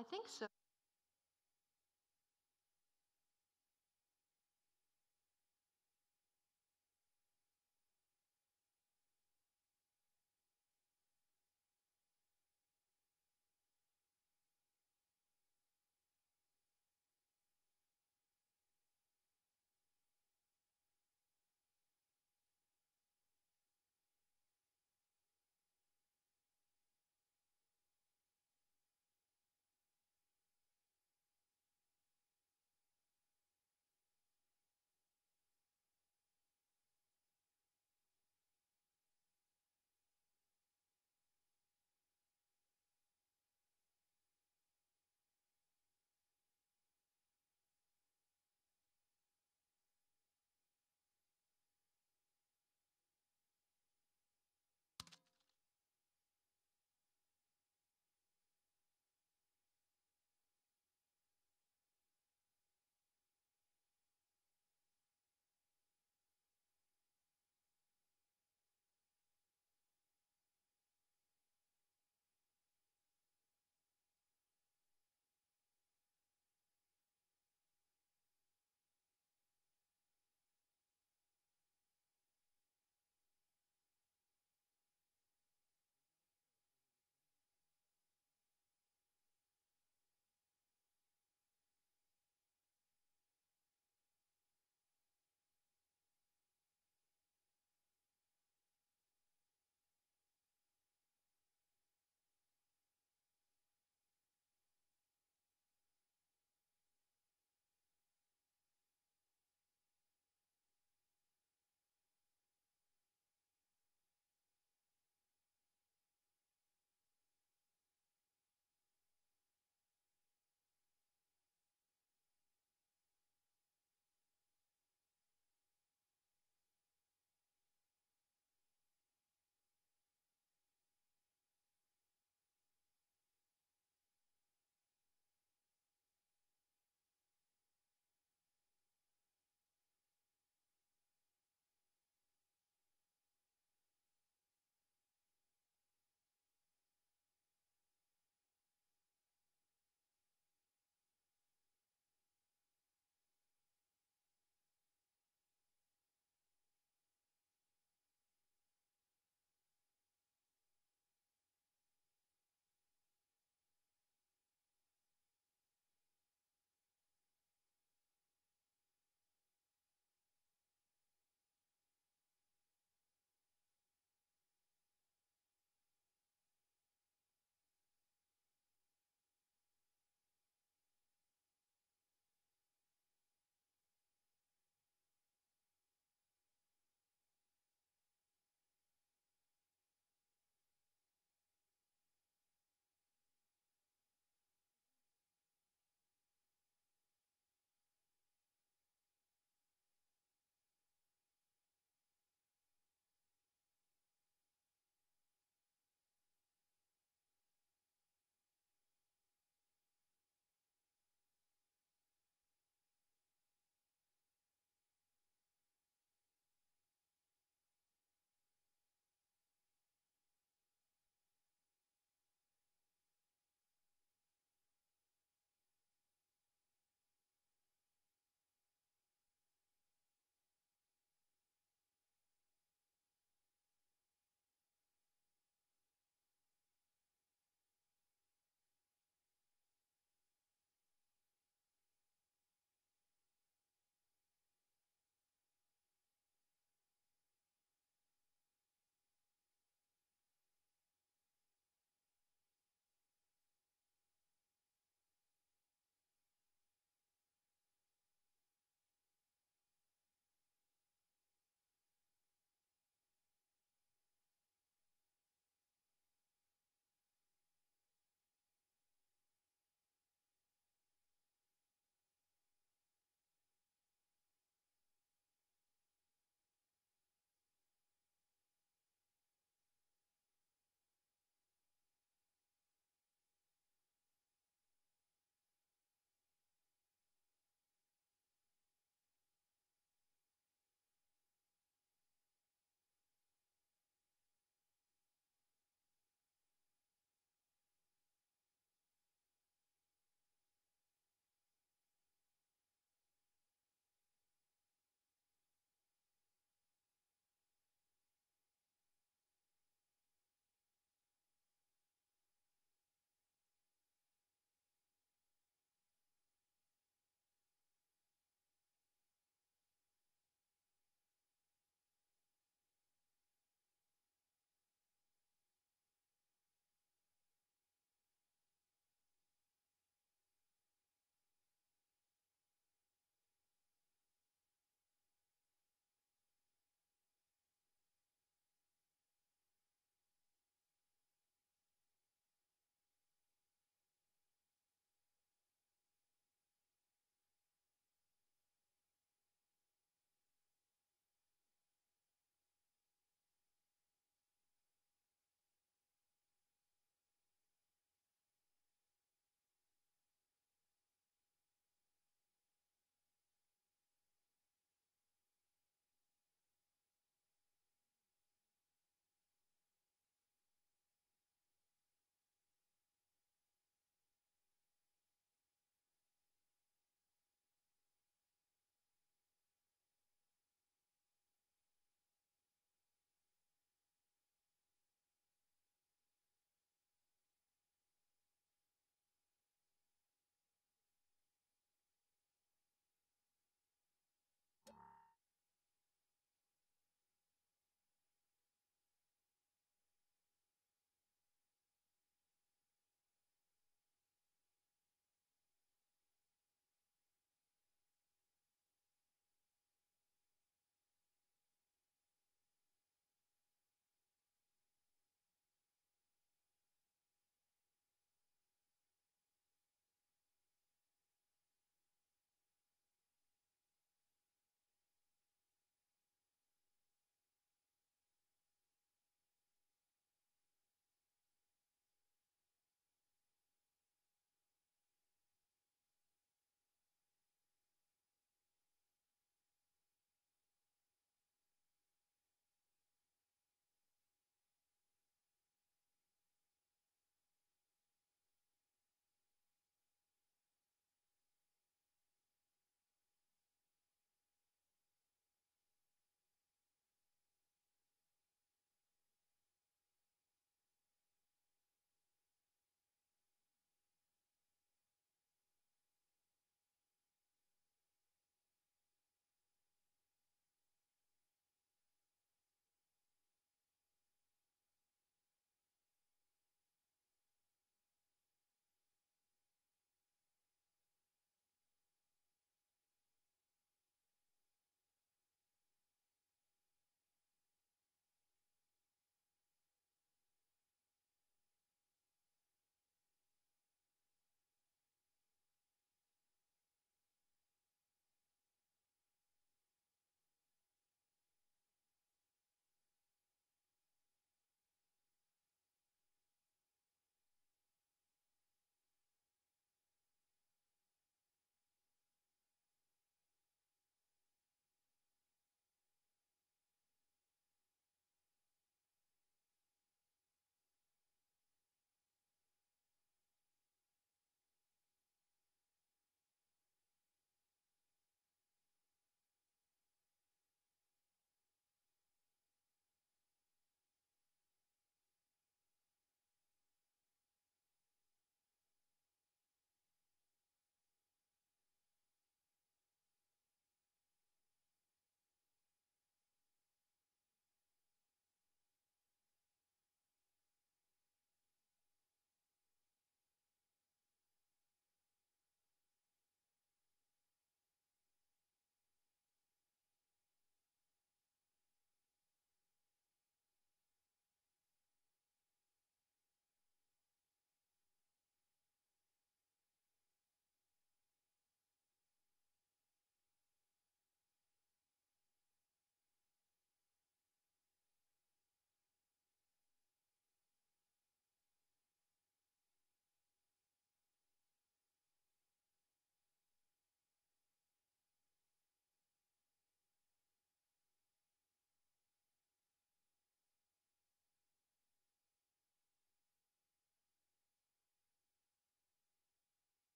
I think so.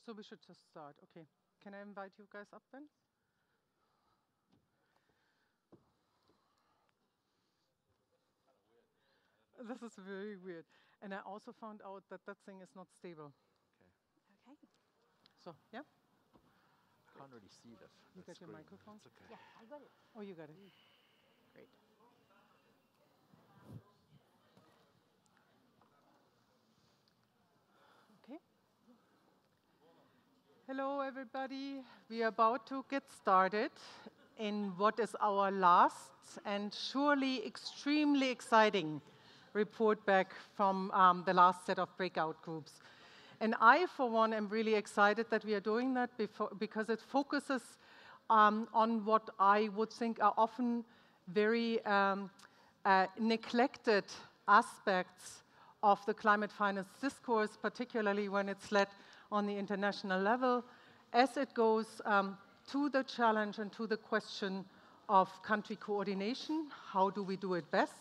So we should just start. Okay. Can I invite you guys up then? This is very weird. And I also found out that that thing is not stable. Okay. So, yeah? Can't really see that. You got your microphone? It's okay. Yeah, I got it. Oh, you got it. Great. Okay. Hello, everybody. We are about to get started in what is our last and surely extremely exciting report back from the last set of breakout groups. And I, for one, am really excited that we are doing that because it focuses on what I would think are often very neglected aspects of the climate finance discourse, particularly when it's led on the international level, as it goes to the challenge and to the question of country coordination. How do we do it best?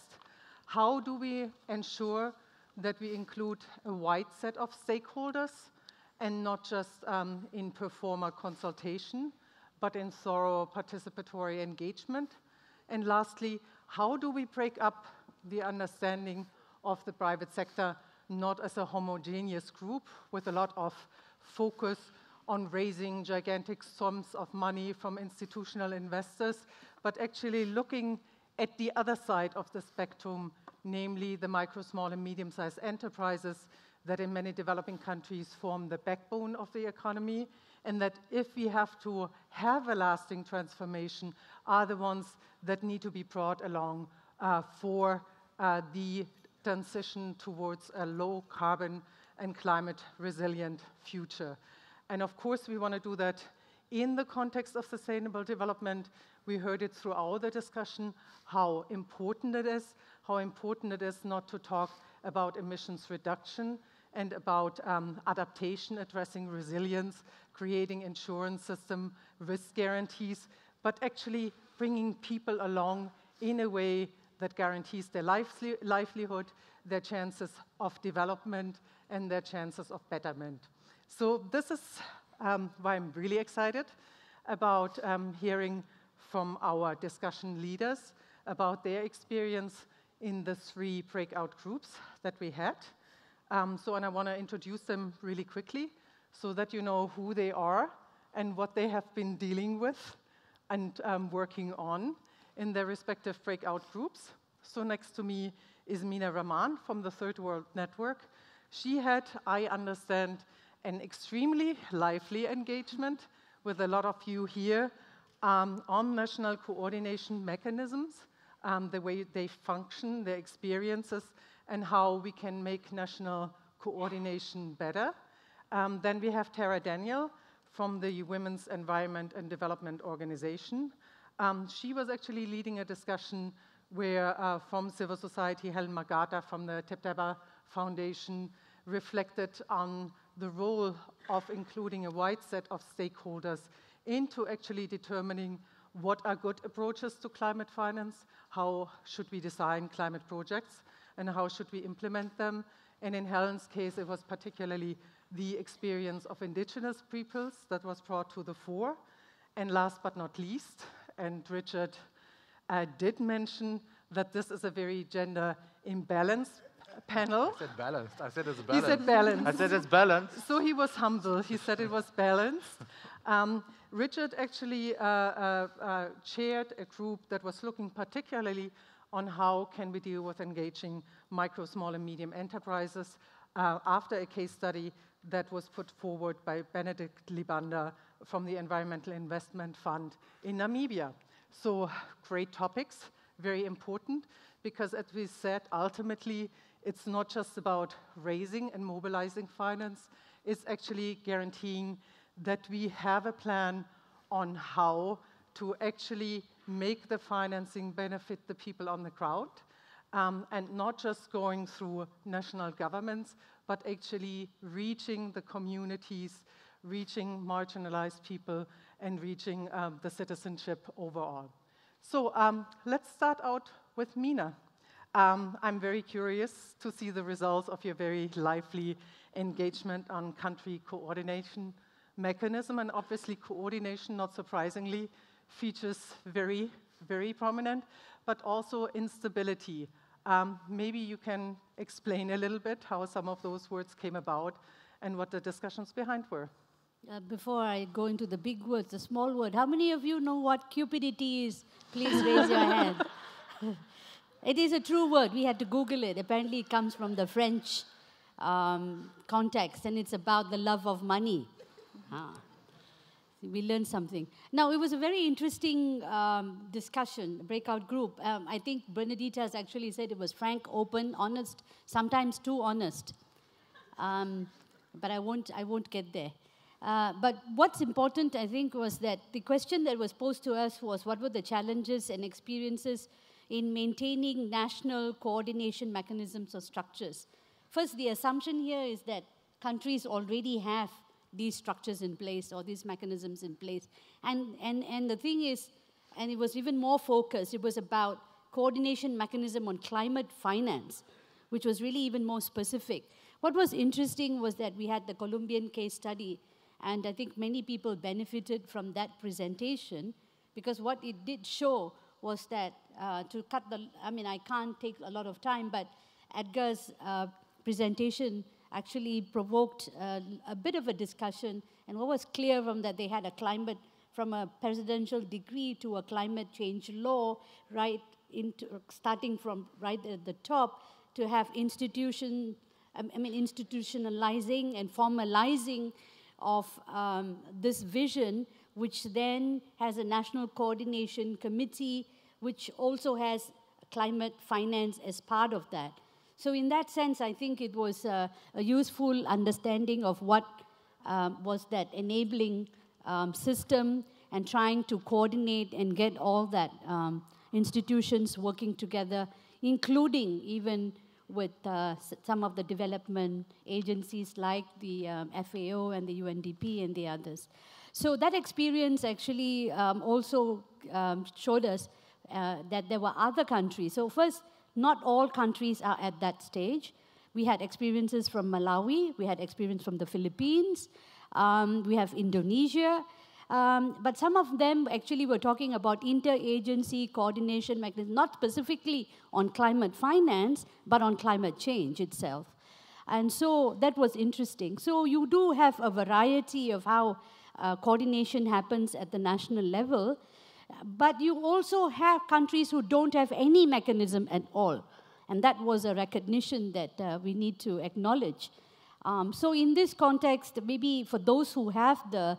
How do we ensure that we include a wide set of stakeholders and not just in performer consultation, but in thorough participatory engagement? And lastly, how do we break up the understanding of the private sector not as a homogeneous group with a lot of focus on raising gigantic sums of money from institutional investors, but actually looking at the other side of the spectrum, namely the micro, small, and medium-sized enterprises that in many developing countries form the backbone of the economy, and that if we have to have a lasting transformation, are the ones that need to be brought along for the transition towards a low-carbon and climate-resilient future. And of course, we want to do that in the context of sustainable development. We heard it throughout the discussion how important it is not to talk about emissions reduction and about adaptation, addressing resilience, creating insurance system, risk guarantees, but actually bringing people along in a way that guarantees their livelihood, their chances of development, and their chances of betterment. So this is why I'm really excited about hearing from our discussion leaders about their experience in the 3 breakout groups that we had. And I want to introduce them really quickly so that you know who they are and what they have been dealing with and working on in their respective breakout groups. So next to me is Mina Rahman from the Third World Network. She had, I understand, an extremely lively engagement with a lot of you here on national coordination mechanisms, the way they function, their experiences, and how we can make national coordination better. Then we have Tara Daniel from the Women's Environment and Development Organization. She was actually leading a discussion where from civil society, Helen Magata from the Tepteba Foundation reflected on the role of including a wide set of stakeholders into actually determining what are good approaches to climate finance, how should we design climate projects, and how should we implement them. And in Helen's case, it was particularly the experience of indigenous peoples that was brought to the fore. And last but not least, and Richard did mention that this is a very gender imbalanced panel. I said balanced. I said it's balanced. He said balanced. I said it's balanced. So he was humble. He said it was balanced. Richard actually chaired a group that was looking particularly on how can we deal with engaging micro, small, and medium enterprises after a case study that was put forward by Benedict Libanda from the Environmental Investment Fund in Namibia. So great topics, very important, because as we said, ultimately, it's not just about raising and mobilizing finance, it's actually guaranteeing that we have a plan on how to actually make the financing benefit the people on the ground, and not just going through national governments, but actually reaching the communities, reaching marginalized people, and reaching the citizenship overall. So let's start out with Mina. I'm very curious to see the results of your very lively engagement on country coordination. mechanism, and obviously coordination, not surprisingly, features very, very prominent, but also instability. Maybe you can explain a little bit how some of those words came about and what the discussions behind were. Before I go into the big words, the small word, how many of you know what cupidity is? Please raise your hand. It is a true word. We had to Google it. Apparently, it comes from the French context, and it's about the love of money. We learned something. Now, it was a very interesting discussion, breakout group. I think Bernadette has actually said it was frank, open, honest, sometimes too honest. But I won't get there. But what's important, I think, was that the question that was posed to us was what were the challenges and experiences in maintaining national coordination mechanisms or structures. First, the assumption here is that countries already have these structures in place or these mechanisms in place. And the thing is, and it was even more focused, it was about coordination mechanism on climate finance, which was really even more specific. What was interesting was that we had the Colombian case study, and I think many people benefited from that presentation, because what it did show was that, to cut the, I can't take a lot of time, but Edgar's presentation actually provoked a bit of a discussion, and what was clear from that, they had a climate, from a presidential decree to a climate change law, right into, starting from right at the top, to have institutionalizing and formalizing of this vision, which then has a national coordination committee, which also has climate finance as part of that. So in that sense, I think it was a useful understanding of what was that enabling system and trying to coordinate and get all that institutions working together, including even with some of the development agencies like the FAO and the UNDP and the others. So that experience actually also showed us that there were other countries. So first, not all countries are at that stage. We had experiences from Malawi, we had experience from the Philippines, we have Indonesia, but some of them actually were talking about interagency coordination mechanism, not specifically on climate finance, but on climate change itself. And so that was interesting. So you do have a variety of how coordination happens at the national level, but you also have countries who don't have any mechanism at all. And that was a recognition that we need to acknowledge. So in this context, maybe for those who have the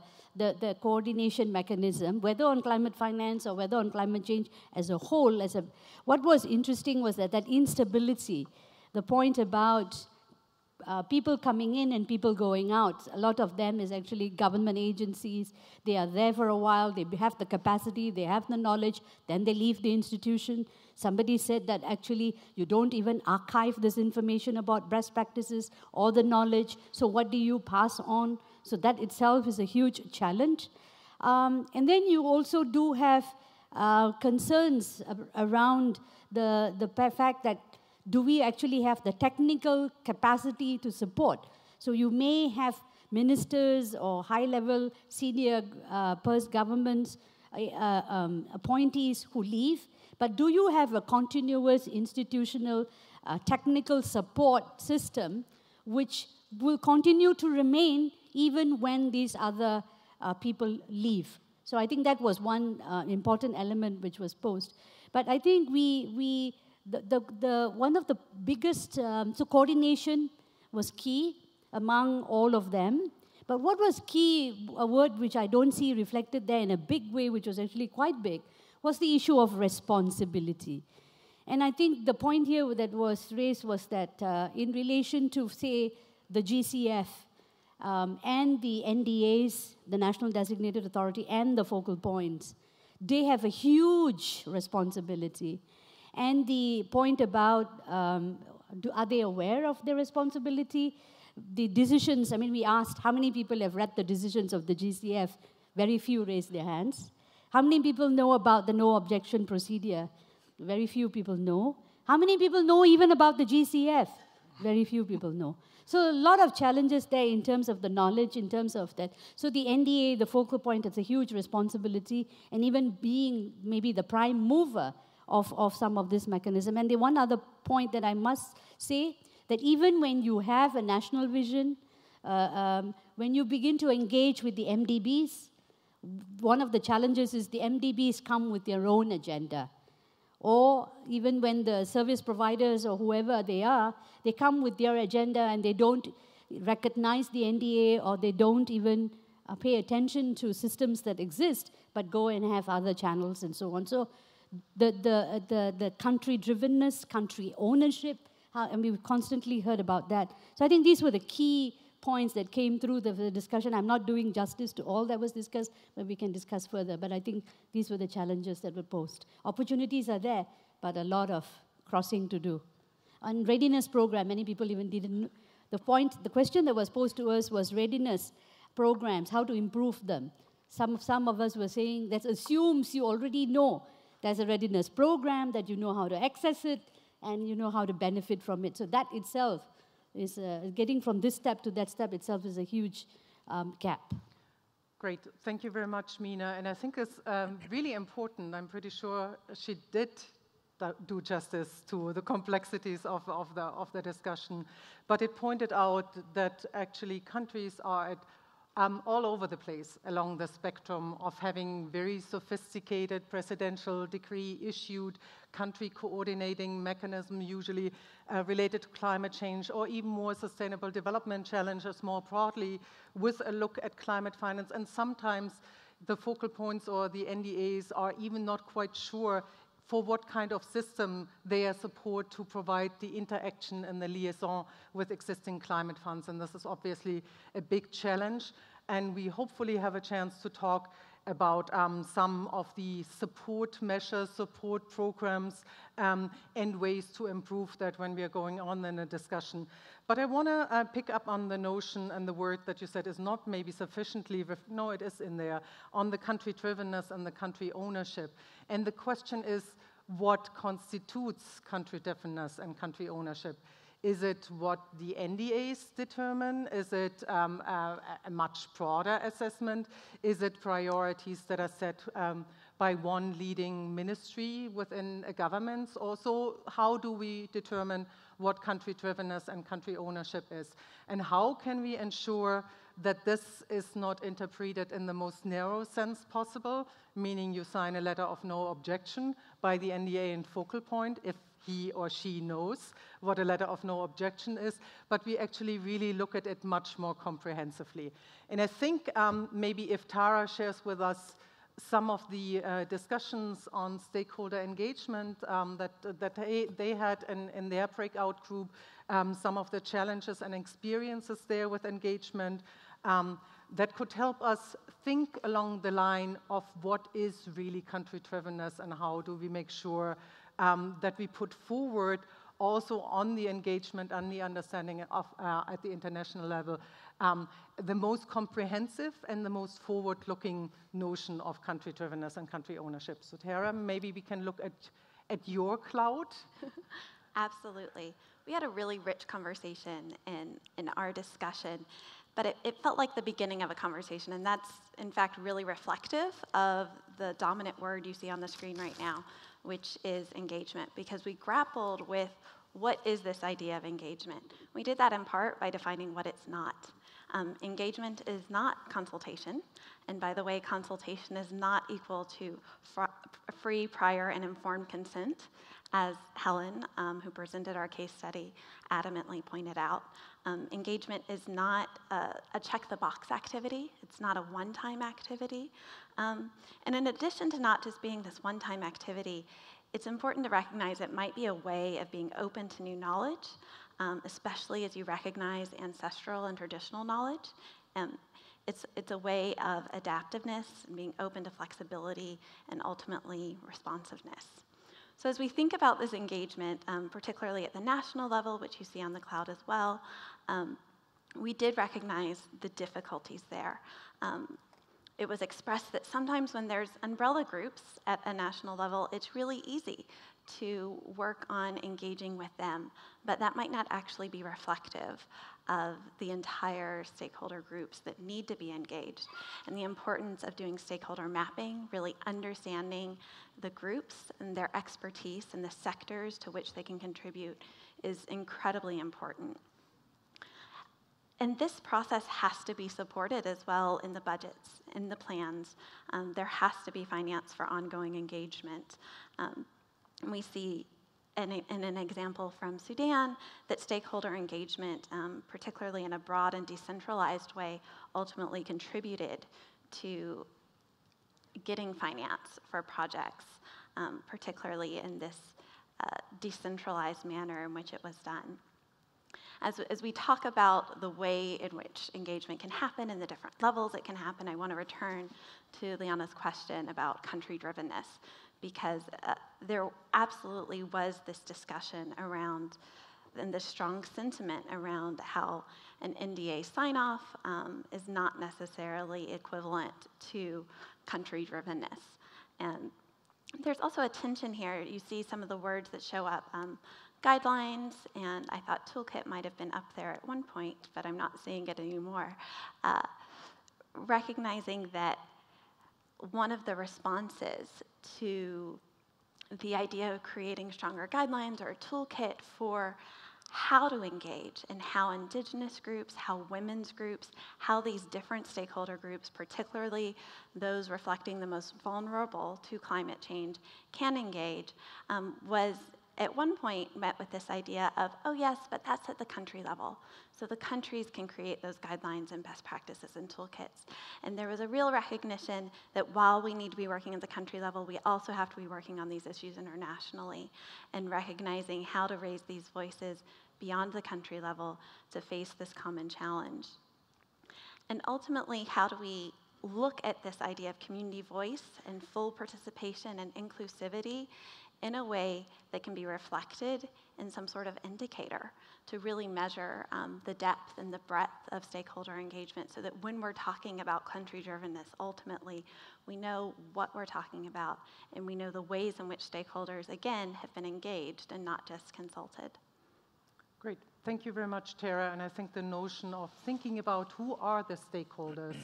coordination mechanism, whether on climate finance or whether on climate change as a whole, what was interesting was that instability, the point about people coming in and people going out. A lot of them is actually government agencies. They are there for a while. They have the capacity. They have the knowledge. Then they leave the institution. Somebody said that actually you don't even archive this information about best practices or the knowledge. So what do you pass on? So that itself is a huge challenge. And then you also do have concerns around the fact that do we actually have the technical capacity to support? So you may have ministers or high-level senior governments, appointees who leave, but do you have a continuous institutional technical support system which will continue to remain even when these other people leave? So I think that was one important element which was posed. But I think one of the biggest, so coordination was key among all of them. But what was key, a word which I don't see reflected there in a big way, which was actually quite big, was the issue of responsibility. And I think the point here that was raised was that in relation to, say, the GCF and the NDAs, the National Designated Authority, and the focal points, they have a huge responsibility. And the point about, are they aware of their responsibility? The decisions, we asked how many people have read the decisions of the GCF. Very few raised their hands. How many people know about the no objection procedure? Very few people know. How many people know even about the GCF? Very few people know. So a lot of challenges there in terms of the knowledge, in terms of that. So the NDA, the focal point, it's a huge responsibility, and even being maybe the prime mover of some of this mechanism. And the one other point that I must say, that even when you have a national vision, when you begin to engage with the MDBs, one of the challenges is the MDBs come with their own agenda. Or even when the service providers or whoever they are, they come with their agenda and they don't recognize the NDA, or they don't even pay attention to systems that exist, but go and have other channels and so on. So the country-drivenness, country ownership, and we've constantly heard about that. So I think these were the key points that came through the discussion. I'm not doing justice to all that was discussed, but we can discuss further. But I think these were the challenges that were posed. Opportunities are there, but a lot of crossing to do. On readiness program, many people even didn't. The question that was posed to us was readiness programs, how to improve them. Some of us were saying that assumes you already know there's a readiness program, that you know how to access it, and you know how to benefit from it. So that itself is getting from this step to that step itself is a huge gap. Great. Thank you very much, Mina. And I think it's really important. I'm pretty sure she did do justice to the complexities of the discussion. But it pointed out that actually countries are at all over the place along the spectrum of having very sophisticated presidential decree issued country coordinating mechanism, usually related to climate change, or even more sustainable development challenges more broadly, with a look at climate finance. And sometimes the focal points or the NDAs are even not quite sure for what kind of system they are support to provide the interaction and the liaison with existing climate funds. And this is obviously a big challenge. And we hopefully have a chance to talk about some of the support measures, support programs, and ways to improve that when we are going on in a discussion. But I want to pick up on the notion and the word that you said is not maybe sufficiently, no, it is in there, on the country-drivenness and the country ownership. And the question is, what constitutes country-drivenness and country ownership? Is it what the NDAs determine? Is it a much broader assessment? Is it priorities that are set by one leading ministry within a government? Also, how do we determine what country-drivenness and country ownership is? And how can we ensure that this is not interpreted in the most narrow sense possible, meaning you sign a letter of no objection by the NDA and focal point if he or she knows what a letter of no objection is, but we actually really look at it much more comprehensively. And I think maybe if Tara shares with us some of the discussions on stakeholder engagement that they had in their breakout group, some of the challenges and experiences there with engagement, that could help us think along the line of what is really country-drivenness and how do we make sure that we put forward also on the engagement and the understanding of at the international level the most comprehensive and the most forward-looking notion of country-drivenness and country ownership. So Tara, maybe we can look at your cloud. Absolutely. We had a really rich conversation in our discussion, but it felt like the beginning of a conversation, and that's, in fact, really reflective of the dominant word you see on the screen right now, which is engagement, because we grappled with what is this idea of engagement. We did that in part by defining what it's not. Engagement is not consultation, and by the way, consultation is not equal to free, prior, and informed consent, as Helen, who presented our case study, adamantly pointed out. Engagement is not a check-the-box activity. It's not a one-time activity. And in addition to not just being this one-time activity, it's important to recognize it might be a way of being open to new knowledge, especially as you recognize ancestral and traditional knowledge. It's a way of adaptiveness and being open to flexibility and ultimately responsiveness. So as we think about this engagement, particularly at the national level, which you see on the cloud as well, we did recognize the difficulties there. it was expressed that sometimes when there's umbrella groups at a national level, it's really easy to work on engaging with them, but that might not actually be reflective of the entire stakeholder groups that need to be engaged. And the importance of doing stakeholder mapping, really understanding the groups and their expertise and the sectors to which they can contribute is incredibly important. And this process has to be supported as well in the budgets, in the plans. There has to be finance for ongoing engagement. And we see in an example from Sudan that stakeholder engagement, particularly in a broad and decentralized way, ultimately contributed to getting finance for projects, particularly in this decentralized manner in which it was done. As we talk about the way in which engagement can happen and the different levels it can happen, I want to return to Liana's question about country-drivenness, because there absolutely was this discussion around, and this strong sentiment around how an NDA sign-off is not necessarily equivalent to country-drivenness. And there's also a tension here. You see some of the words that show up, guidelines, and I thought toolkit might have been up there at one point, but I'm not seeing it anymore. Recognizing that one of the responses to the idea of creating stronger guidelines or a toolkit for how to engage and how indigenous groups, how women's groups, how these different stakeholder groups, particularly those reflecting the most vulnerable to climate change, can engage, was at one point met with this idea of, oh yes, but that's at the country level. So the countries can create those guidelines and best practices and toolkits. And there was a real recognition that while we need to be working at the country level, we also have to be working on these issues internationally and recognizing how to raise these voices beyond the country level to face this common challenge. And ultimately, how do we look at this idea of community voice and full participation and inclusivity in a way that can be reflected in some sort of indicator to really measure the depth and the breadth of stakeholder engagement, so that when we're talking about country-drivenness, ultimately we know what we're talking about and we know the ways in which stakeholders, again, have been engaged and not just consulted. Great. Thank you very much, Tara. And I think the notion of thinking about who are the stakeholders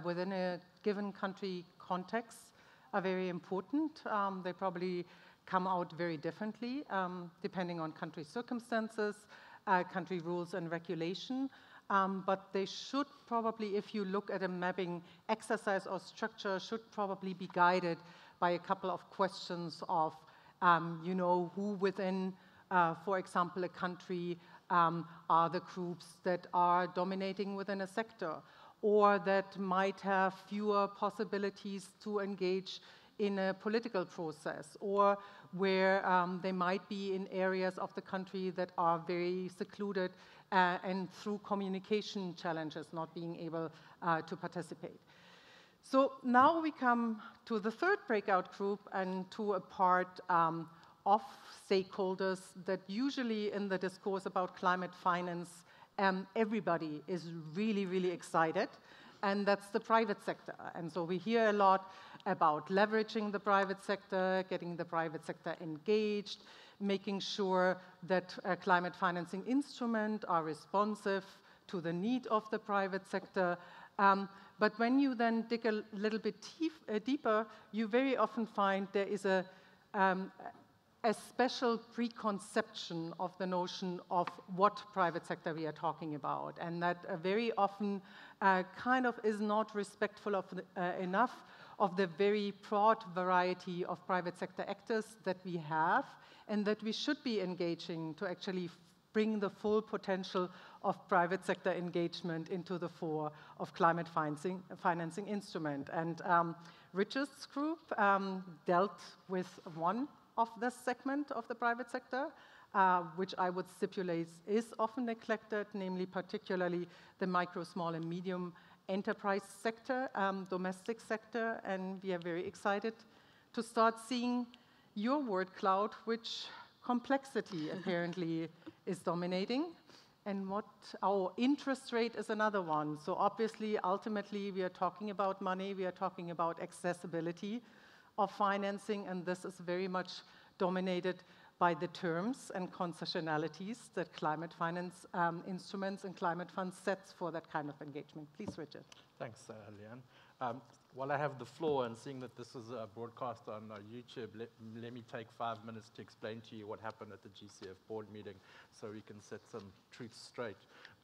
within a given country context are very important. They probably come out very differently depending on country circumstances, country rules and regulation. But they should probably, if you look at a mapping exercise or structure, should probably be guided by a couple of questions of, you know, who within, for example, a country are the groups that are dominating within a sector, or that might have fewer possibilities to engage in a political process, or where they might be in areas of the country that are very secluded and through communication challenges not being able to participate. So now we come to the third breakout group and to a part of stakeholders that usually in the discourse about climate finance, everybody is really, really excited, and that's the private sector. And so we hear a lot about leveraging the private sector, getting the private sector engaged, making sure that climate financing instruments are responsive to the need of the private sector. But when you then dig a little bit deeper, you very often find there is a special preconception of the notion of what private sector we are talking about, and that very often kind of is not respectful of enough of the very broad variety of private sector actors that we have, and that we should be engaging to actually bring the full potential of private sector engagement into the fore of climate financing instrument. And Richard's group dealt with one of this segment of the private sector, which I would stipulate is often neglected, namely particularly the micro, small, and medium enterprise sector, domestic sector, and we are very excited to start seeing your word cloud, which complexity apparently is dominating. and what our interest rate is another one. So obviously, ultimately, we are talking about money, we are talking about accessibility of financing, and this is very much dominated by the terms and concessionalities that climate finance instruments and climate funds sets for that kind of engagement. Please, Richard. Thanks, Leanne. While I have the floor and seeing that this is broadcast on YouTube, let me take 5 minutes to explain to you what happened at the GCF board meeting so we can set some truths straight.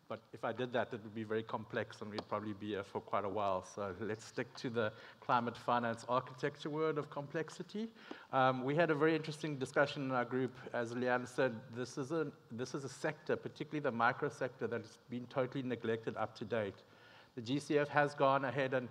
But if I did that, it would be very complex and we'd probably be here for quite a while. So let's stick to the climate finance architecture word of complexity. We had a very interesting discussion in our group. As Leanne said, this is a sector, particularly the micro sector, that has been totally neglected up to date. The GCF has gone ahead and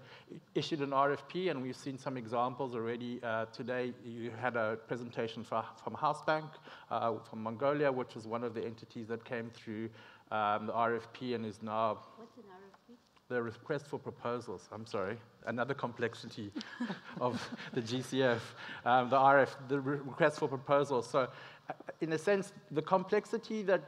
issued an RFP, and we've seen some examples already. Today, you had a presentation from House Bank from Mongolia, which was one of the entities that came through the RFP and is now... What's an RFP? The request for proposals, I'm sorry, another complexity of the GCF, the request for proposals. So in a sense, the complexity that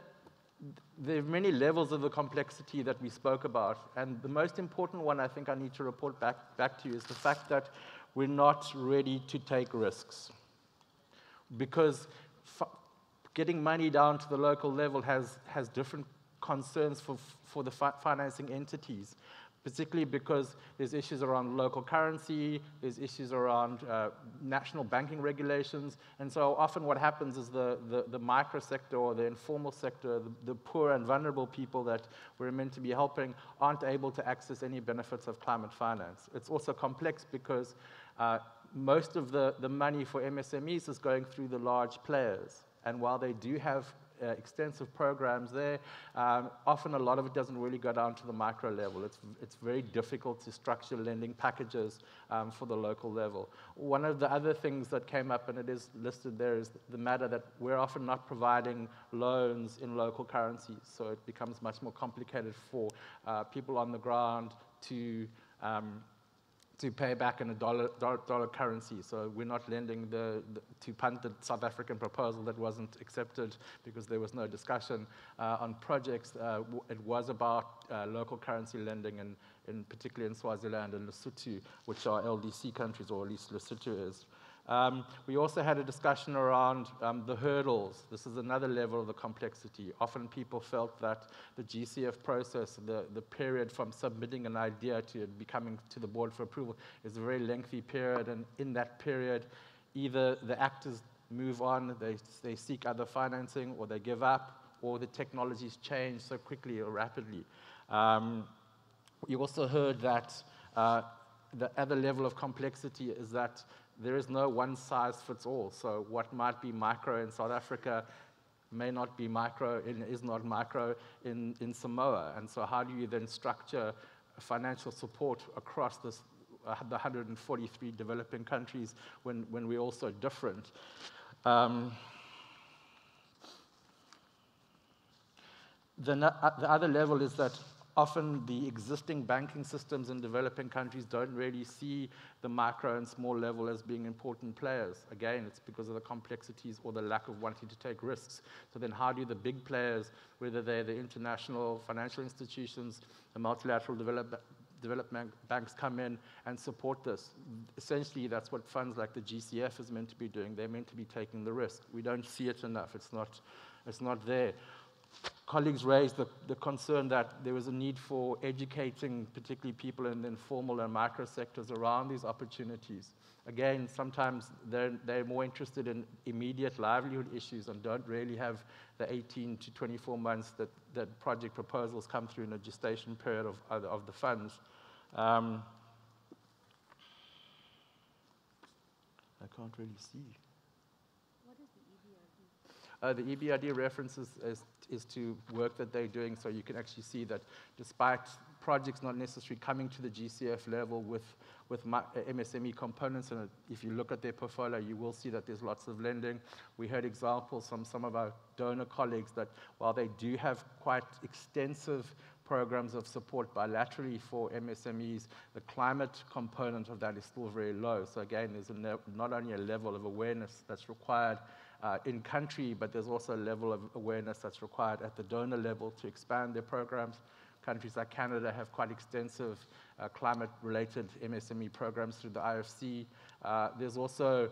there are many levels of the complexity that we spoke about, and the most important one I think I need to report back to you is the fact that we're not ready to take risks. Because getting money down to the local level has different concerns for the financing entities, particularly because there's issues around local currency, there's issues around national banking regulations, and so often what happens is the micro sector or the informal sector, the poor and vulnerable people that we're meant to be helping aren't able to access any benefits of climate finance. It's also complex because most of the money for MSMEs is going through the large players, and while they do have extensive programs there, often a lot of it doesn't really go down to the micro level. It's very difficult to structure lending packages for the local level. One of the other things that came up, and it is listed there, is the matter that we're often not providing loans in local currencies, so it becomes much more complicated for people on the ground to pay back in a dollar currency. So we're not lending to punt the South African proposal that wasn't accepted because there was no discussion on projects. It was about local currency lending, particularly in Swaziland and Lesotho, which are LDC countries, or at least Lesotho is. We also had a discussion around the hurdles. This is another level of the complexity. Often people felt that the GCF process, the period from submitting an idea to it becoming to the board for approval, is a very lengthy period, and in that period, either the actors move on, they seek other financing, or they give up, or the technologies change so quickly or rapidly. We also heard that the other level of complexity is that there is no one-size-fits-all. So what might be micro in South Africa may not be micro, is not micro in Samoa. And so how do you then structure financial support across the 143 developing countries when we're all so different? The other level is that often the existing banking systems in developing countries don't really see the micro and small level as being important players. Again, it's because of the complexities or the lack of wanting to take risks. So then how do the big players, whether they're the international financial institutions, the multilateral development banks, come in and support this? Essentially, that's what funds like the GCF is meant to be doing. They're meant to be taking the risk. We don't see it enough. It's not there. Colleagues raised the concern that there was a need for educating, particularly people in the informal and micro sectors, around these opportunities. Again, sometimes they're more interested in immediate livelihood issues and don't really have the 18 to 24 months that project proposals come through in a gestation period of the funds. I can't really see. What is the EBRD? The EBRD references is to work that they're doing, so you can actually see that despite projects not necessarily coming to the GCF level with MSME components in it, if you look at their portfolio, you will see that there's lots of lending. We heard examples from some of our donor colleagues that while they do have quite extensive programs of support bilaterally for MSMEs, the climate component of that is still very low. So again, there's not only a level of awareness that's required in country, but there's also a level of awareness that's required at the donor level to expand their programs. Countries like Canada have quite extensive climate-related MSME programs through the IFC. There's also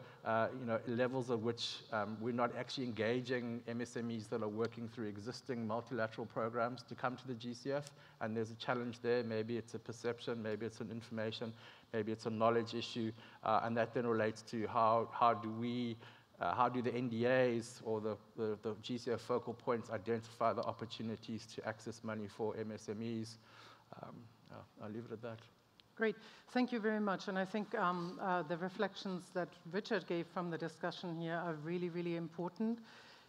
levels at which we're not actually engaging MSMEs that are working through existing multilateral programs to come to the GCF, and there's a challenge there. Maybe it's a perception, maybe it's an information, maybe it's a knowledge issue, and that then relates to how do the NDAs or the GCF focal points identify the opportunities to access money for MSMEs? I'll leave it at that. Great. Thank you very much. And I think the reflections that Richard gave from the discussion here are really, really important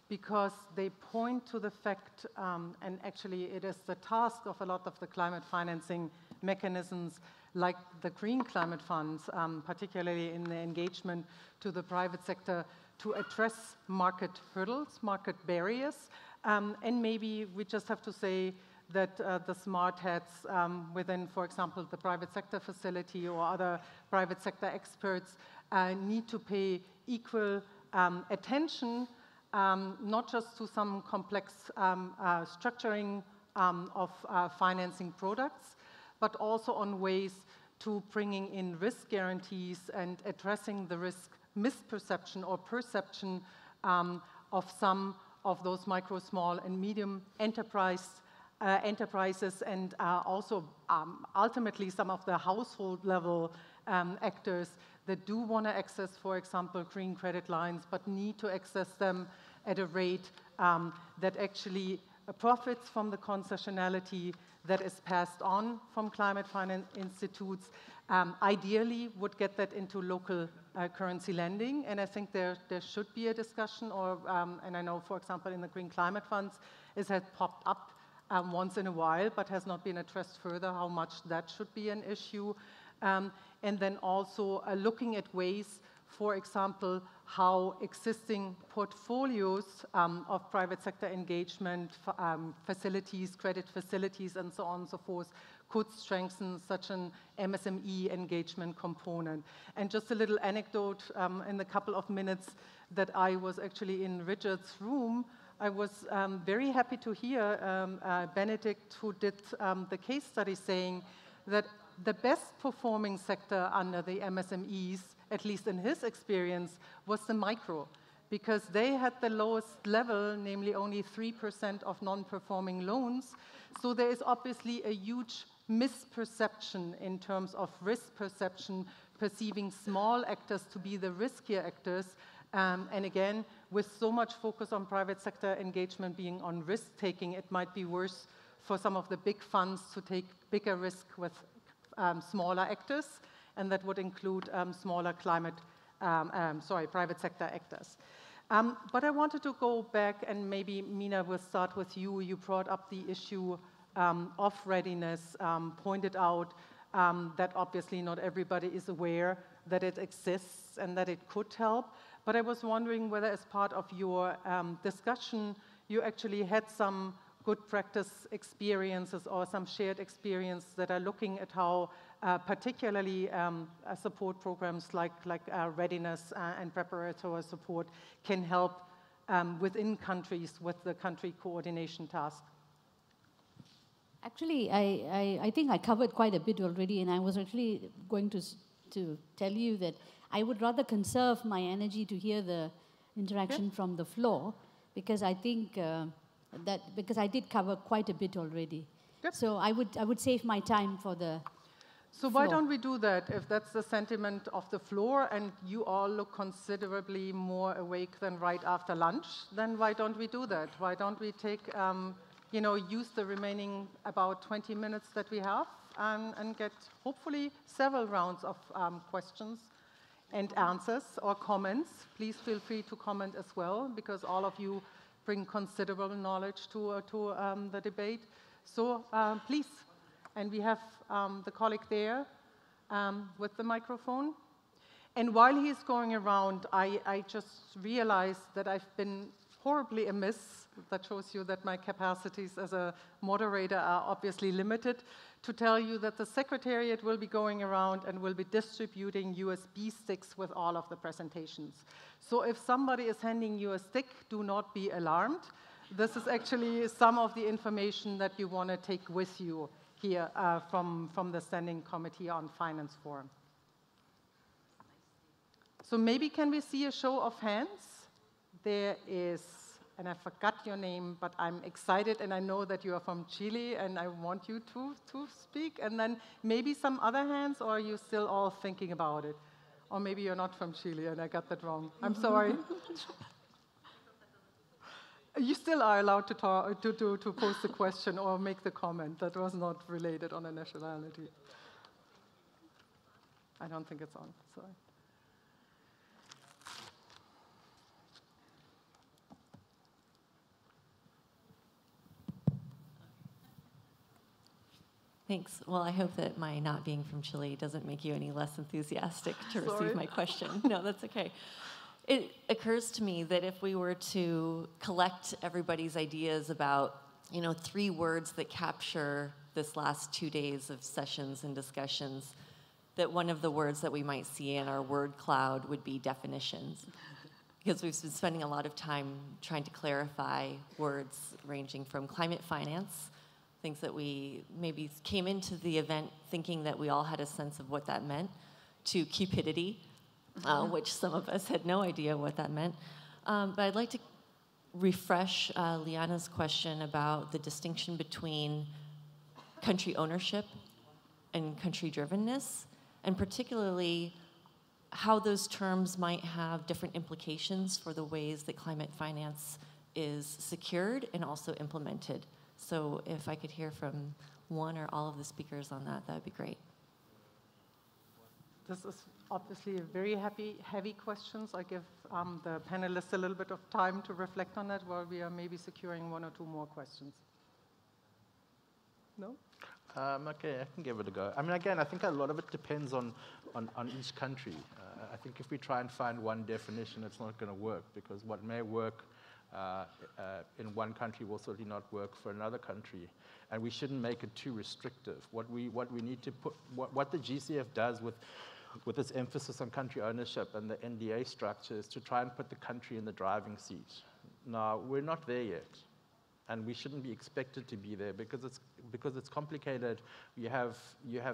because they point to the fact, and actually it is the task of a lot of the climate financing mechanisms like the Green Climate Funds, particularly in the engagement to the private sector, to address market hurdles, market barriers, and maybe we just have to say that the smart heads within, for example, the private sector facility or other private sector experts need to pay equal attention, not just to some complex structuring of financing products, but also on ways to bringing in risk guarantees and addressing the risk misperception or perception of some of those micro, small, and medium enterprises and also ultimately some of the household level actors that do want to access, for example, green credit lines, but need to access them at a rate that actually profits from the concessionality that is passed on from climate finance institutes, ideally would get that into local currency lending. And I think there should be a discussion, or and I know, for example, in the Green Climate Funds, it has popped up once in a while, but has not been addressed further, how much that should be an issue. And then also looking at ways, for example, how existing portfolios of private sector engagement facilities, credit facilities, and so on and so forth, could strengthen such an MSME engagement component. And just a little anecdote, in the couple of minutes that I was actually in Richard's room, I was very happy to hear Benedict, who did the case study, saying that the best performing sector under the MSMEs, at least in his experience, was the micro, because they had the lowest level, namely only 3% of non-performing loans. So there is obviously a huge misperception in terms of risk perception, perceiving small actors to be the riskier actors. And again, with so much focus on private sector engagement being on risk-taking, it might be worse for some of the big funds to take bigger risk with smaller actors, and that would include smaller private sector actors. But I wanted to go back, and maybe Mina, we'll start with you. You brought up the issue of readiness, pointed out that obviously not everybody is aware that it exists and that it could help. But I was wondering whether, as part of your discussion, you actually had some good practice experiences or some shared experience that are looking at how particularly support programs like readiness and preparatory support can help within countries with the country coordination task. Actually, I think I covered quite a bit already, and I was actually going to tell you that I would rather conserve my energy to hear the interaction from the floor, because I think because I did cover quite a bit already. So I would save my time for the So why don't we do that, if that's the sentiment of the floor and you all look considerably more awake than right after lunch, then why don't we do that? Why don't we take, use the remaining about 20 minutes that we have and get hopefully several rounds of questions and answers or comments. Please feel free to comment as well, because all of you bring considerable knowledge to the debate. So please. And we have the colleague there with the microphone. And while he's going around, I just realized that I've been horribly amiss. That shows you that my capacities as a moderator are obviously limited, to tell you that the Secretariat will be going around and will be distributing USB sticks with all of the presentations. So if somebody is handing you a stick, do not be alarmed. This is actually some of the information that you want to take with you here from the Standing Committee on Finance Forum. So maybe can we see a show of hands? There is, and I forgot your name, but I'm excited and I know that you are from Chile and I want you to speak. And then maybe some other hands, or are you still all thinking about it? Or maybe you're not from Chile and I got that wrong. I'm sorry. You still are allowed to talk, to pose the question or make the comment. That was not related on a nationality. I don't think it's on, sorry. Thanks. Well, I hope that my not being from Chile doesn't make you any less enthusiastic to receive my question. No, that's okay. It occurs to me that if we were to collect everybody's ideas about, 3 words that capture this last 2 days of sessions and discussions, that one of the words that we might see in our word cloud would be definitions. Because we've been spending a lot of time trying to clarify words ranging from climate finance, things that we maybe came into the event thinking that we all had a sense of what that meant, to cupidity, which some of us had no idea what that meant. But I'd like to refresh Liana's question about the distinction between country ownership and country drivenness, and particularly how those terms might have different implications for the ways that climate finance is secured and also implemented. So if I could hear from one or all of the speakers on that, that would be great. This is obviously a very heavy question. I give the panelists a little bit of time to reflect on that while we are maybe securing 1 or 2 more questions. No? Okay, I can give it a go. I mean, again, I think a lot of it depends on each country. I think if we try and find one definition, it's not going to work, because what may work in one country will certainly not work for another country, and we shouldn't make it too restrictive. What we need to put, what the GCF does with its emphasis on country ownership and the NDA structure is to try and put the country in the driving seat. Now, we're not there yet, and we shouldn't be expected to be there because it's complicated. You have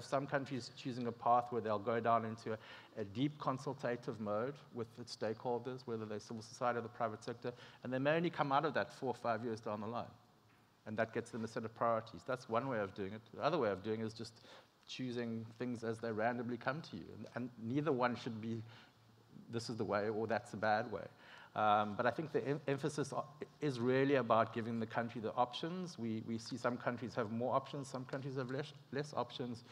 some countries choosing a path where they'll go down into a deep consultative mode with its stakeholders, whether they're civil society or the private sector, and they may only come out of that 4 or 5 years down the line, and that gets them a set of priorities. That's one way of doing it. The other way of doing it is just choosing things as they randomly come to you, and neither one should be, this is the way or that's a bad way. But I think the emphasis is really about giving the country the options. We see some countries have more options, some countries have less options.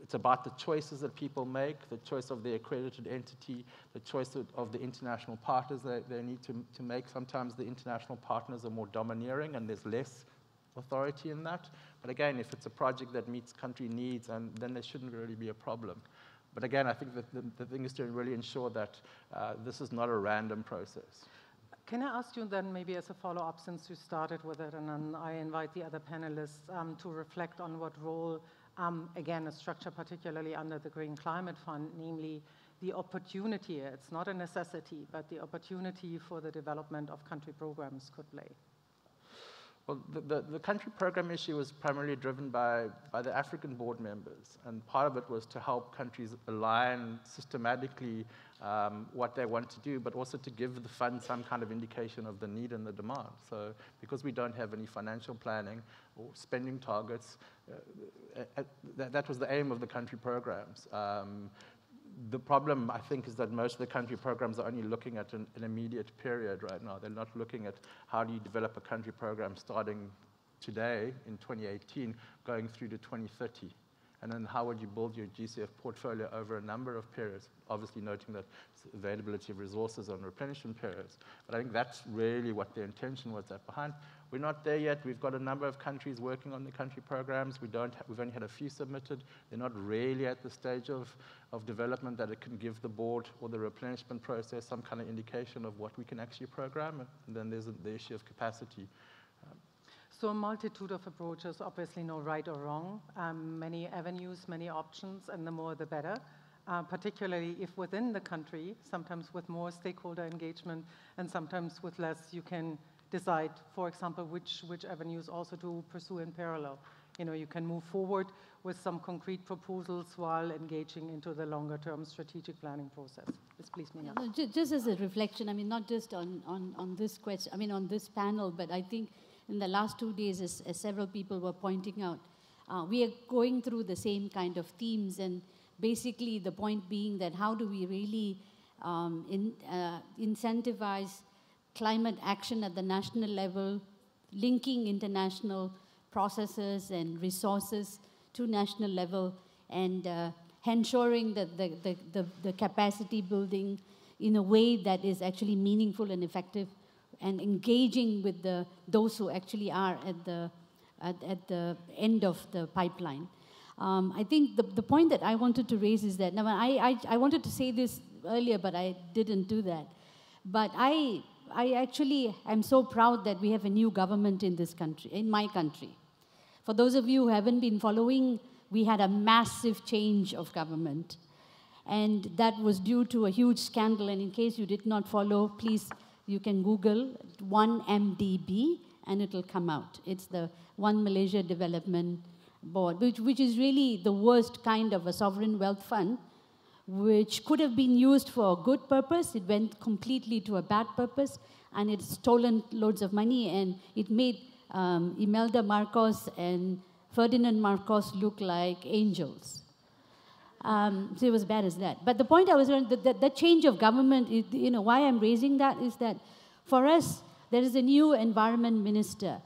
It's about the choices that people make, the choice of the accredited entity, the choice of the international partners that they need to make. Sometimes the international partners are more domineering and there's less authority in that. But again, if it's a project that meets country needs, and then there shouldn't really be a problem. But again, I think that the thing is to really ensure that this is not a random process. Can I ask you then, maybe as a follow-up, since you started with it, and then I invite the other panelists to reflect on what role, again, a structure particularly under the Green Climate Fund, namely the opportunity, it's not a necessity, but the opportunity for the development of country programs could play. Well, the country program issue was primarily driven by the African board members, and part of it was to help countries align systematically what they want to do, but also to give the fund some kind of indication of the need and the demand. So because we don't have any financial planning or spending targets, that was the aim of the country programs. The problem, I think, is that most of the country programs are only looking at an immediate period right now. They're not looking at how do you develop a country program starting today in 2018, going through to 2030. And then how would you build your GCF portfolio over a number of periods, obviously noting that availability of resources on replenishment periods. But I think that's really what the intention was behind, We're not there yet. We've got a number of countries working on the country programs. We've only had a few submitted. They're not really at the stage of development that it can give the board or the replenishment process some kind of indication of what we can actually program. And then there's the issue of capacity. So a multitude of approaches, obviously no right or wrong, many avenues, many options, and the more the better, particularly if within the country, sometimes with more stakeholder engagement and sometimes with less, you can decide, for example, which avenues also to pursue in parallel. You know, you can move forward with some concrete proposals while engaging into the longer-term strategic planning process. Yes, please, Mina. No, just as a reflection, I mean, not just on this question, I mean, on this panel, but I think in the last 2 days, as several people were pointing out, we are going through the same kind of themes, and basically the point being that how do we really incentivize climate action at the national level, linking international processes and resources to national level, and ensuring that the capacity building in a way that is actually meaningful and effective, and engaging with those who actually are at the end of the pipeline. I think the point that I wanted to raise is that, now I wanted to say this earlier, but I didn't do that. But I actually am so proud that we have a new government in this country, in my country. For those of you who haven't been following, we had a massive change of government. And that was due to a huge scandal. And in case you did not follow, please, you can Google 1MDB and it'll come out. It's the One Malaysia Development Board, which is really the worst kind of a sovereign wealth fund, which could have been used for a good purpose. It went completely to a bad purpose, and it's stolen loads of money, and it made Imelda Marcos and Ferdinand Marcos look like angels. So it was as bad as that. But the point I was going, the change of government, you know, why I'm raising that is that for us, there is a new environment minister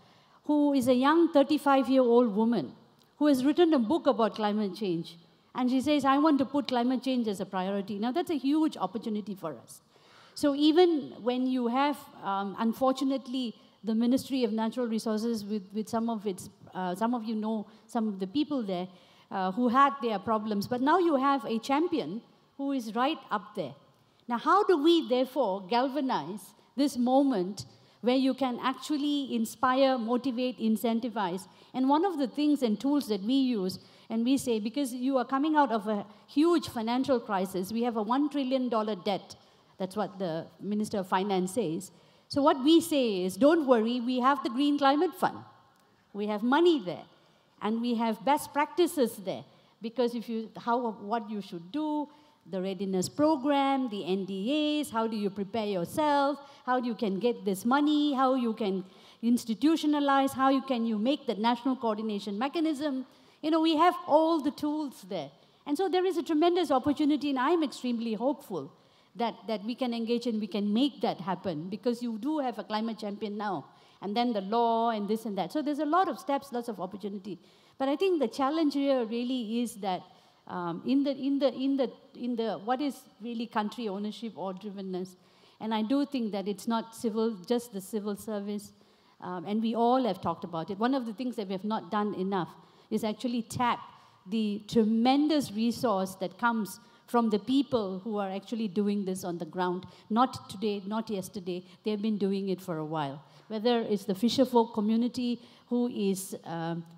who is a young 35-year-old woman who has written a book about climate change. And she says, I want to put climate change as a priority. Now, that's a huge opportunity for us. So even when you have, unfortunately, the Ministry of Natural Resources with some of its, some of you know some of the people there who had their problems, but now you have a champion who is right up there. Now, how do we, therefore, galvanize this moment where you can actually inspire, motivate, incentivize? And one of the things and tools that we use, and we say, because you are coming out of a huge financial crisis, we have a $1 trillion debt. That's what the Minister of Finance says. So what we say is, don't worry, we have the Green Climate Fund. We have money there. And we have best practices there. Because what you should do, the readiness program, the NDAs, how do you prepare yourself, how you can get this money, how you can institutionalize, how can you make the national coordination mechanism. You know, we have all the tools there. And so there is a tremendous opportunity, and I'm extremely hopeful that we can engage and we can make that happen, because you do have a climate champion now, and then the law and this and that. So there's a lot of steps, lots of opportunity. But I think the challenge here really is that in the what is really country ownership or drivenness, and I do think that it's not just the civil service, and we all have talked about it. One of the things that we have not done enough is actually tap the tremendous resource that comes from the people who are actually doing this on the ground. Not today, not yesterday. They've been doing it for a while. Whether it's the fisherfolk community who is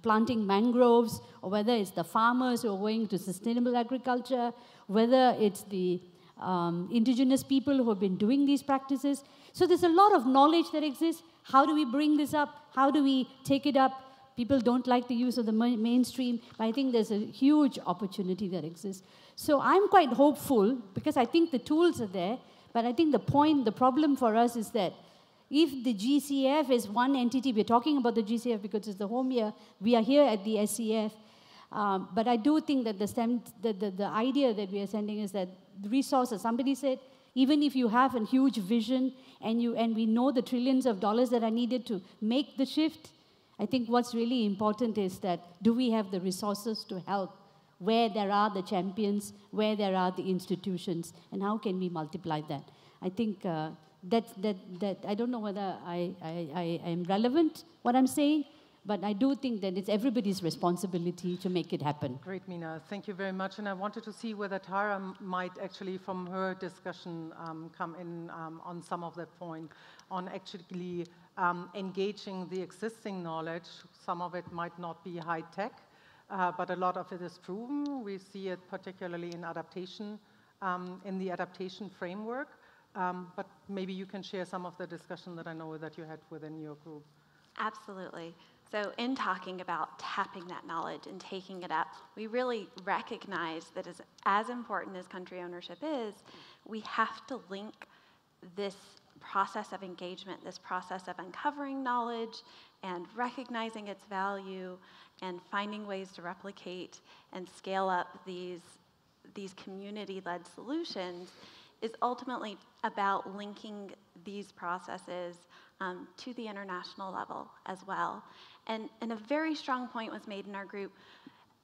planting mangroves, or whether it's the farmers who are going to sustainable agriculture, whether it's the indigenous people who have been doing these practices. So there's a lot of knowledge that exists. How do we bring this up? How do we take it up? People don't like the use of the mainstream, but I think there's a huge opportunity that exists. So I'm quite hopeful, because I think the tools are there, but I think the problem for us is that if the GCF is one entity, we're talking about the GCF because it's the home year, we are here at the SCF, but I do think that the idea that we are sending is that the resources, somebody said, even if you have a huge vision and we know the trillions of dollars that are needed to make the shift, I think what's really important is that do we have the resources to help where there are the champions, where there are the institutions, and how can we multiply that? I think that I don't know whether I am relevant, what I'm saying, but I do think that it's everybody's responsibility to make it happen. Great, Mina. Thank you very much. And I wanted to see whether Tara might actually, from her discussion, come in on some of that point, on actually engaging the existing knowledge. Some of it might not be high tech, but a lot of it is proven. We see it particularly in adaptation, in the adaptation framework. But maybe you can share some of the discussion that I know that you had within your group. Absolutely. So in talking about tapping that knowledge and taking it up, we really recognize that as important as country ownership is, we have to link this process of engagement, this process of uncovering knowledge and recognizing its value and finding ways to replicate and scale up these community-led solutions is ultimately about linking these processes to the international level as well. And a very strong point was made in our group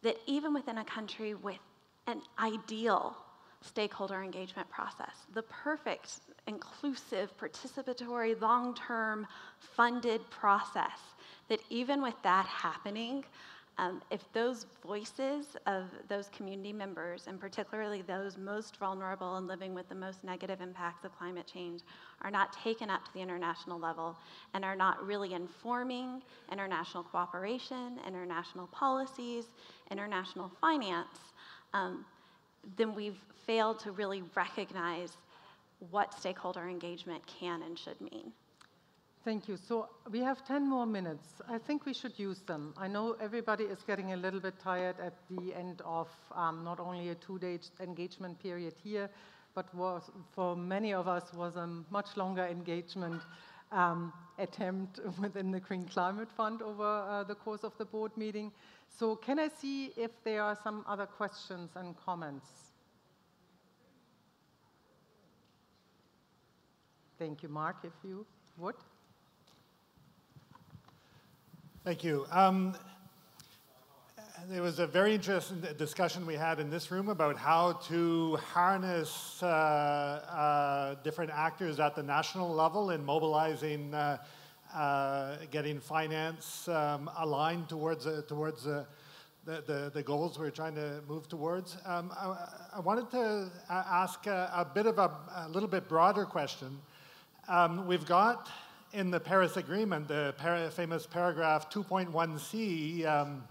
that even within a country with an ideal stakeholder engagement process, the perfect, inclusive, participatory, long-term funded process, that even with that happening, if those voices of those community members, and particularly those most vulnerable and living with the most negative impacts of climate change, are not taken up to the international level and are not really informing international cooperation, international policies, international finance, then we've failed to really recognize what stakeholder engagement can and should mean. Thank you. So we have 10 more minutes. I think we should use them. I know everybody is getting a little bit tired at the end of not only a 2-day engagement period here, but for many of us was a much longer engagement attempt within the Green Climate Fund over the course of the board meeting. So can I see if there are some other questions and comments? Thank you, Mark, if you would. Thank you. There was a very interesting discussion we had in this room about how to harness different actors at the national level in mobilizing, getting finance aligned towards the goals we're trying to move towards. I wanted to ask a little bit broader question. We've got in the Paris Agreement, the famous paragraph 2.1c,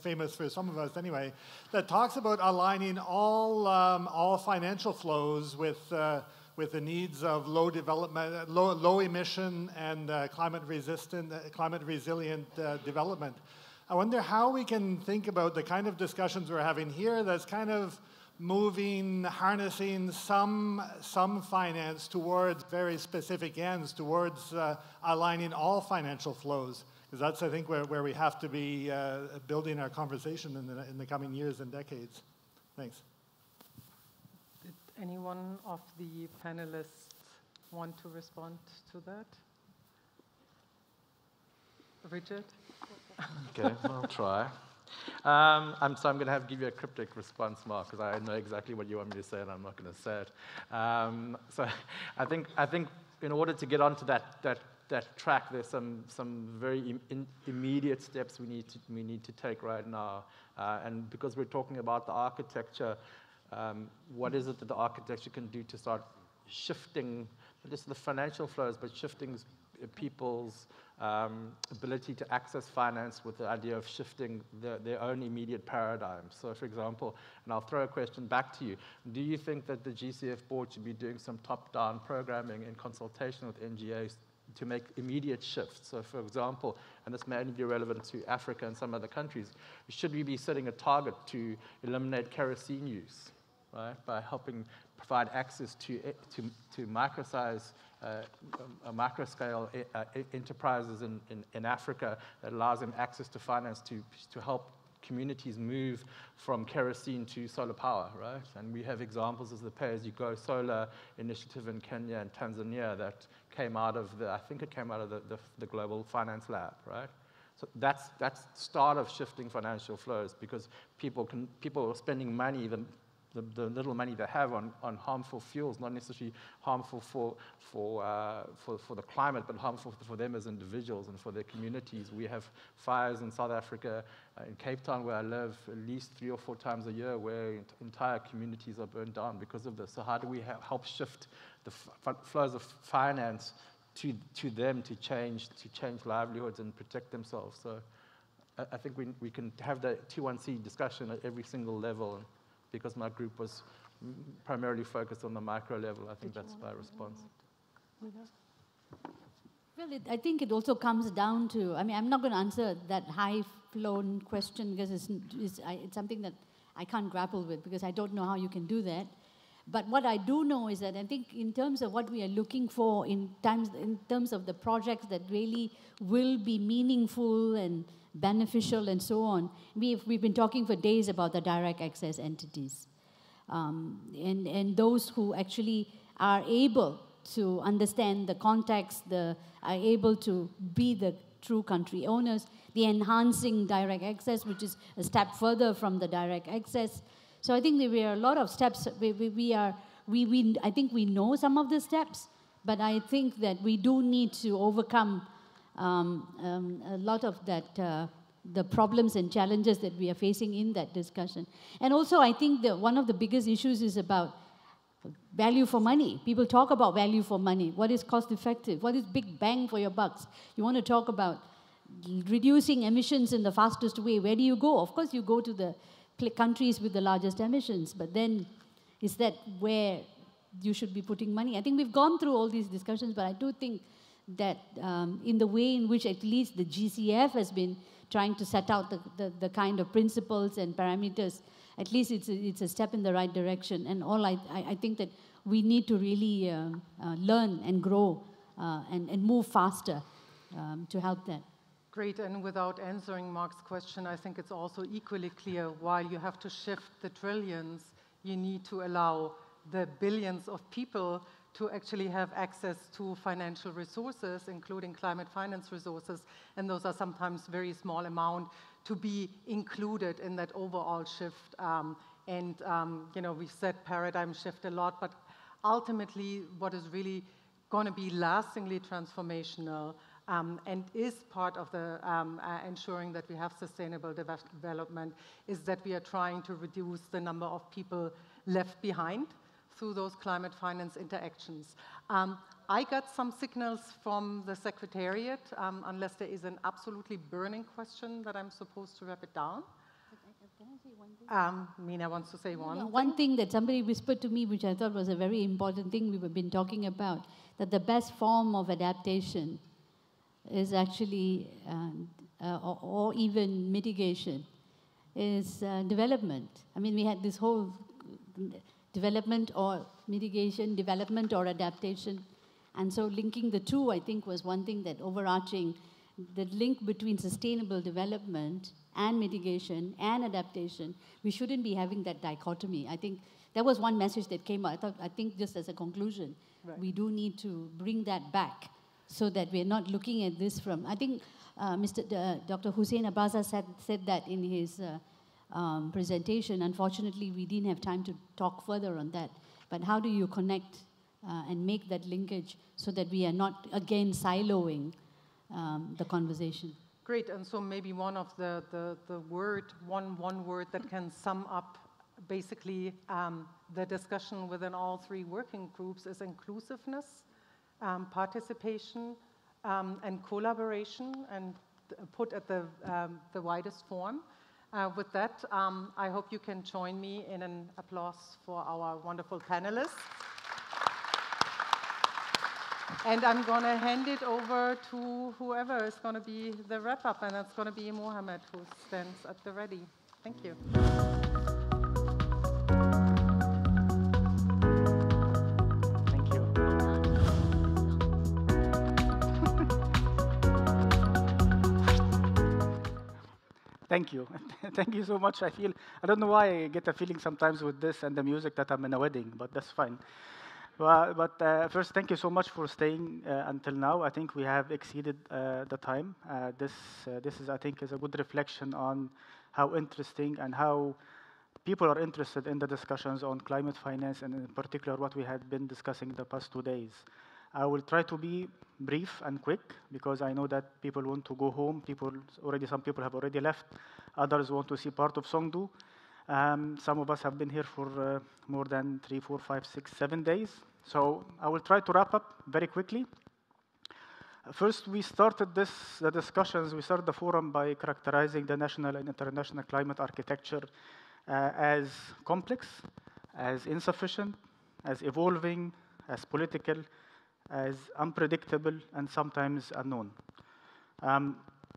famous for some of us anyway, that talks about aligning all financial flows with the needs of low development, low emission and climate resilient development. I wonder how we can think about the kind of discussions we're having here that's kind of harnessing some finance towards very specific ends, towards aligning all financial flows. Because that's, I think, where we have to be building our conversation in the coming years and decades. Thanks. Did anyone of the panelists want to respond to that? Richard? Okay, I'll try. So I'm going to give you a cryptic response, Mark, because I know exactly what you want me to say, and I'm not going to say it. So I think in order to get onto that track, there's some very immediate steps we need to take right now. And because we're talking about the architecture, what is it that the architecture can do to start shifting not just the financial flows, but shifting people's ability to access finance with the idea of shifting their own immediate paradigms. So, for example, and I'll throw a question back to you, do you think that the GCF board should be doing some top-down programming in consultation with NGOs to make immediate shifts? So, for example, and this may only be relevant to Africa and some other countries, should we be setting a target to eliminate kerosene use, right, by helping provide access to micro-scale enterprises in Africa that allows them access to finance to help communities move from kerosene to solar power, right? And we have examples of the pay-as-you-go solar initiative in Kenya and Tanzania that came out of the Global Finance Lab, right? So that's the start of shifting financial flows, because people are spending money the little money they have on harmful fuels, not necessarily harmful for the climate, but harmful for them as individuals and for their communities. We have fires in South Africa, in Cape Town where I live, at least 3 or 4 times a year where entire communities are burned down because of this. So how do we help shift the flows of finance to them to change livelihoods and protect themselves? So I think we can have the T1C discussion at every single level. And because my group was primarily focused on the micro level, I think that's my response. Well, I think it also comes down to, I mean, I'm not going to answer that high-flown question because it's something that I can't grapple with because I don't know how you can do that. But what I do know is that I think in terms of what we are looking for in terms of the projects that really will be meaningful and beneficial and so on, we've been talking for days about the direct access entities. And those who actually are able to understand the context, are able to be the true country owners, the enhancing direct access, which is a step further from the direct access. So I think there are a lot of steps. I think we know some of the steps, but I think that we do need to overcome a lot of that, the problems and challenges that we are facing in that discussion. And also, I think that one of the biggest issues is about value for money. People talk about value for money. What is cost effective? What is big bang for your bucks? You want to talk about reducing emissions in the fastest way. Where do you go? Of course, you go to the countries with the largest emissions, but then is that where you should be putting money? I think we've gone through all these discussions, but I do think that in the way in which at least the GCF has been trying to set out the kind of principles and parameters, at least it's a step in the right direction. And I think that we need to really learn and grow and move faster to help that. Great, and without answering Mark's question, I think it's also equally clear while you have to shift the trillions, you need to allow the billions of people to actually have access to financial resources, including climate finance resources, and those are sometimes very small amount to be included in that overall shift. We've said paradigm shift a lot, but ultimately what is really going to be lastingly transformational and is part of the ensuring that we have sustainable development is that we are trying to reduce the number of people left behind through those climate finance interactions. I got some signals from the Secretariat, unless there is an absolutely burning question that I'm supposed to wrap it down. Mina wants to say one thing that somebody whispered to me, which I thought was a very important thing we've been talking about, that the best form of adaptation is actually, or even mitigation, is development. I mean, we had this whole development or mitigation, development or adaptation. And so linking the two, I think, was one thing that overarching, the link between sustainable development and mitigation and adaptation, we shouldn't be having that dichotomy. I think that was one message that came out. I think just as a conclusion, we do need to bring that back so that we're not looking at this from, I think Dr. Hussein Abaza said that in his presentation. Unfortunately, we didn't have time to talk further on that. But how do you connect and make that linkage so that we are not, again, siloing the conversation? Great, and so maybe one of the one word that can sum up basically the discussion within all 3 working groups is inclusiveness, participation, and collaboration, and put at the widest form. With that, I hope you can join me in an applause for our wonderful panelists. And I'm going to hand it over to whoever is going to be the wrap-up, and that's going to be Mohammed, who stands at the ready. Thank you. Thank you. Thank you so much. I don't know why I get a feeling sometimes with this and the music that I'm in a wedding, but that's fine. But first, thank you so much for staying until now. I think we have exceeded the time. This is, I think, is a good reflection on how interesting and how people are interested in the discussions on climate finance, and in particular what we had been discussing the past 2 days. I will try to be brief and quick because I know that people want to go home. Some people have already left. Others want to see part of Songdo. Some of us have been here for more than 3, 4, 5, 6, 7 days. So I will try to wrap up very quickly. First, we started the forum by characterizing the national and international climate architecture as complex, as insufficient, as evolving, as political, as unpredictable, and sometimes unknown.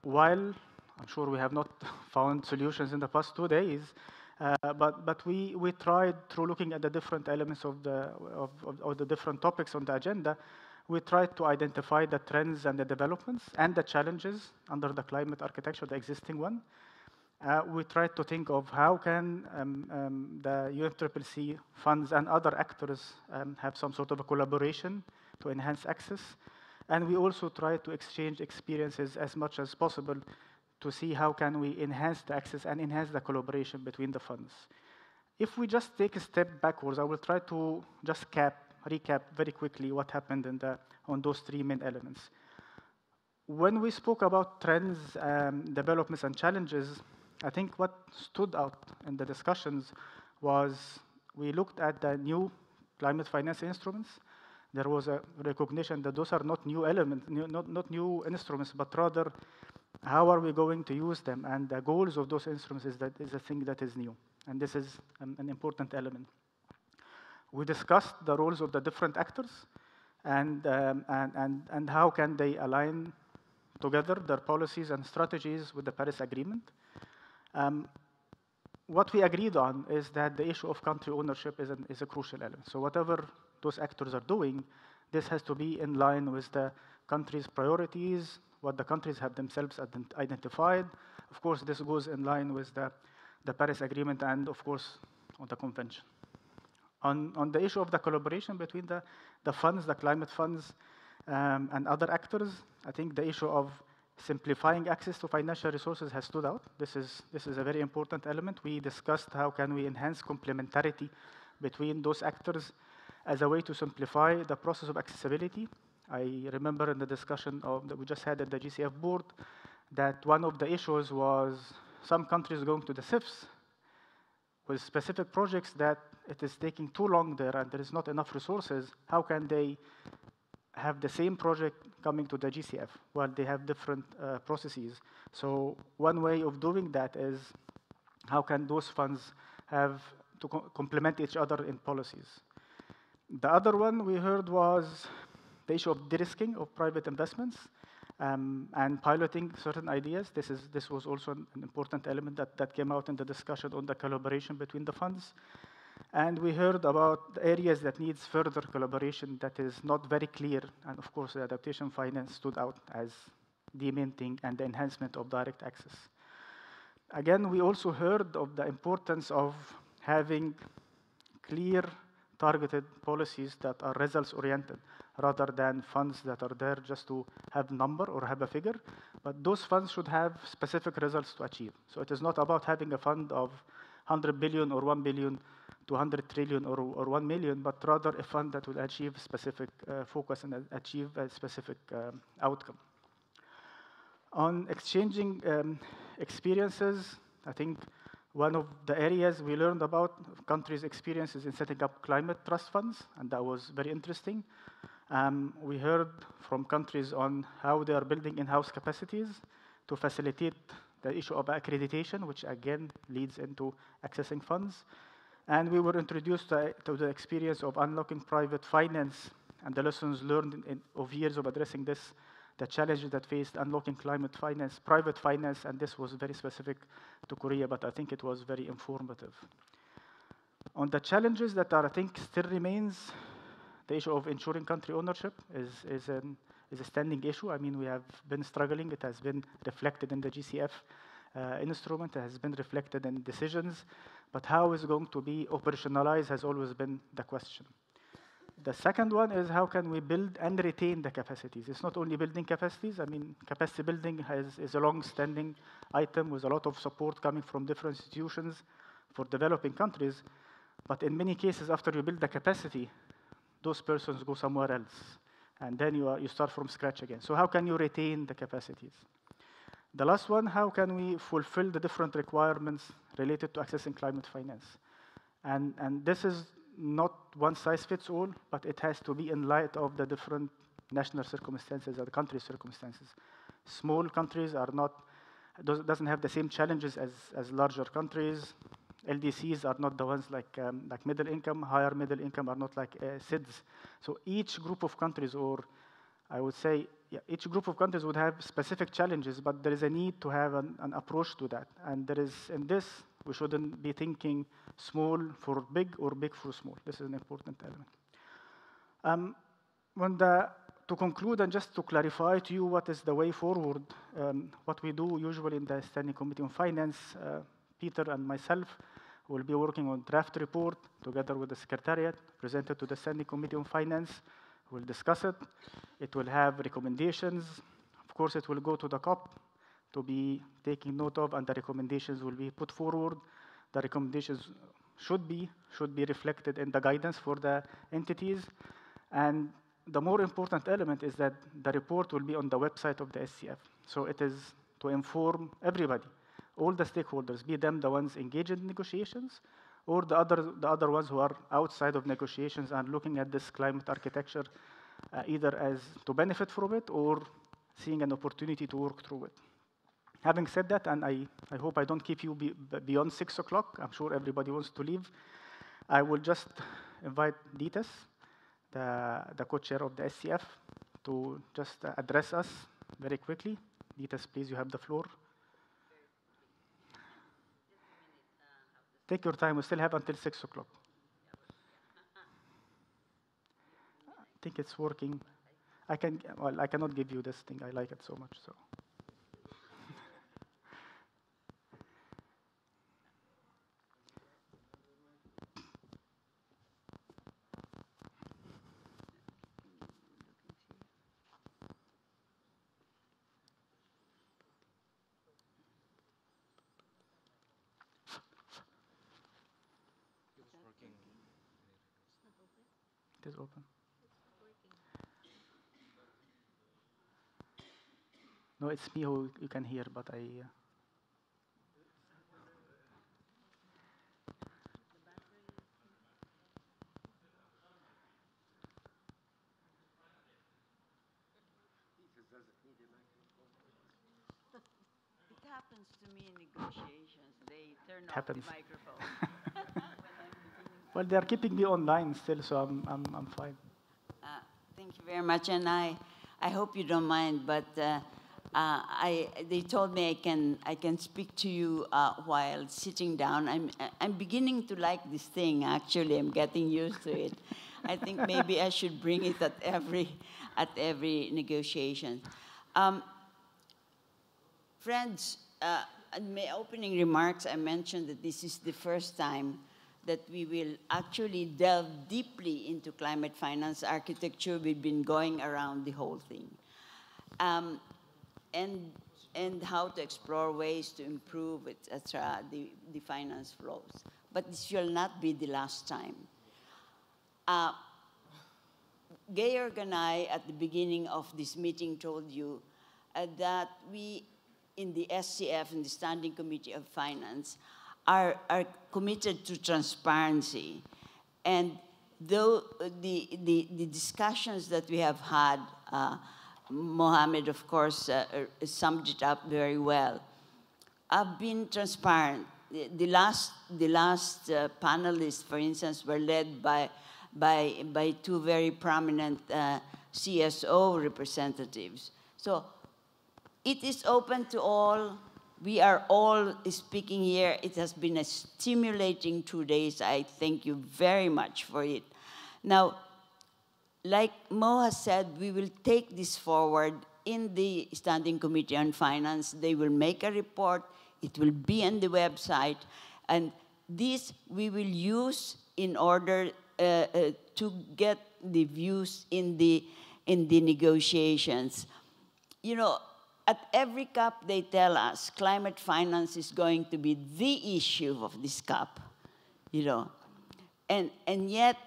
While I'm sure we have not found solutions in the past 2 days, but we tried, through looking at the different elements of the different topics on the agenda, we tried to identify the trends and the developments and the challenges under the climate architecture, the existing one. We tried to think of how can the UNFCCC funds and other actors have some sort of a collaboration to enhance access. And we also tried to exchange experiences as much as possible to see how can we enhance the access and enhance the collaboration between the funds. If we just take a step backwards, I will try to just recap very quickly what happened on those 3 main elements. When we spoke about trends, developments, and challenges, I think what stood out in the discussions was we looked at the new climate finance instruments. There was a recognition that those are not new elements, not new instruments, but rather how are we going to use them? And the goals of those instruments is a thing that is new. And this is an important element. We discussed the roles of the different actors and how can they align together their policies and strategies with the Paris Agreement. What we agreed on is that the issue of country ownership is a crucial element. So whatever those actors are doing, this has to be in line with the country's priorities, what the countries have themselves identified. Of course, this goes in line with the Paris Agreement and, of course, on the convention. On the issue of the collaboration between the funds, the climate funds, and other actors, I think the issue of simplifying access to financial resources has stood out. This is a very important element. We discussed how can we enhance complementarity between those actors as a way to simplify the process of accessibility. I remember in the discussion that we just had at the GCF board that one of the issues was some countries going to the CIFs with specific projects that it is taking too long there and there is not enough resources. How can they have the same project coming to the GCF while they have different processes? So one way of doing that is how can those funds have to complement each other in policies? The other one we heard was the issue of de-risking of private investments and piloting certain ideas. This was also an important element that came out in the discussion on the collaboration between the funds. And we heard about the areas that needs further collaboration that is not very clear. And of course, the adaptation finance stood out as the main thing and the enhancement of direct access. Again, we also heard of the importance of having clear, targeted policies that are results-oriented, rather than funds that are there just to have a number or have a figure. But those funds should have specific results to achieve. So it is not about having a fund of 100 billion or 1 billion, 200 trillion or 1 million, but rather a fund that will achieve specific focus and achieve a specific outcome. On exchanging experiences, I think one of the areas we learned about countries' experiences in setting up climate trust funds, and that was very interesting. We heard from countries on how they are building in-house capacities to facilitate the issue of accreditation, which again leads into accessing funds. And we were introduced to the experience of unlocking private finance and the lessons learned of years of addressing this, the challenges that faced unlocking climate finance, private finance, and this was very specific to Korea, but I think it was very informative. On the challenges that I think still remains, the issue of ensuring country ownership is a standing issue. I mean, we have been struggling. It has been reflected in the GCF instrument. It has been reflected in decisions. But how is it going to be operationalized has always been the question. The second one is how can we build and retain the capacities? It's not only building capacities. I mean, capacity building is a long-standing item with a lot of support coming from different institutions, for developing countries, but in many cases, after you build the capacity, those persons go somewhere else. And then you start from scratch again. So how can you retain the capacities? The last one, how can we fulfill the different requirements related to accessing climate finance? And this is not one size fits all, but it has to be in light of the different national circumstances or the country circumstances. Small countries are not, doesn't have the same challenges as larger countries. LDCs are not the ones like middle income, higher middle income are not like SIDS. So each group of countries, or I would say, each group of countries would have specific challenges, but there is a need to have an approach to that. And there is, in this, we shouldn't be thinking small for big or big for small. This is an important element. To conclude and just to clarify to you what is the way forward, what we do usually in the Standing Committee on Finance, Peter and myself will be working on draft report together with the Secretariat, presented to the Standing Committee on Finance. We'll discuss it. It will have recommendations. Of course, it will go to the COP to be taken note of, and the recommendations will be put forward. The recommendations should be reflected in the guidance for the entities. And the more important element is that the report will be on the website of the SCF. So it is to inform everybody, all the stakeholders, be them the ones engaged in negotiations, or the other ones who are outside of negotiations and looking at this climate architecture either as to benefit from it or seeing an opportunity to work through it. Having said that, and I hope I don't keep you beyond 6 o'clock, I'm sure everybody wants to leave, I will just invite Ditas, the co-chair of the SCF, to just address us very quickly. Ditas, please, you have the floor. Take your time. We still have until 6 o'clock. I think it's working. I cannot give you this thing. I like it so much. So. It is open. No, it's me who you can hear, but I... It happens to me in negotiations. They turn off happens. the microphone. Well, they are keeping me online still, so I'm fine. Thank you very much, and I hope you don't mind, but they told me I can speak to you while sitting down. I'm beginning to like this thing. Actually, I'm getting used to it. I think maybe I should bring it at every negotiation. Friends, in my opening remarks, I mentioned that this is the first time that we will actually delve deeply into climate finance architecture. We've been going around the whole thing. And how to explore ways to improve, etc., the finance flows. But this will not be the last time. Georg and I, at the beginning of this meeting, told you that we, in the SCF, in the Standing Committee of Finance, are committed to transparency. And though the discussions that we have had, Mohammed, of course, summed it up very well, have been transparent. The last panelists, for instance, were led by two very prominent CSO representatives. So it is open to all. We are all speaking here. It has been a stimulating 2 days. I thank you very much for it. Now, like Mo has said, we will take this forward in the Standing Committee on Finance. They will make a report. It will be on the website. And this we will use in order to get the views in the negotiations. You know, at every COP, they tell us climate finance is going to be the issue of this COP, you know. And yet,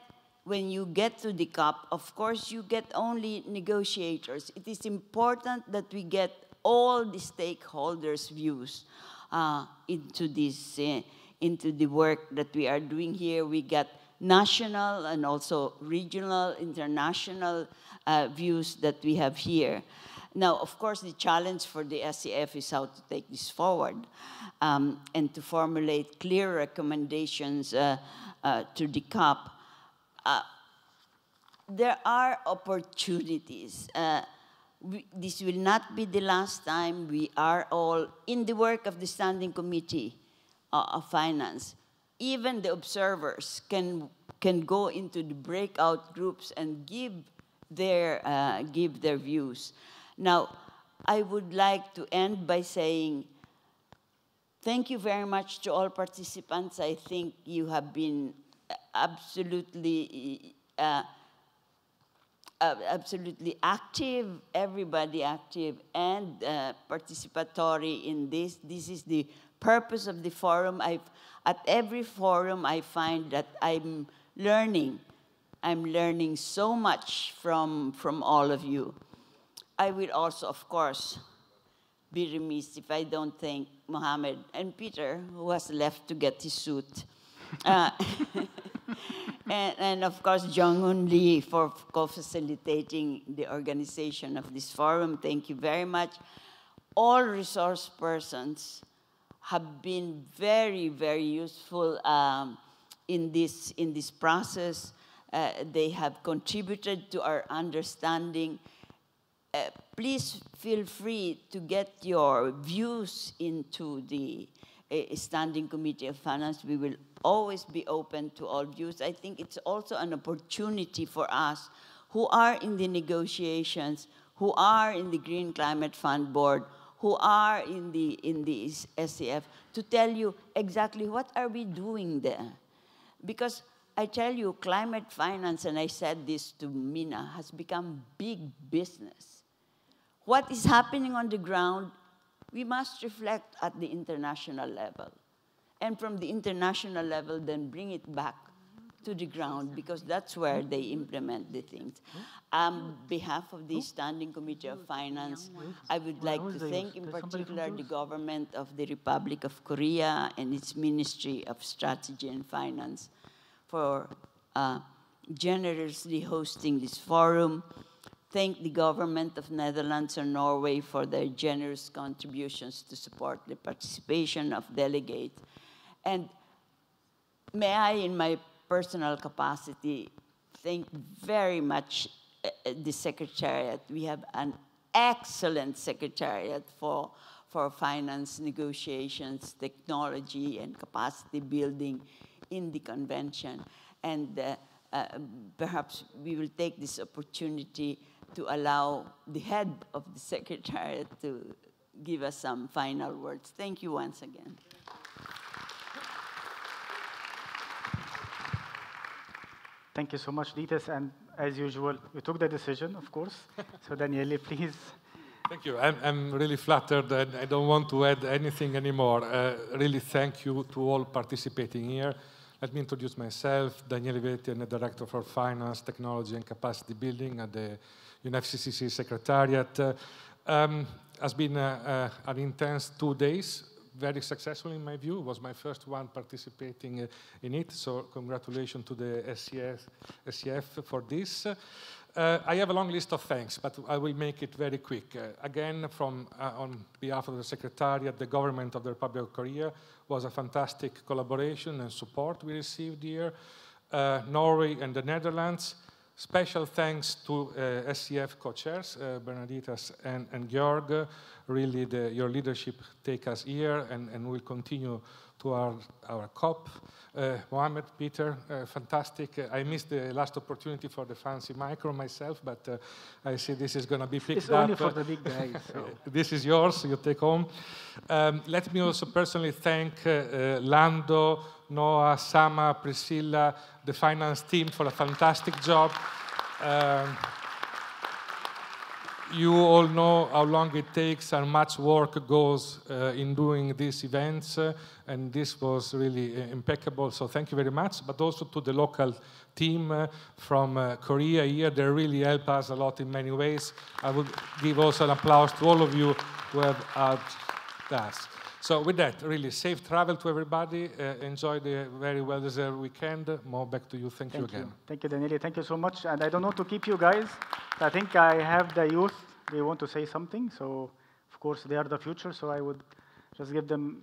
when you get to the COP, of course, you get only negotiators. It is important that we get all the stakeholders' views into this, into the work that we are doing here. We got national and also regional, international views that we have here. Now, of course, the challenge for the SCF is how to take this forward and to formulate clear recommendations to the COP. There are opportunities. This will not be the last time. We are all in the work of the Standing Committee of Finance. Even the observers can go into the breakout groups and give their views. Now, I would like to end by saying thank you very much to all participants. I think you have been absolutely active, everybody active and participatory in this. This is the purpose of the forum. At every forum, I find that I'm learning. I'm learning so much from all of you. I will also, of course, be remiss if I don't thank Mohammed and Peter, who has left to get his suit. And of course, Jong-un Lee for co-facilitating the organization of this forum. Thank you very much. All resource persons have been very, very useful in this process. They have contributed to our understanding. Please feel free to get your views into the Standing Committee of Finance. We will always be open to all views. I think it's also an opportunity for us who are in the negotiations, who are in the Green Climate Fund Board, who are in the SCF, to tell you exactly what are we doing there. Because I tell you, climate finance, and I said this to Mina, has become big business. What is happening on the ground, we must reflect at the international level. And from the international level, then bring it back to the ground, because that's where they implement the things. On behalf of the Standing Committee of Finance, I would like to thank in particular the government of the Republic of Korea and its Ministry of Strategy and Finance for generously hosting this forum. Thank the government of Netherlands and Norway for their generous contributions to support the participation of delegates. And may I, in my personal capacity, thank very much the Secretariat. We have an excellent Secretariat for finance negotiations, technology, and capacity building in the convention. And perhaps we will take this opportunity to allow the head of the Secretariat to give us some final words. Thank you once again. Thank you so much, Ditas. And as usual, you took the decision, of course. So Daniele, please. Thank you. I'm really flattered, and I don't want to add anything anymore. Really thank you to all participating here. Let me introduce myself, Daniele Vetti. I'm the Director for Finance, Technology and Capacity Building at the UNFCCC Secretariat. Has been an intense 2 days, very successful in my view. It was my first one participating in it, so congratulations to the SCF for this. I have a long list of thanks, but I will make it very quick. Again, on behalf of the Secretariat, the government of the Republic of Korea was a fantastic collaboration and support we received here. Norway and the Netherlands. Special thanks to SCF co-chairs, Bernadittas and Georg. Really, your leadership take us here and will continue to our COP. Mohammed, Peter, fantastic. I missed the last opportunity for the fancy micro myself, but I see this is going to be picked up. It's only for the big guys. So. This is yours, you take home. Let me also personally thank Lando, Noah, Sama, Priscilla, the finance team for a fantastic job. you all know how long it takes and much work goes in doing these events, and this was really impeccable, so thank you very much. But also to the local team from Korea here, they really help us a lot in many ways. I would give also an applause to all of you who have helped us. So with that, really safe travel to everybody. Enjoy the very well-deserved weekend. Mo, back to you. Thank you again. Thank you, Daniele. Thank you so much. And I don't want to keep you guys. I think I have the youth. They want to say something. So, of course, they are the future. So I would just give them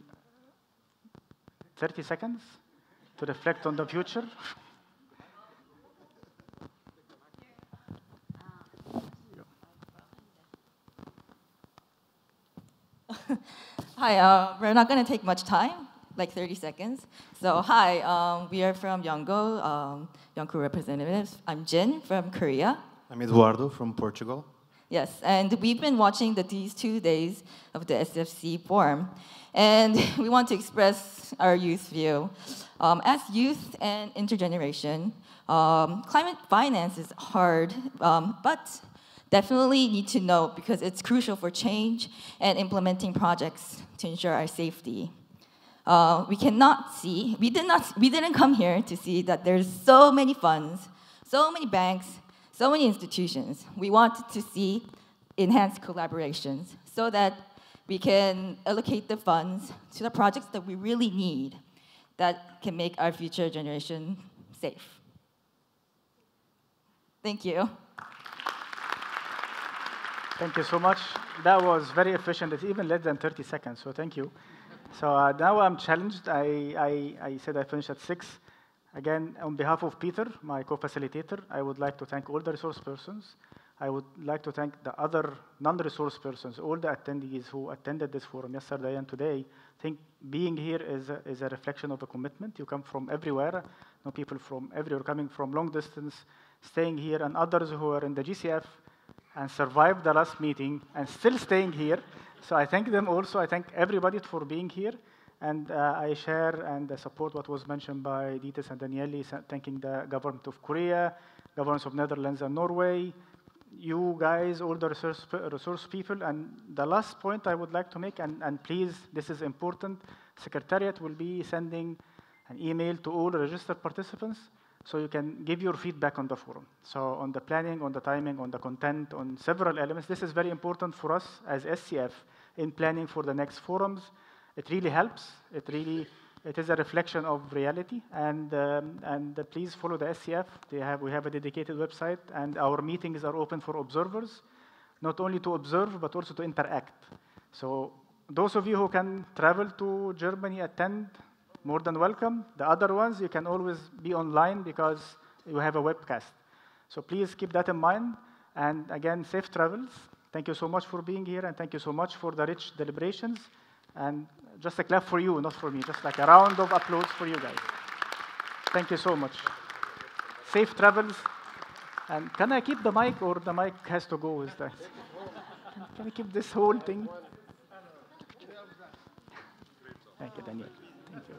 30 seconds to reflect on the future. Hi, we're not going to take much time, like 30 seconds. So hi, we are from Yongo, Yonko representatives. I'm Jin from Korea. I'm Eduardo from Portugal. Yes, and we've been watching these 2 days of the SFC forum, and we want to express our youth view. As youth and intergeneration, climate finance is hard, but definitely need to know because it's crucial for change and implementing projects to ensure our safety. We didn't come here to see that there's so many funds, so many banks, so many institutions. We wanted to see enhanced collaborations so that we can allocate the funds to the projects that we really need that can make our future generation safe. Thank you. Thank you so much. That was very efficient. It's even less than 30 seconds, so thank you. So now I'm challenged. I said I finished at 6. Again, on behalf of Peter, my co-facilitator, I would like to thank all the resource persons. I would like to thank the other non-resource persons, all the attendees who attended this forum yesterday and today. I think being here is a reflection of a commitment. You come from everywhere. No people from everywhere coming from long distance, staying here, and others who are in the GCF and survived the last meeting and still staying here. So I thank them also. I thank everybody for being here. And I share and support what was mentioned by Dites and Daniele, thanking the government of Korea, governments of Netherlands and Norway, you guys, all the resource people. And the last point I would like to make, and please, this is important, Secretariat will be sending an email to all registered participants so you can give your feedback on the forum. So on the planning, on the timing, on the content, on several elements. This is very important for us as SCF in planning for the next forums. It really helps. It is a reflection of reality. And please follow the SCF. We have a dedicated website, and our meetings are open for observers, not only to observe, but also to interact. So those of you who can travel to Germany, attend, more than welcome. The other ones, you can always be online because you have a webcast. So please keep that in mind. And again, safe travels. Thank you so much for being here, and thank you so much for the rich deliberations. And just a clap for you, not for me, just like a round of applause for you guys. Thank you so much. Safe travels. And can I keep the mic, or the mic has to go with that? Can I keep this whole thing? Thank you, Daniel. Thank you.